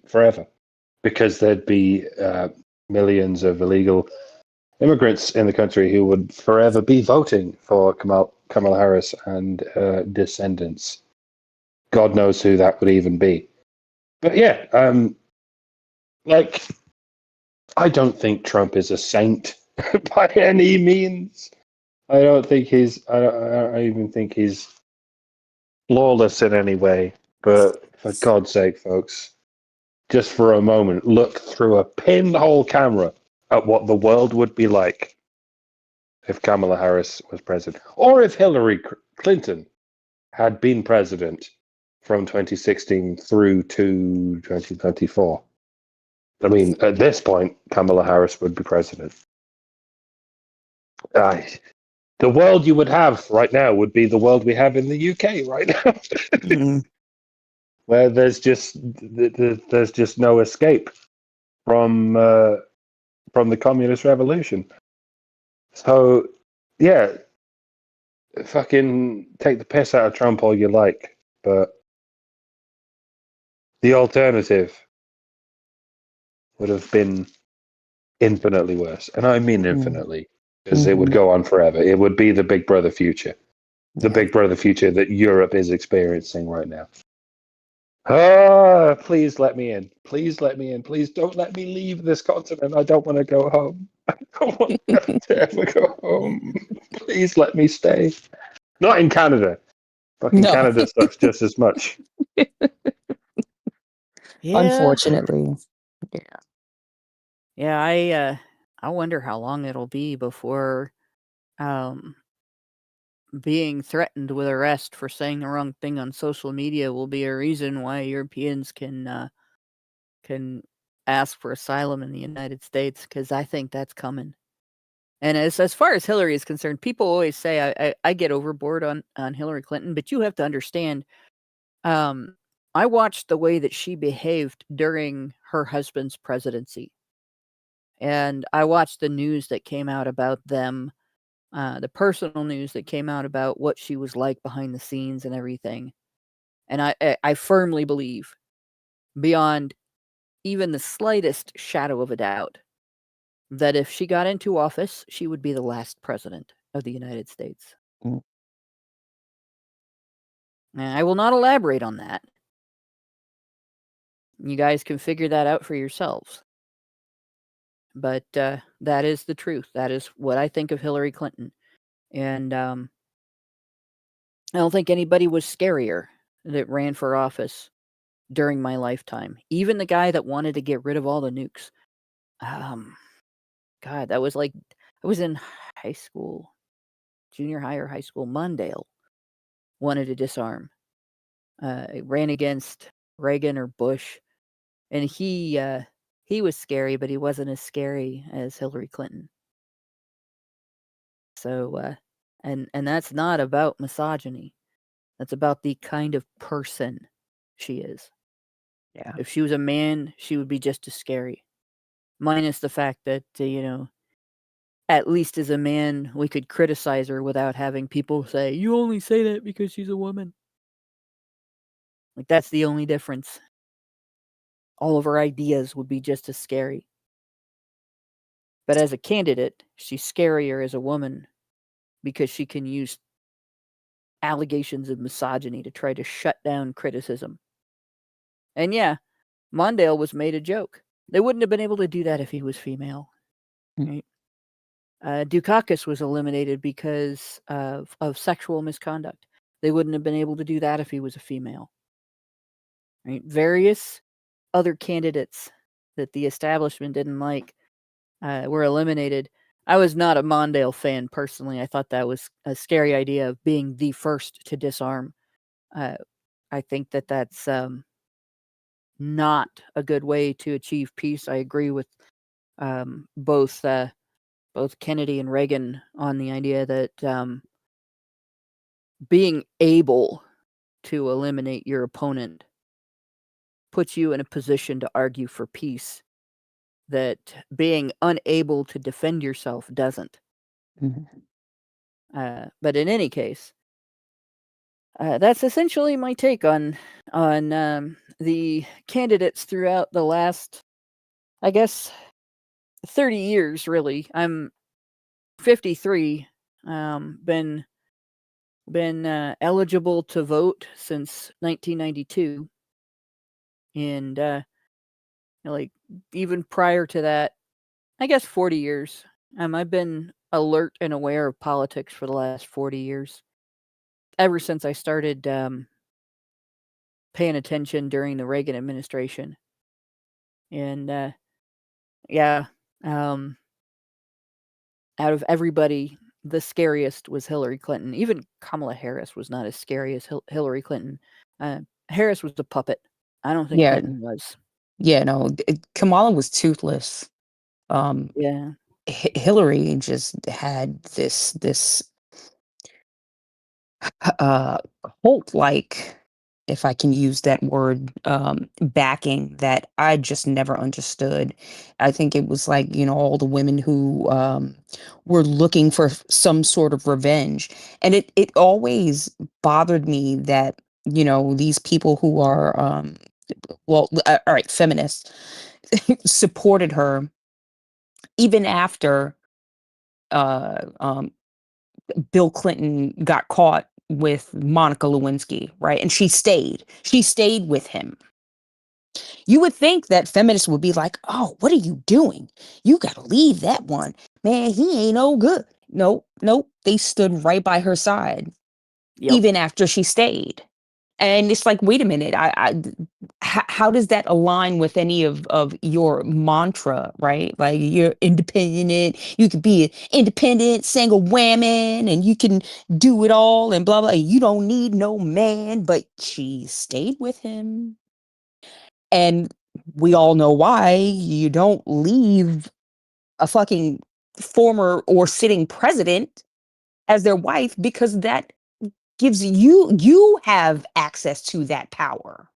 forever, because there'd be millions of illegal immigrants in the country who would forever be voting for Kamala Harris and descendants. God knows who that would even be. But yeah, I don't think Trump is a saint by any means. I don't even think he's flawless in any way. But for God's sake, folks, just for a moment, look through a pinhole camera at what the world would be like if Kamala Harris was president, or if Hillary Clinton had been president from 2016 through to 2024. I mean, at this point, Kamala Harris would be president. The world you would have right now would be the world we have in the UK right now, where there's just no escape from the communist revolution. So, yeah, fucking take the piss out of Trump all you like, but the alternative would have been infinitely worse. And I mean infinitely, because it would go on forever. It would be the Big Brother future. The Big Brother future that Europe is experiencing right now. Please let me in. Please let me in. Please don't let me leave this continent. I don't want to go home. I don't want to ever go home. Please let me stay. Not in Canada. Fucking Canada sucks just as much. Yeah. Unfortunately. Yeah, I wonder how long it'll be before being threatened with arrest for saying the wrong thing on social media will be a reason why Europeans can ask for asylum in the United States, because I think that's coming. And as far as Hillary is concerned, people always say I get overboard on Hillary Clinton, but you have to understand, I watched the way that she behaved during her husband's presidency. And I watched the news that came out about them, the personal news that came out about what she was like behind the scenes and everything. And I firmly believe, beyond even the slightest shadow of a doubt, that if she got into office, she would be the last president of the United States. Mm. And I will not elaborate on that. You guys can figure that out for yourselves. But that is the truth. That is what I think of Hillary Clinton. And I don't think anybody was scarier that ran for office during my lifetime. Even the guy that wanted to get rid of all the nukes. God, that was like, I was in high school, junior high or high school. Mondale wanted to disarm. Ran against Reagan or Bush. And he was scary, but he wasn't as scary as Hillary Clinton. So, and that's not about misogyny. That's about the kind of person she is. Yeah. If she was a man, she would be just as scary. Minus the fact that, at least as a man, we could criticize her without having people say, you only say that because she's a woman. Like, that's the only difference. All of her ideas would be just as scary. But as a candidate, she's scarier as a woman because she can use allegations of misogyny to try to shut down criticism. And yeah, Mondale was made a joke. They wouldn't have been able to do that if he was female. Right? Dukakis was eliminated because of sexual misconduct. They wouldn't have been able to do that if he was a female. Right? Various other candidates that the establishment didn't like were eliminated. I was not a Mondale fan personally. I thought that was a scary idea of being the first to disarm. I think that that's not a good way to achieve peace. I agree with both Kennedy and Reagan on the idea that being able to eliminate your opponent puts you in a position to argue for peace that being unable to defend yourself doesn't. Mm-hmm. But in any case, that's essentially my take on the candidates throughout the last, I guess, 30 years. Really, I'm 53. Been eligible to vote since 1992, and like even prior to that, I guess 40 years. I've been alert and aware of politics for the last 40 years. Ever since I started paying attention during the Reagan administration. And yeah, out of everybody, the scariest was Hillary Clinton. Even Kamala Harris was not as scary as Hillary Clinton. Harris was a puppet. I don't think Yeah. Clinton was. Yeah, no, Kamala was toothless. Yeah. Hillary just had this cult-like, if I can use that word, backing that I just never understood. I think it was like, all the women who were looking for some sort of revenge. And it always bothered me that, these people who are, all right, feminists, supported her even after Bill Clinton got caught with Monica Lewinsky, right? And she stayed with him. You would think that feminists would be like, oh, what are you doing? You got to leave that one. Man, he ain't no good. Nope. They stood right by her side, even after she stayed. And it's like, wait a minute, how does that align with any of your mantra, right? Like, you're independent, you could be an independent single woman, and you can do it all, and blah, blah. You don't need no man, but she stayed with him. And we all know why. You don't leave a fucking former or sitting president as their wife, because that gives you have access to that power,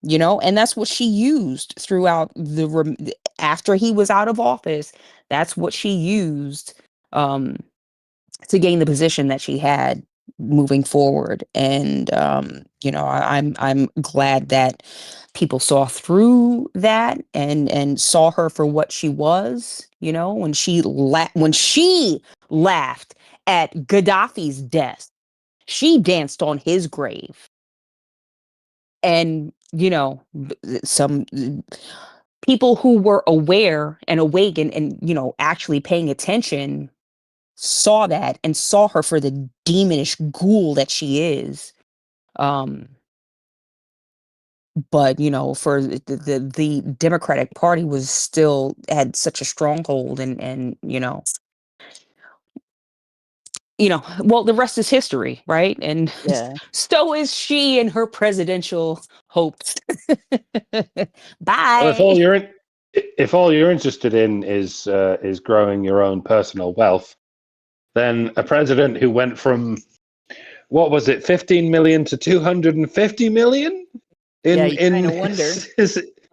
and that's what she used throughout after he was out of office. That's what she used to gain the position that she had. moving forward. And I'm glad that people saw through that and saw her for what she was. When she laughed at Gaddafi's death, she danced on his grave. And some people who were aware and awake and actually paying attention saw that and saw her for the demonish ghoul that she is. But for the Democratic Party was still had such a stronghold, and well, the rest is history, right? And Yeah. so is she and her presidential hopes. Well, Bye. if all you're interested in is growing your own personal wealth, then a president who went from, what was it, 15 million to 250 million Yeah, in you kind of in wonder.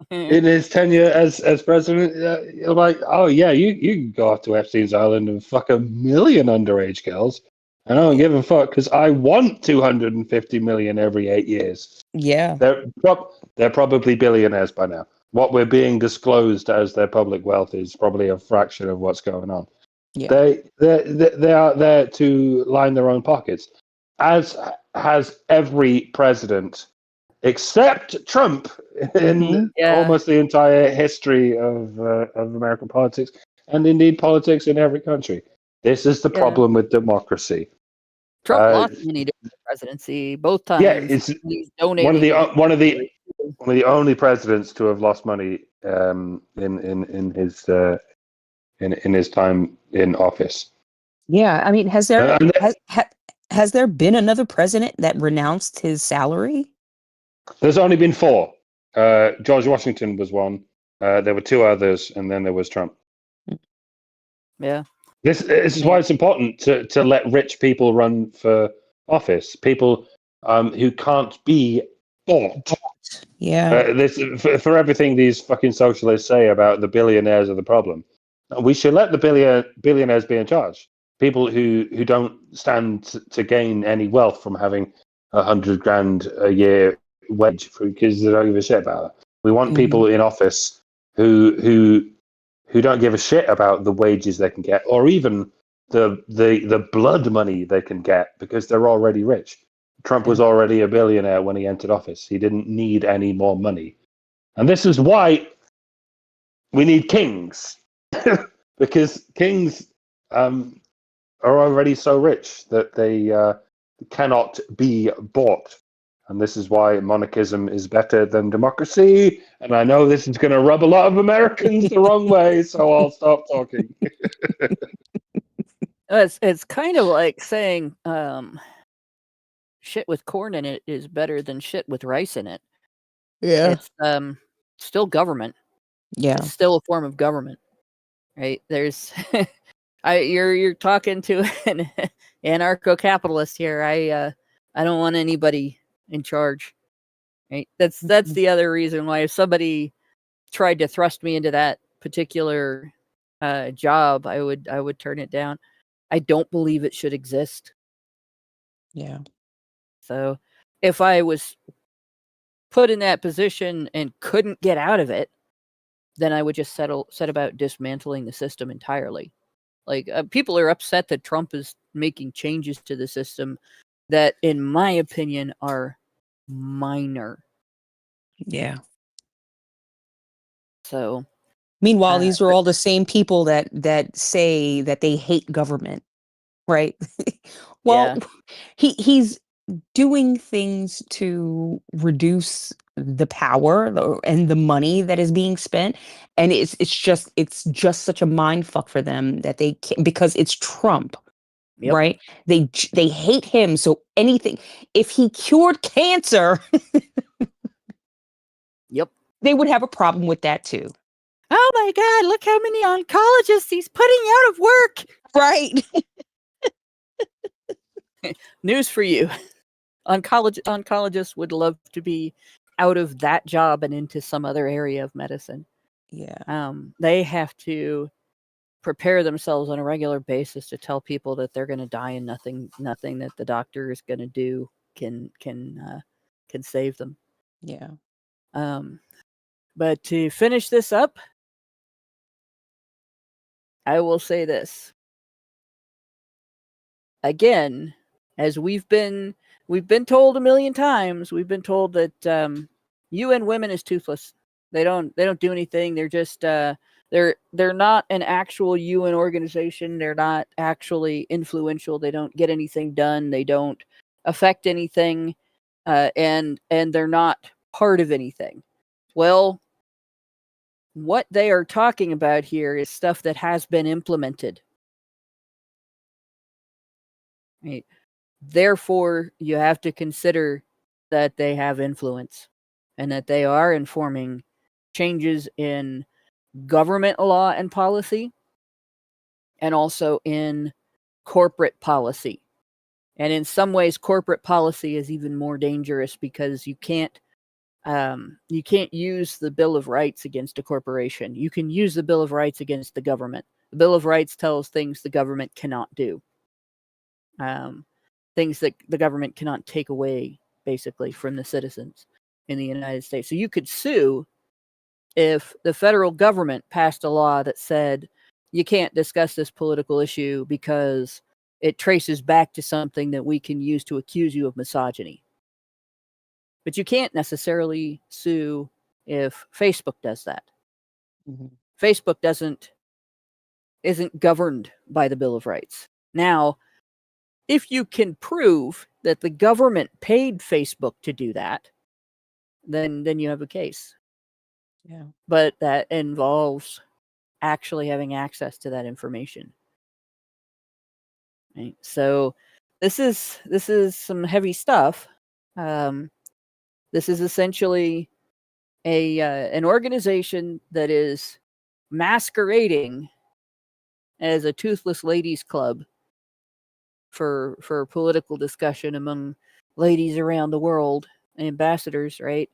his tenure as president, you're like, oh yeah, you can go off to Epstein's Island and fuck 1 million underage girls. I don't give a fuck because I want 250 million every 8 years. Yeah. They're probably billionaires by now. What we're being disclosed as their public wealth is probably a fraction of what's going on. Yeah. They are there to line their own pockets, as has every president except Trump in Yeah. almost the entire history of American politics, and indeed politics in every country. This is the Yeah. problem with democracy. Trump lost many during the presidency both times. Yeah, it's He's one of donating. the only presidents to have lost money in his time in office. Yeah. I mean, has there And has there been another president that renounced his salary? there's only been 4. George Washington was one. There were 2 others, and then there was Trump. Yeah. This is why it's important to let rich people run for office. People who can't be bought. Yeah. This for everything these fucking socialists say about the billionaires are the problem. We should let the billionaires be in charge. People who don't stand to gain any wealth from having $100,000 a year wage because they don't give a shit about it. We want people in office who don't give a shit about the wages they can get or even the blood money they can get because they're already rich. Trump was already a billionaire when he entered office. He didn't need any more money. And this is why we need kings. Because kings are already so rich that they cannot be bought. And this is why monarchism is better than democracy. And I know this is going to rub a lot of Americans the wrong way, so I'll stop talking. It's kind of like saying shit with corn in it is better than shit with rice in it. Yeah. It's still government. Yeah. It's still a form of government. Right? There's you're talking to an anarcho-capitalist here. I don't want anybody in charge. Right? That's the other reason why if somebody tried to thrust me into that particular job, I would turn it down. I don't believe it should exist. Yeah. So if I was put in that position and couldn't get out of it, then I would just set about dismantling the system entirely. Like people are upset that Trump is making changes to the system that, in my opinion, are minor. Yeah. So Meanwhile, these are all the same people that say that they hate government, right? Well, he's doing things to reduce the power and the money that is being spent, and it's just such a mind fuck for them that they can't, because it's Trump. Yep. Right? They hate him, so anything, if he cured cancer, Yep. they would have a problem with that too. Oh my God, look how many oncologists he's putting out of work. Right. News for you. Oncologists would love to be out of that job and into some other area of medicine. Yeah. They have to prepare themselves on a regular basis to tell people that they're going to die and nothing that the doctor is going to do can save them. Yeah. But to finish this up, I will say this. Again, as we've been told a million times, we've been told that UN Women is toothless. They don't do anything. They're just they're not an actual UN organization. They're not actually influential. They don't get anything done. They don't affect anything, and they're not part of anything. Well, what they are talking about here is stuff that has been implemented. Right? Therefore, you have to consider that they have influence and that they are informing changes in government law and policy and also in corporate policy. And in some ways, corporate policy is even more dangerous because you can't use the Bill of Rights against a corporation. You can use the Bill of Rights against the government. The Bill of Rights tells things the government cannot do. Things that the government cannot take away, basically, from the citizens in the United States. So you could sue if the federal government passed a law that said you can't discuss this political issue because it traces back to something that we can use to accuse you of misogyny. But you can't necessarily sue if Facebook does that. Mm-hmm. Facebook isn't governed by the Bill of Rights. Now, if you can prove that the government paid Facebook to do that, then you have a case. Yeah. But that involves actually having access to that information. Right? So this is some heavy stuff. This is essentially an organization that is masquerading as a toothless ladies club for political discussion among ladies around the world, ambassadors, right?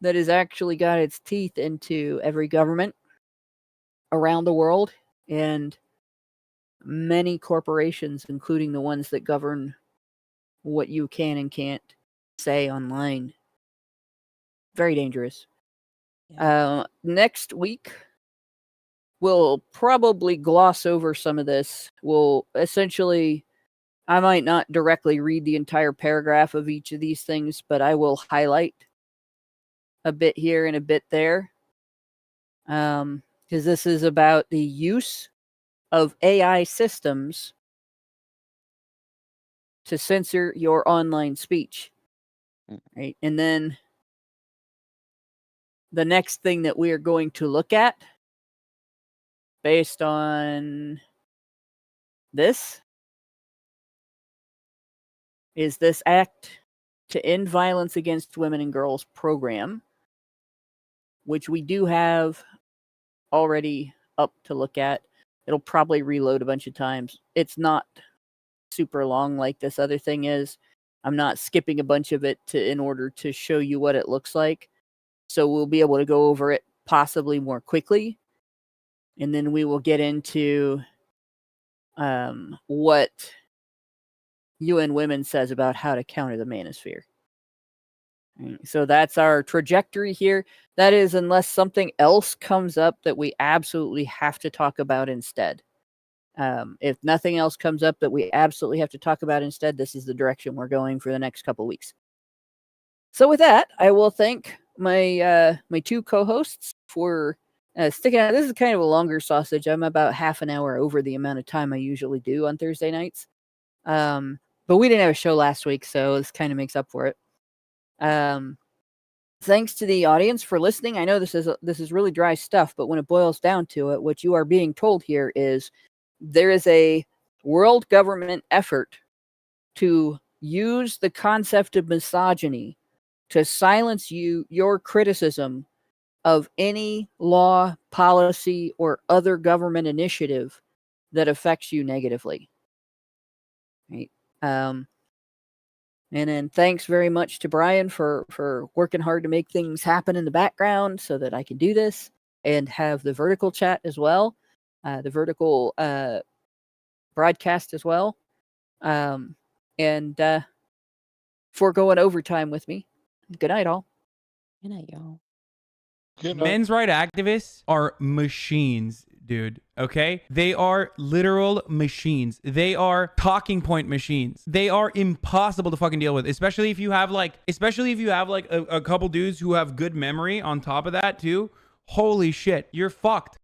That has actually got its teeth into every government around the world and many corporations, including the ones that govern what you can and can't say online. Very dangerous. Yeah. Next week, we'll probably gloss over some of this. We'll essentially, I might not directly read the entire paragraph of each of these things, but I will highlight a bit here and a bit there. Because this is about the use of AI systems to censor your online speech. Right? And then the next thing that we are going to look at, based on this, is this Act to End Violence Against Women and Girls program, which we do have already up to look at. It'll probably reload a bunch of times. It's not super long like this other thing is. I'm not skipping a bunch of it in order to show you what it looks like. So we'll be able to go over it possibly more quickly. And then we will get into what UN Women says about how to counter the manosphere. So that's our trajectory here. That is, unless something else comes up that we absolutely have to talk about instead. If nothing else comes up that we absolutely have to talk about instead, this is the direction we're going for the next couple weeks. So with that, I will thank my my two co-hosts for sticking out. This is kind of a longer sausage. I'm about half an hour over the amount of time I usually do on Thursday nights. But we didn't have a show last week, so this kind of makes up for it. Thanks to the audience for listening. I know this is really dry stuff, but when it boils down to it, what you are being told here is there is a world government effort to use the concept of misogyny to silence your criticism of any law, policy, or other government initiative that affects you negatively. Right? And then thanks very much to Brian for working hard to make things happen in the background so that I can do this. and have the vertical chat as well, the vertical broadcast as well, and foregoing overtime with me. Good night, all. Good night, y'all. Men's right activists are machines, dude. Okay? They are literal machines. They are talking point machines. They are impossible to fucking deal with, especially if you have like a couple dudes who have good memory on top of that too. Holy shit, you're fucked.